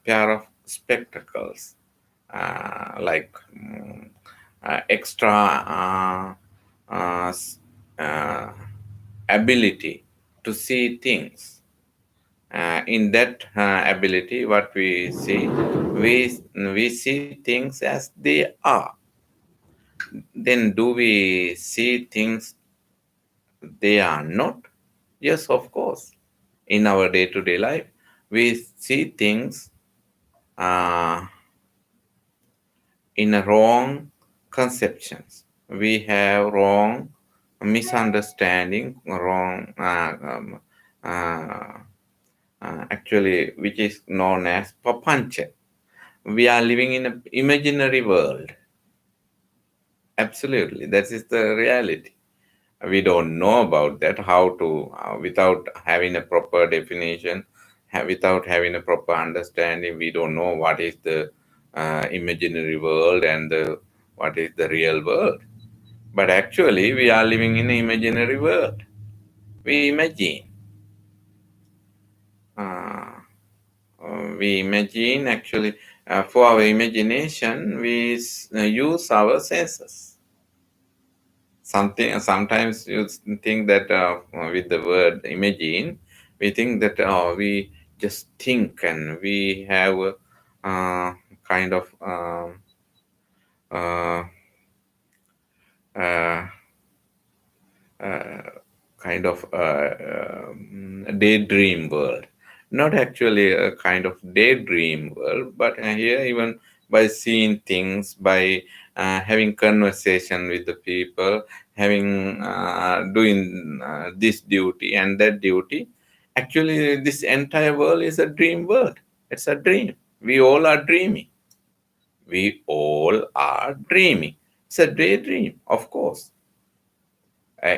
S4: pair of spectacles, like extra uh, uh, ability to see things. In that ability, what we see, we see things as they are. Then, do we see things they are not? Yes, of course. In our day-to-day life, we see things uh, in a wrong conceptions. We have wrong misunderstanding, wrong actually, which is known as papancha. We are living in an imaginary world. Absolutely, that is the reality. We don't know about that, how to, without having a proper definition, without having a proper understanding, we don't know what is the imaginary world and what is the real world. But actually, we are living in an imaginary world. We imagine. Uh, we imagine actually, for our imagination, we use our senses. something. Sometimes you think that with the word imagine, we think that we just think and we have kind of uh, uh, uh, kind of daydream world. Not actually a kind of daydream world, but here even by seeing things, by having conversation with the people, having doing this duty and that duty. Actually, this entire world is a dream world. It's a dream. We all are dreaming. We all are dreaming. It's a daydream, of course.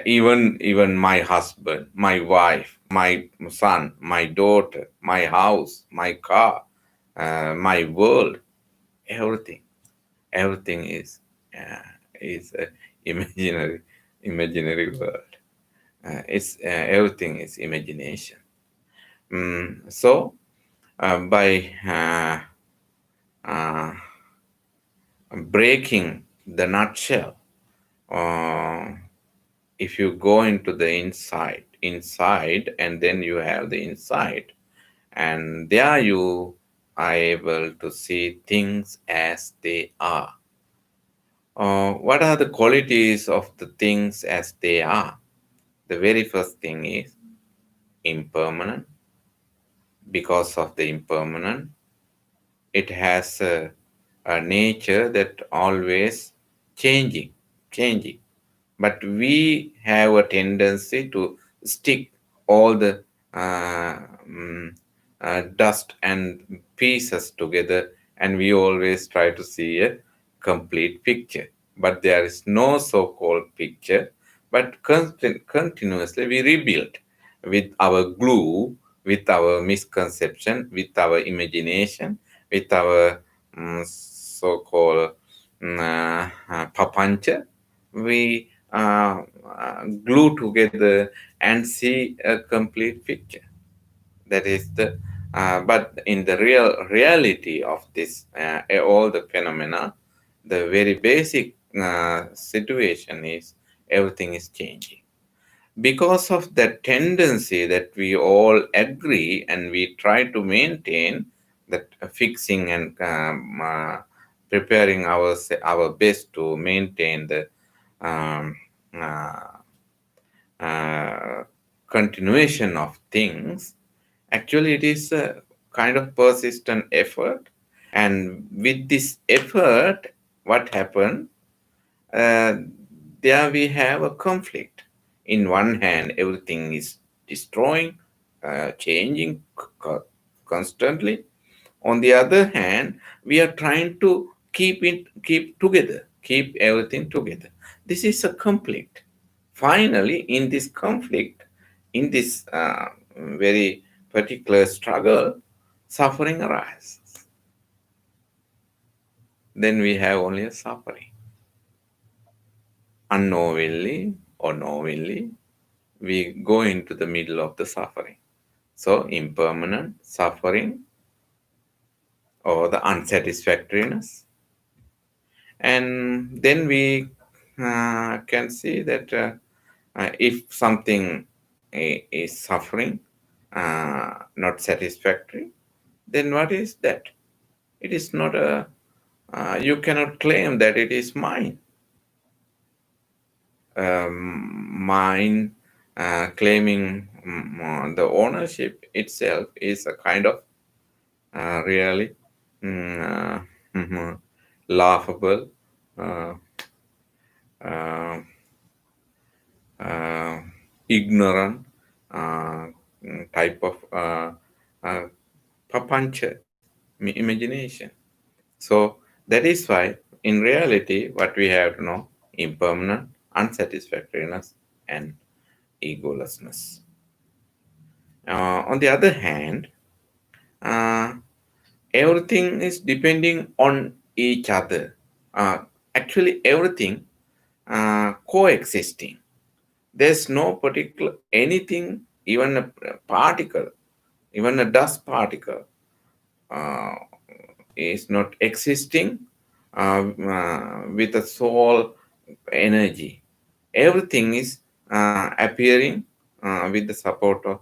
S4: Even my husband, my wife, my son, my daughter, my house, my car, my world, everything, everything is a imaginary imaginary world. It's everything is imagination. So by uh, breaking the nutshell, uh, if you go into the inside and then you have the inside, and there you are able to see things as they are. What are the qualities of the things as they are? The very first thing is impermanent. Because of the impermanent, it has a nature that always changing, changing. But we have a tendency to stick all the uh, mm, dust and pieces together, and we always try to see a complete picture. But there is no so-called picture, but continuously we rebuild with our glue, with our misconception, with our imagination, with our so-called papancha. We glue together and see a complete picture. That is the but in the reality of this all the phenomena, the very basic situation is everything is changing. Because of that tendency that we all agree and we try to maintain, that fixing and preparing our best to maintain the um, uh, uh, continuation of things. Actually, it is a kind of persistent effort, and with this effort, what happened? uh, there we have a conflict. In one hand, everything is destroying, changing constantly. On the other hand, we are trying to keep together, keep everything together. This is a conflict. Finally, in this conflict, in this very particular struggle, suffering arises. Then we have only a suffering. Unknowingly or knowingly, we go into the middle of the suffering. So, impermanent suffering or the unsatisfactoriness. And then we can see that if something is suffering, not satisfactory, then what is that? It is not you cannot claim that it is mine. Mine claiming the ownership itself is a kind of really mm, laughable uh, uh, uh, ignorant type of uh, papancha imagination. So that is why, in reality, what we have to know: impermanent, unsatisfactoriness, and egolessness. On the other hand, uh, everything is depending on each other. Actually, everything coexisting. There's no particular anything, even a particle, even a dust particle uh, is not existing with a soul energy. everything is appearing with the support of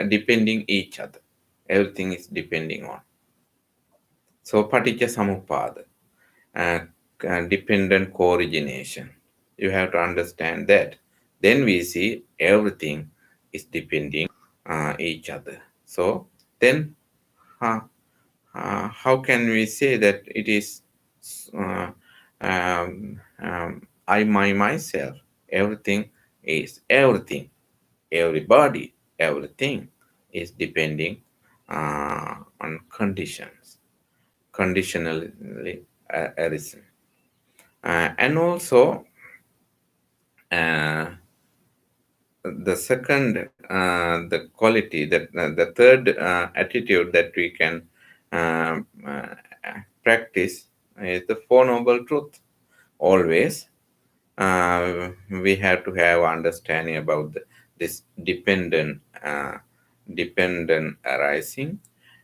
S4: depending each other. Everything is depending on. So paticca samuppada, uh, dependent co-origination. You have to understand that. Then we see everything is depending each other. So then, uh, how can we say that it is uh, I, myself? Everything is everything. Everybody, everything is depending on conditions, conditionally arisen. And also, uh, the second, the quality that the third attitude that we can um, uh, practice is the Four Noble Truth. Always, we have to have understanding about this dependent arising,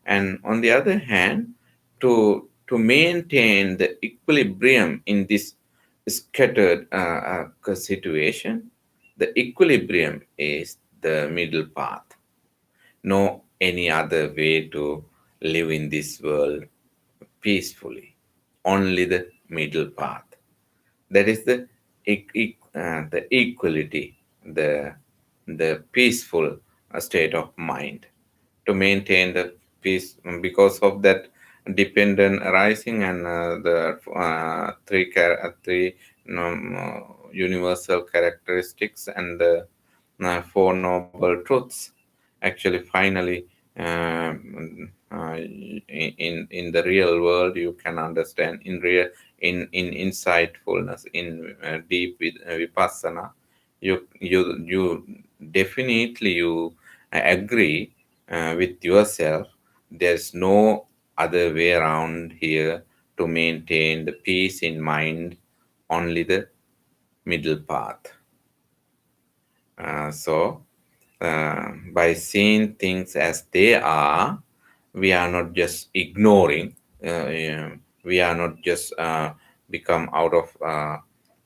S4: and on the other hand, to maintain the equilibrium in this scattered situation. The equilibrium is the middle path. No any other way to live in this world peacefully. Only the middle path. That is the equality, the peaceful state of mind. To maintain the peace, because of that dependent arising and the three universal characteristics and the Four Noble Truths. Actually, finally, in the real world, you can understand in insightfulness, in deep vipassana. You definitely you agree with yourself. There's no other way around here to maintain the peace in mind. Only the middle path. By seeing things as they are, we are not just ignoring, we are not just become out of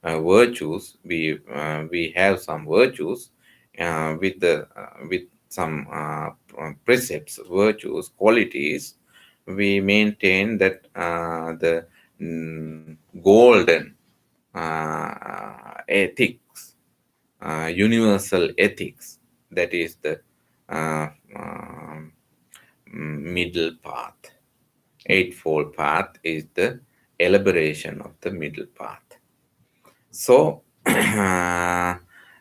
S4: virtues. We have some virtues with some precepts, virtues, qualities. We maintain that the golden ethics, universal ethics, that is the uh, um, middle path. Eightfold path is the elaboration of the middle path. So,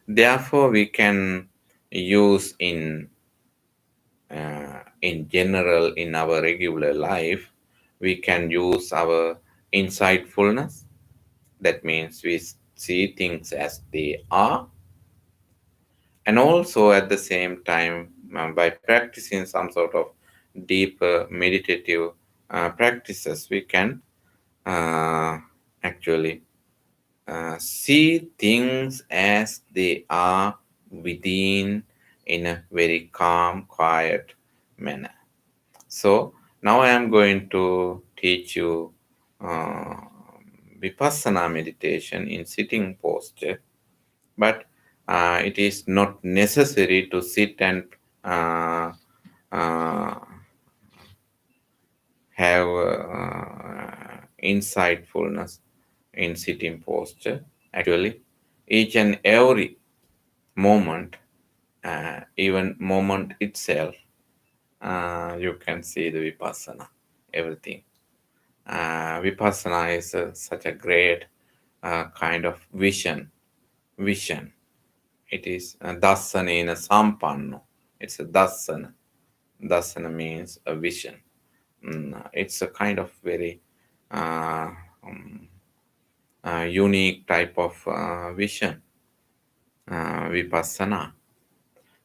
S4: therefore, we can use in general in our regular life, we can use our insightfulness. That means we see things as they are, and also at the same time by practicing some sort of deeper meditative practices, we can uh, actually see things as they are within, in a very calm, quiet manner. So now I am going to teach you uh, vipassana meditation in sitting posture, but it is not necessary to sit and uh, uh, have insightfulness in sitting posture. Actually, each and every moment, even moment itself, you can see the vipassana, everything. Vipassana is such a great kind of vision. It is dasanena sampanno. It's a dasana. Dasana means a vision. It's a kind of very uh, um, unique type of vision, vipassana.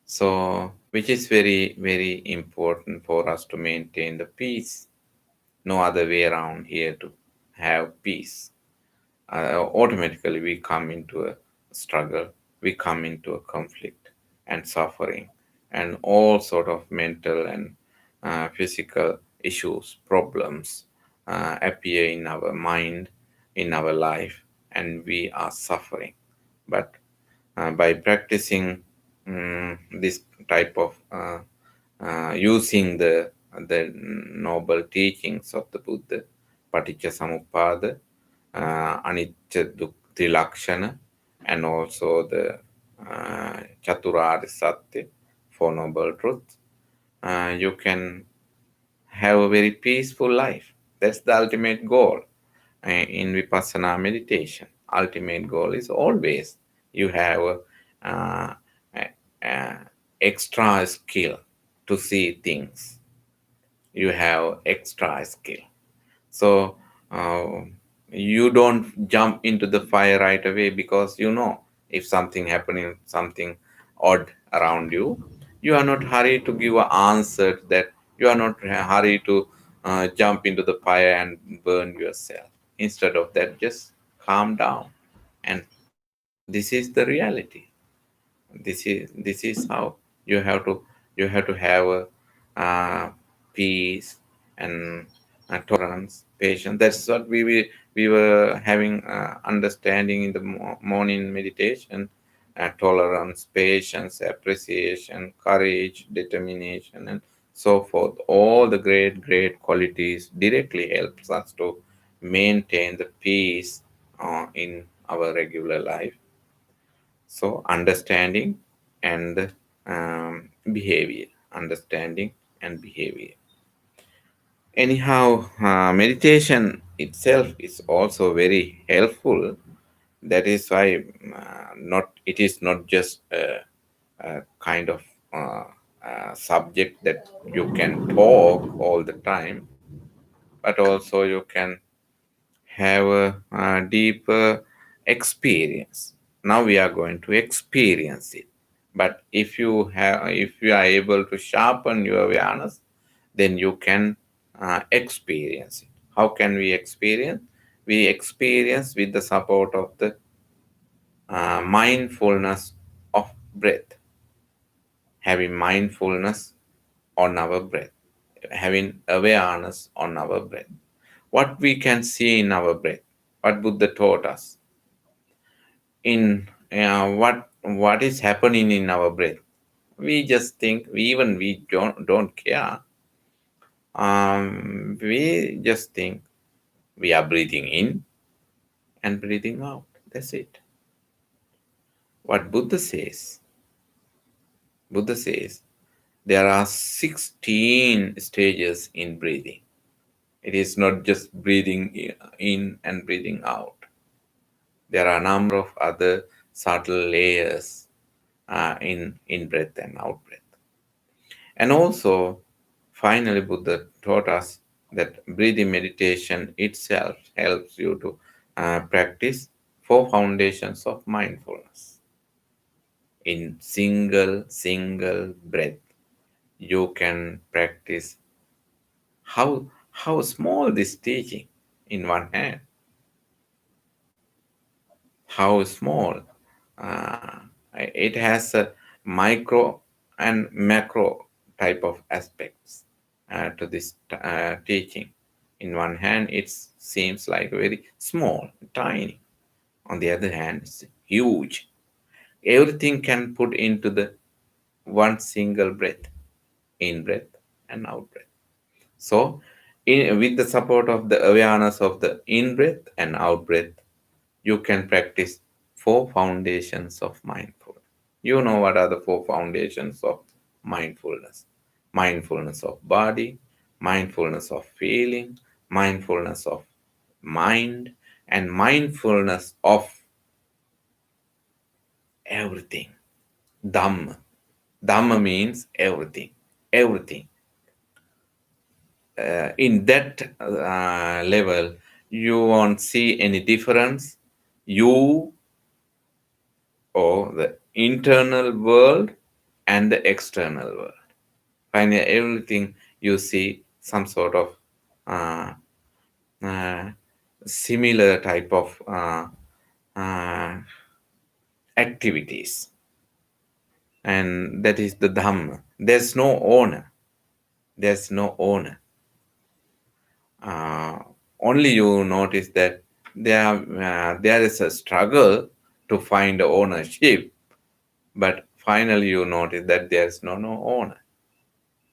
S4: So, which is very, very important for us to maintain the peace. No other way around here to have peace. Automatically we come into a struggle, we come into a conflict and suffering, and all sort of mental and physical issues, problems appear in our mind, in our life, and we are suffering. But by practicing this type of using the noble teachings of the Buddha, Paticca Samuppada, Anicca Trilakshana, and also the Chaturarya Satya, Four Noble Truths, you can have a very peaceful life. That's the ultimate goal in Vipassana meditation. Ultimate goal is always you have a extra skill to see things. You have extra skill. So uh, you don't jump into the fire right away, because you know if something happening, something odd around you, you are not hurried to give an answer to that. You are not hurried to jump into the fire and burn yourself. Instead of that, just calm down. And this is the reality. This is how you have to have a peace and tolerance, patience. That's what we were having understanding in the morning meditation. Tolerance, patience, appreciation, courage, determination, and so forth. All the great qualities directly helps us to maintain the peace in our regular life. So, understanding and behavior. Understanding and behavior. Anyhow, meditation itself is also very helpful. That is why not it is not just a kind of subject that you can talk all the time, but also you can have a deeper experience. Now we are going to experience it. But if you are able to sharpen your awareness, then you can experience it. How can we experience? We experience with the support of the mindfulness of breath, having mindfulness on our breath, having awareness on our breath. What we can see in our breath, what Buddha taught us, in what is happening in our breath. We just think, we don't care. We just think we are breathing in and breathing out. That's it. What Buddha says, there are 16 stages in breathing. It is not just breathing in and breathing out. There are a number of other subtle layers in breath and out breath. And also, finally, Buddha taught us that breathing meditation itself helps you to practice four foundations of mindfulness. In single breath, you can practice how small this teaching in one hand, how small uh, it has a micro and macro type of aspects to this teaching. In one hand, it seems like very small, tiny. On the other hand, it's huge. Everything can put into the one single breath, in breath and out breath. So, with the support of the awareness of the in breath and out breath, you can practice four foundations of mindfulness. You know what are the four foundations of mindfulness? Mindfulness of body, mindfulness of feeling, mindfulness of mind, and mindfulness of everything. Dhamma. Dhamma means everything. Everything. In that level, you won't see any difference. You, or the internal world, and the external world. Finally, everything you see some sort of uh, uh, similar type of uh, activities, and that is the Dhamma. There's no owner. There's no owner. Uh, Only you notice that there is a struggle to find ownership, But finally, you notice that there's no owner,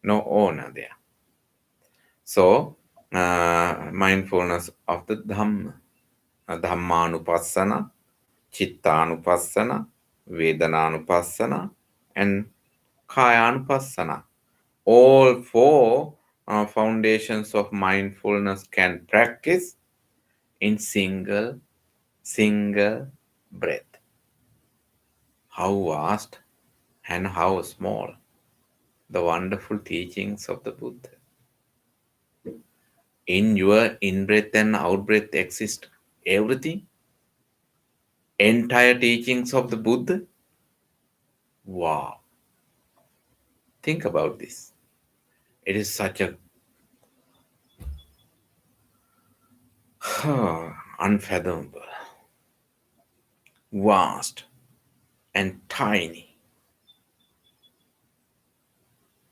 S4: no owner there. So, mindfulness of the Dhamma, Dhammanupassana, Chittanupassana, Vedananupassana, and Kayanupassana. All four foundations of mindfulness can practice in single breath. How vast and how small the wonderful teachings of the Buddha. In your in-breath and out-breath exist everything, entire teachings of the Buddha. Wow, think about this. It is such a unfathomable, vast, and tiny.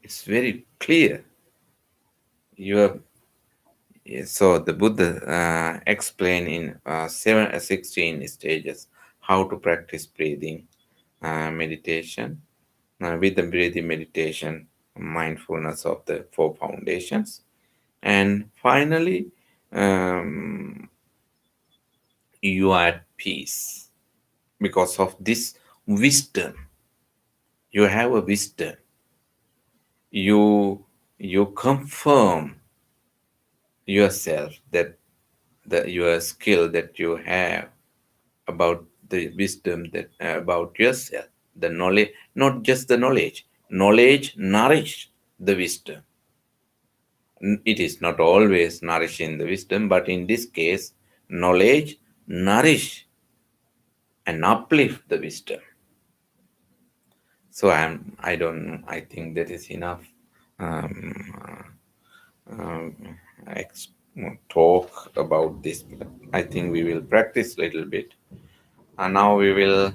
S4: It's very clear. Your So the Buddha explained in 16 stages how to practice breathing meditation. With the breathing meditation, mindfulness of the four foundations. And finally, you are at peace because of this wisdom. You have a wisdom. You confirm yourself that your skill that you have about the wisdom that about yourself, the knowledge, not just the knowledge nourish the wisdom. It is not always nourishing the wisdom, but in this case knowledge nourish and uplift the wisdom. So I think that is enough um, um, ex- talk about this. I think we will practice a little bit. And now we will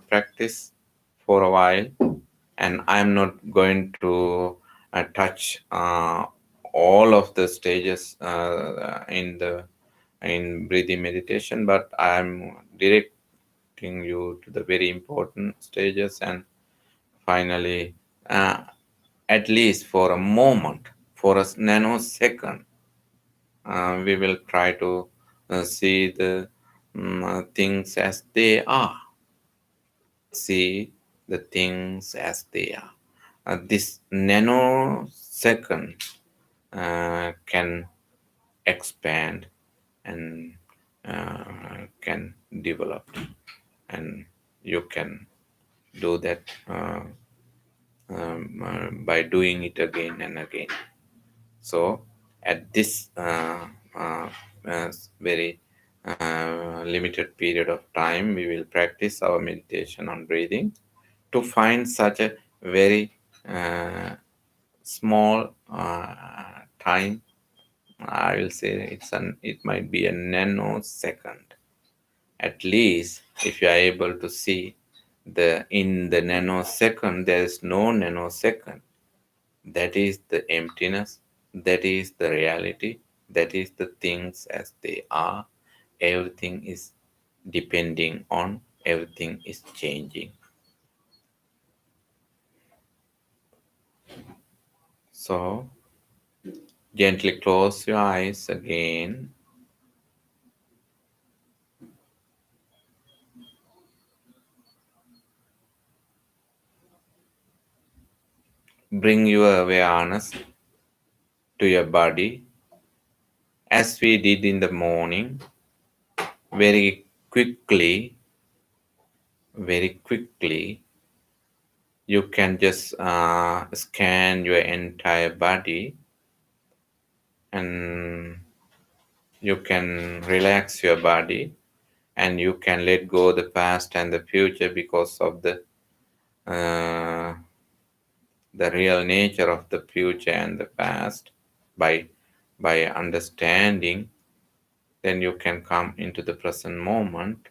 S4: practice for a while, and I'm not going to touch all of the stages in breathing meditation, but I'm directing you to the very important stages, and finally, uh, at least for a moment, for a nanosecond, we will try to see the things as they are. See the things as they are. This nanosecond can expand and can develop, and you can do that by doing it again and again. So, at this very limited period of time, we will practice our meditation on breathing to find such a very small time. I will say it might be a nanosecond. At least, if you are able to see in the nanosecond, there is no nanosecond. That is the emptiness, that is the reality, that is the things as they are. Everything is depending on, everything is changing. So, gently close your eyes again. Bring your awareness to your body as we did in the morning. Very quickly, very quickly, you can just scan your entire body, and you can relax your body, and you can let go the past and the future because of the real nature of the future and the past. By understanding, then you can come into the present moment.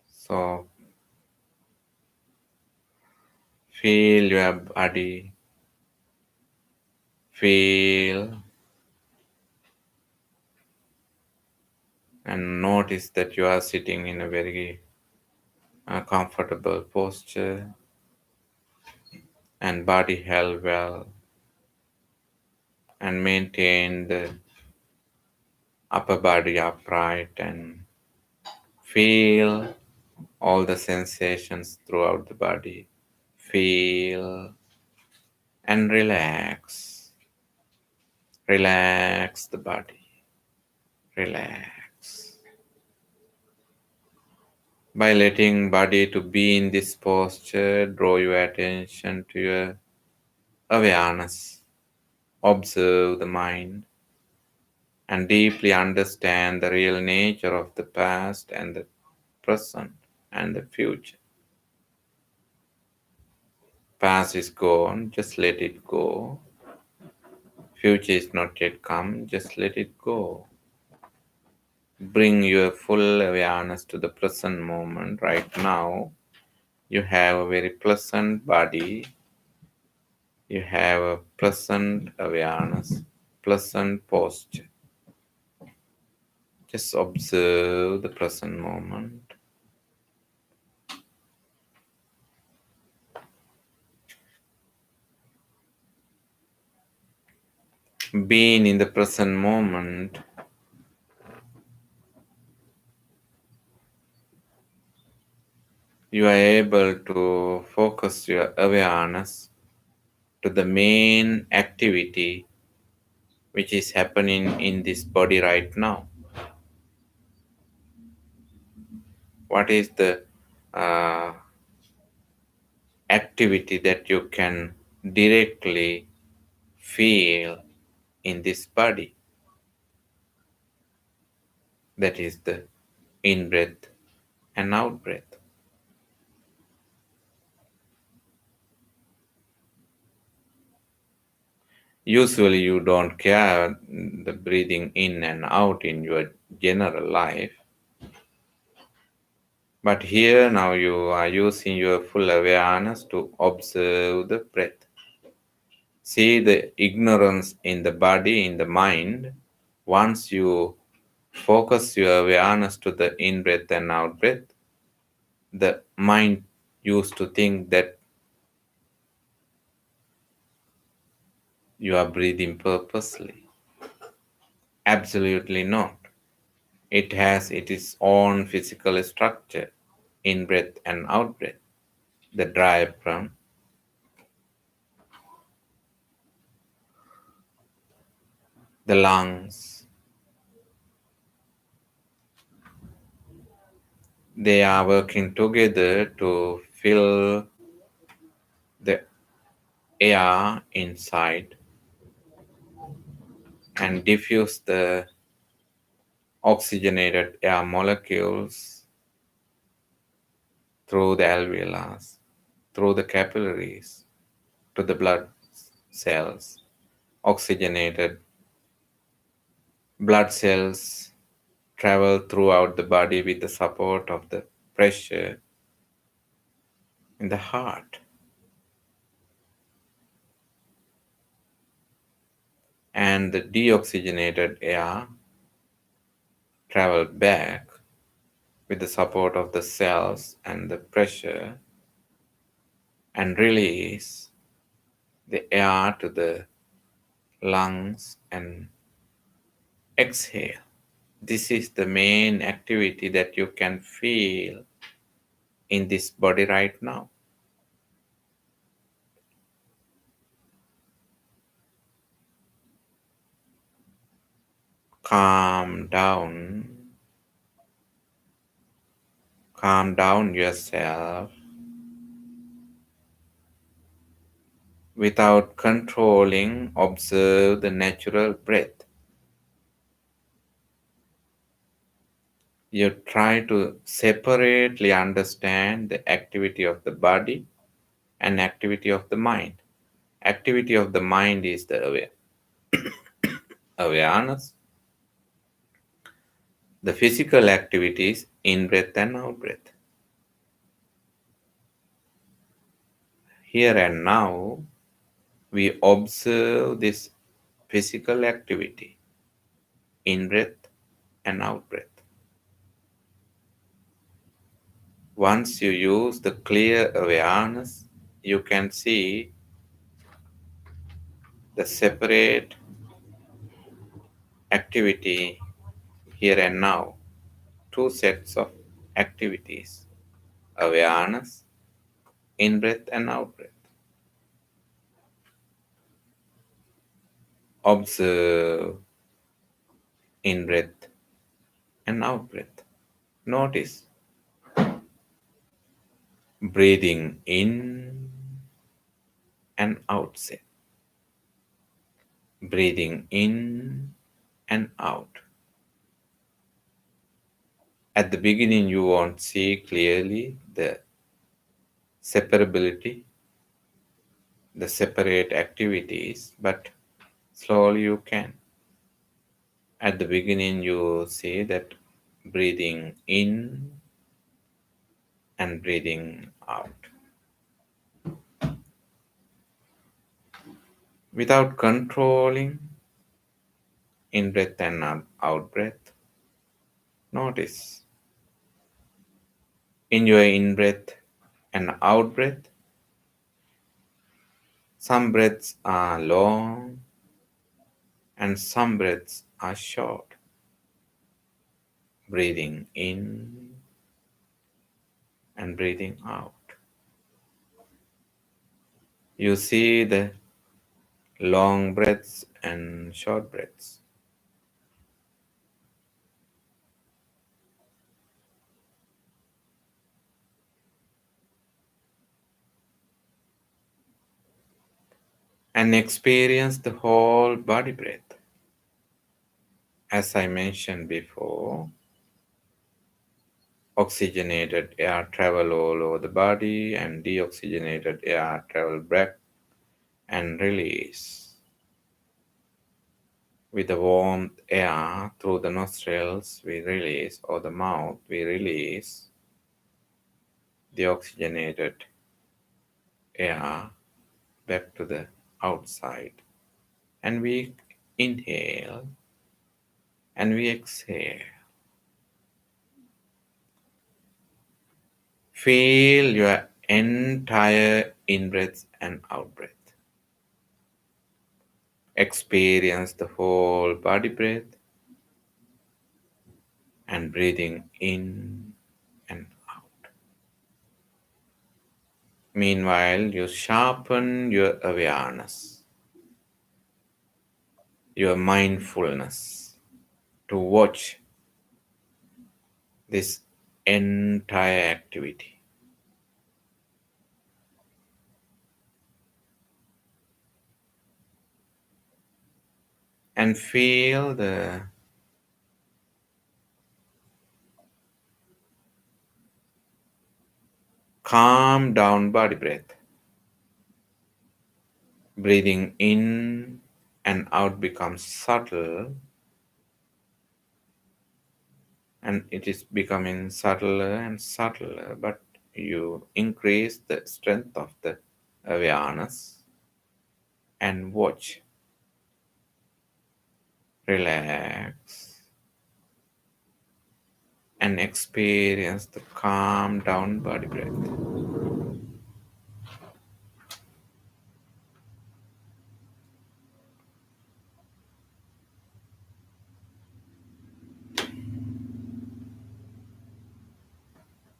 S4: So Feel your body. Feel and notice that you are sitting in a very comfortable posture and body held well, and maintain the upper body upright and feel all the sensations throughout the body. Feel and relax. Relax the body. Relax. By letting body to be in this posture, draw your attention to your awareness. Observe the mind and deeply understand the real nature of the past and the present and the future. Past is gone, just let it go. Future is not yet come, just let it go. Bring your full awareness to the present moment right now. You have a very pleasant body. You have a pleasant awareness, pleasant posture. Just observe the present moment. Being in the present moment, you are able to focus your awareness to the main activity which is happening in this body right now. What is the uh, activity that you can directly feel in this body? That is the in breath and out breath. Usually, you don't care the breathing in and out in your general life. But here now you are using your full awareness to observe the breath. See the ignorance in the body, in the mind. Once you focus your awareness to the in breath and out breath, the mind used to think that you are breathing purposely. Absolutely not. It has its own physical structure, in breath and out breath. The diaphragm, the lungs, they are working together to fill the air inside and diffuse the oxygenated air molecules through the alveolus, through the capillaries, to the blood cells. Oxygenated blood cells travel throughout the body with the support of the pressure in the heart. And the deoxygenated air travel back with the support of the cells and the pressure and release the air to the lungs and exhale. This is the main activity that you can feel in this body right now. Calm down. Calm down yourself without controlling. Observe the natural breath. You try to separately understand the activity of the body and activity of the mind. Activity of the mind is the awareness. The physical activities in breath and out breath. Here and now, we observe this physical activity, in breath and out breath. Once you use the clear awareness, you can see the separate activity here and now, two sets of activities, awareness, in breath and out breath. Observe in breath and out breath. Notice breathing in and outside, breathing in and out. At the beginning, you won't see clearly the separability, the separate activities, but slowly you can. At the beginning, you see that breathing in and breathing out. Without controlling in breath and out breath, notice in your in breath and out breath, some breaths are long and some breaths are short. Breathing in and breathing out. You see the long breaths and short breaths. And experience the whole body breath. As I mentioned before, oxygenated air travel all over the body and deoxygenated air travel back and release. With the warm air through the nostrils we release, or the mouth we release the oxygenated air back to the outside. And we inhale and we exhale. Feel your entire in breath and out breath. Experience the whole body breath and breathing in and out. Meanwhile, you sharpen your awareness, your mindfulness to watch this entire activity. And feel the calm down body breath. Breathing in and out becomes subtle, and it is becoming subtler and subtler, but you increase the strength of the awareness and watch, relax, and experience the calm down body breath.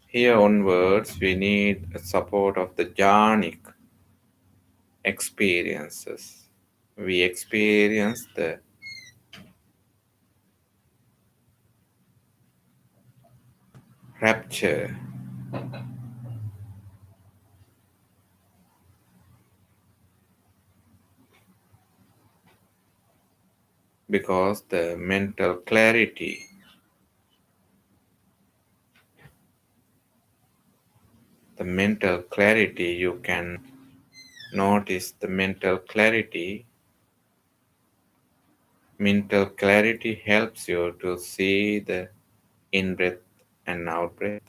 S4: Here onwards, we need a support of the jhanic experiences. We experience the rapture, because the mental clarity, you can notice the mental clarity. Mental clarity helps you to see the in breath and out breath.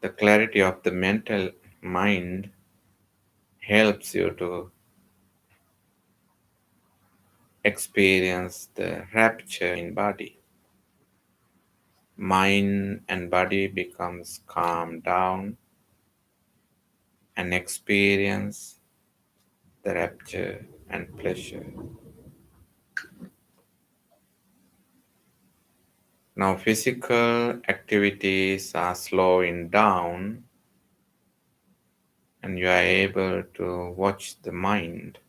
S4: The clarity of the mental mind helps you to experience the rapture in body. Mind and body becomes calm down and experience the rapture and pleasure. Now physical activities are slowing down and you are able to watch the mind,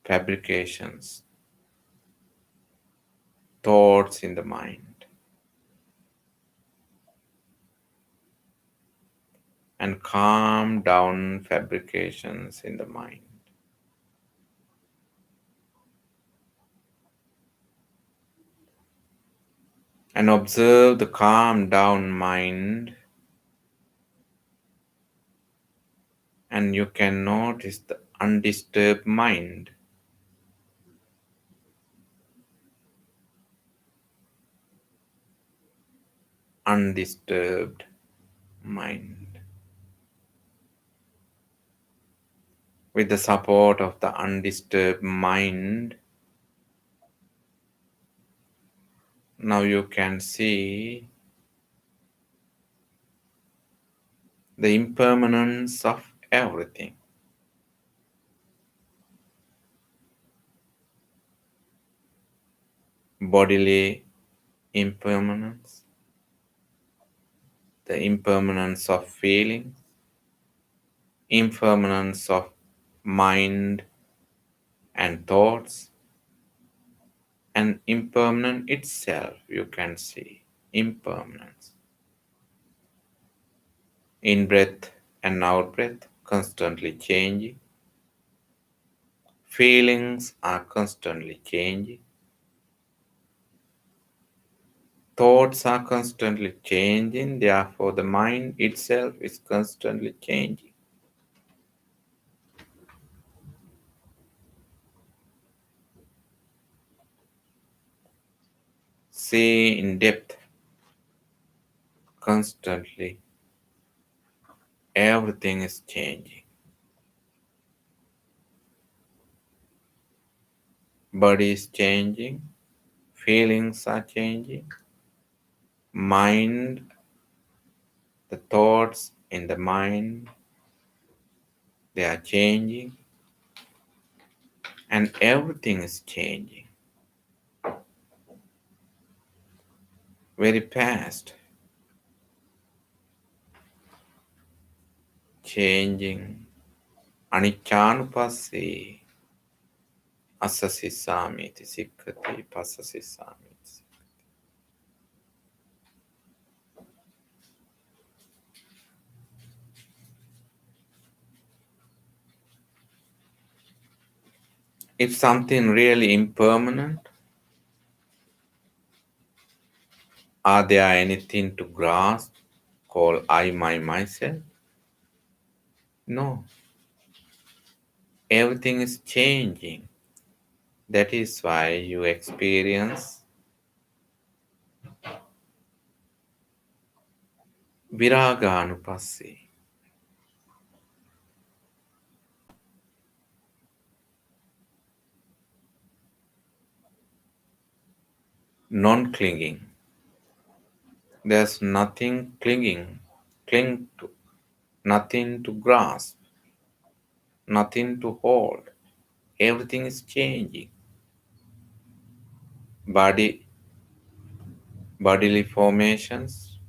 S4: fabrications, thoughts in the mind, and calm down fabrications in the mind. And observe the calm down mind, and you can notice the undisturbed mind. Undisturbed mind. With the support of the undisturbed mind, now you can see the impermanence of everything. Bodily impermanence, the impermanence of feeling, impermanence of mind and thoughts, and impermanent itself, you can see impermanence. In breath and out breath, constantly changing. Feelings are constantly changing. Thoughts are constantly changing, therefore, the mind itself is constantly changing. See in depth, constantly, everything is changing. Body is changing, feelings are changing, mind, the thoughts in the mind, they are changing, and everything is changing very fast, changing. Aniccanupassī asasisāmiti sikkati passasisāmiti. If something really impermanent, are there anything to grasp called I, my, myself? No. Everything is changing. That is why you experience virāgānupassī. Non-clinging. There's nothing cling to, nothing to grasp, nothing to hold. Everything is changing. Bodily formations,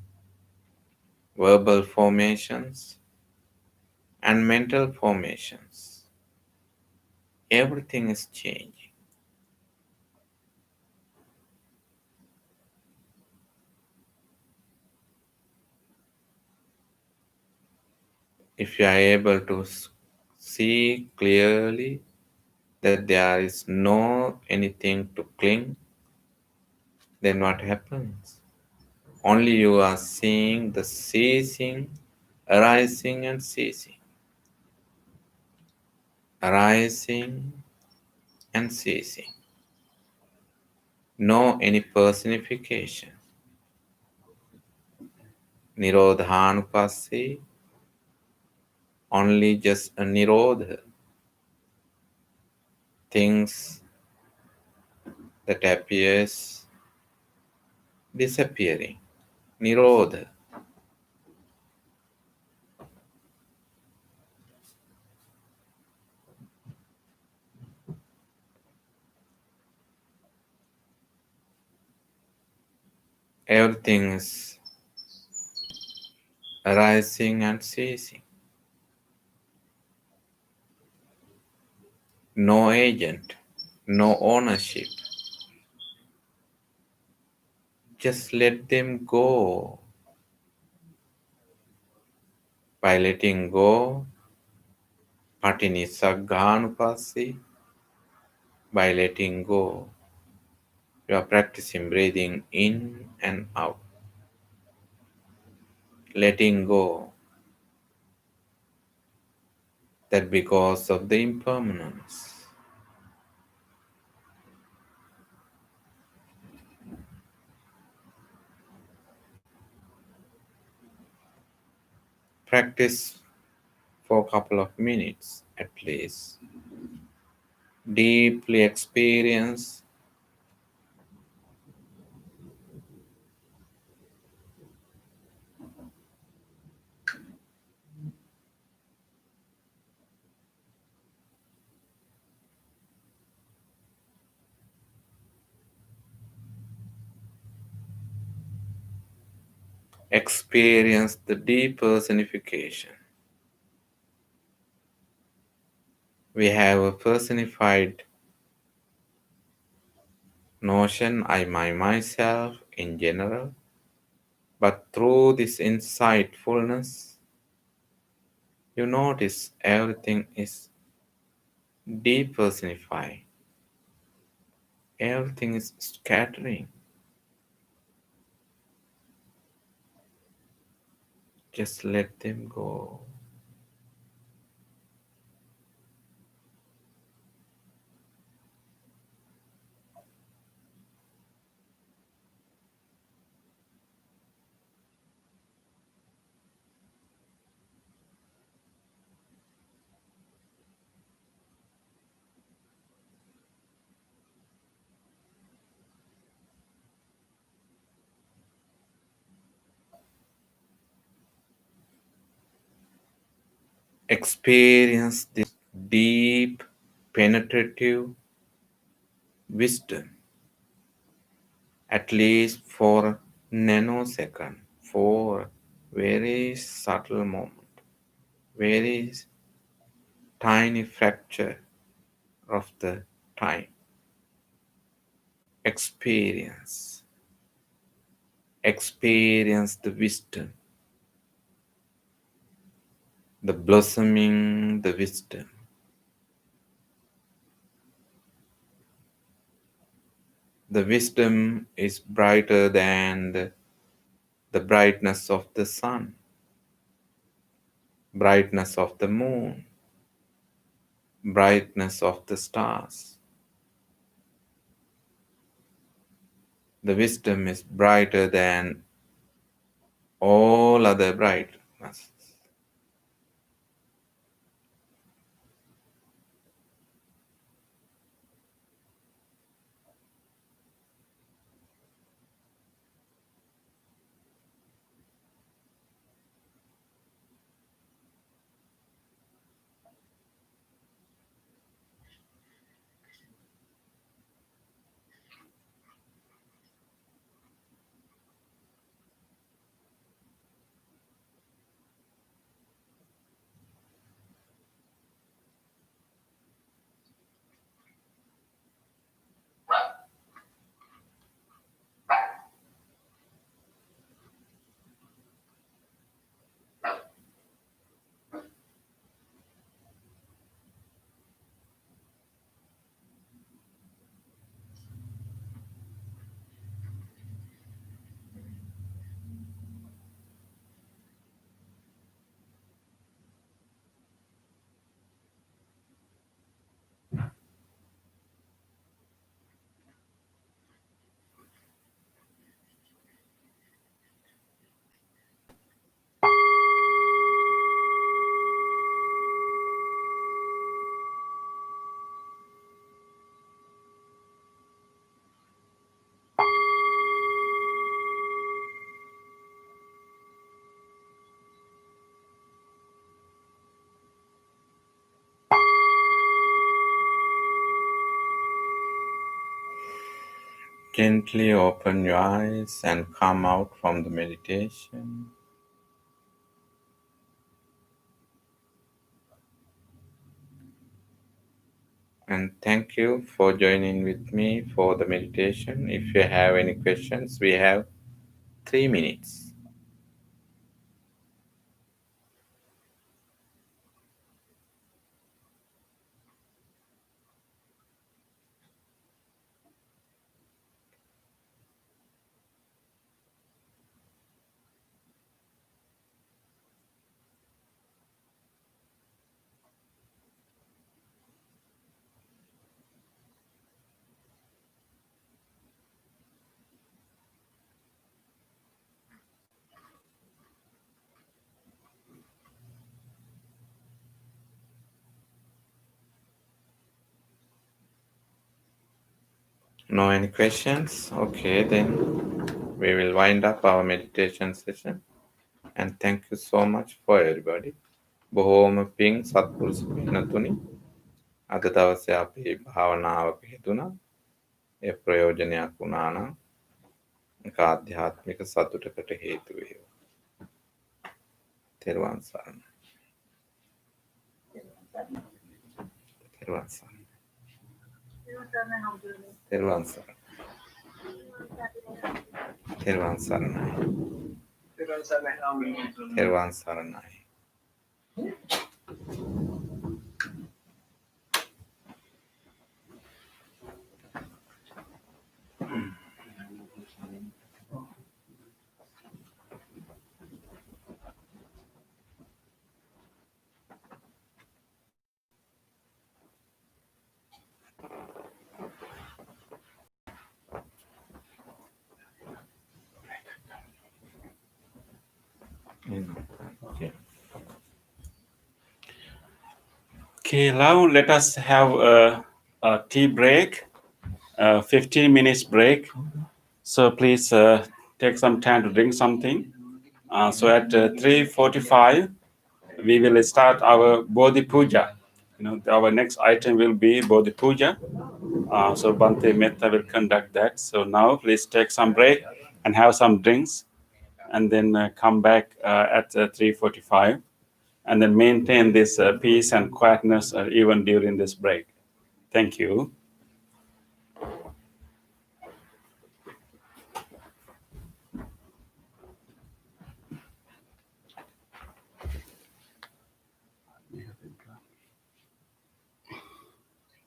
S4: verbal formations, and mental formations. Everything is changing. If you are able to see clearly that there is no anything to cling, then what happens? Only you are seeing the ceasing, arising and ceasing, arising and ceasing. No any personification. Nirodhanupassi, only just a nirodha, things that appears disappearing. Nirodha. Everything is arising and ceasing. No agent, no ownership. Just let them go. By letting go, Patinisagganupassi, by letting go, you are practicing breathing in and out. Letting go, that because of the impermanence. Practice for a couple of minutes at least. Deeply experience experience the depersonification. We have a personified notion, I, myself in general, but through this insightfulness, you notice everything is depersonified, everything is scattering. Just let them go. Experience this deep, penetrative wisdom, at least for a nanosecond, for a very subtle moment, very tiny fracture of the time. Experience. Experience the wisdom, the blossoming, the wisdom. The wisdom is brighter than the brightness of the sun, brightness of the moon, brightness of the stars. The wisdom is brighter than all other brightness. Gently open your eyes and come out from the meditation. And thank you for joining with me for the meditation. If you have any questions, we have 3 minutes. No any questions? Okay, then we will wind up our meditation session. And thank you so much for everybody. බොහෝම පිං සත්පුරුෂ පින්නතුනි අද දවසේ අපි භාවනාවක යෙදුණා. ඒ ප්‍රයෝජනයක් වුණා නම් ඒක ආධ්‍යාත්මික සතුටකට හේතු වේවා. තෙරුවන් සරණයි. තෙරුවන් සරණයි. තෙරුවන් සරණයි. තෙරුවන් සරණයි. තෙරුවන් සරණයි. Okay.
S2: Okay, now let us have a tea break, 15 minutes break. So please take some time to drink something. So at 3:45, we will start our Bodhi Puja. Our next item will be Bodhi Puja. So Bhante Metta will conduct that. So now please take some break and have some drinks, and then come back at 3:45, and then maintain this peace and quietness even during this break. Thank you.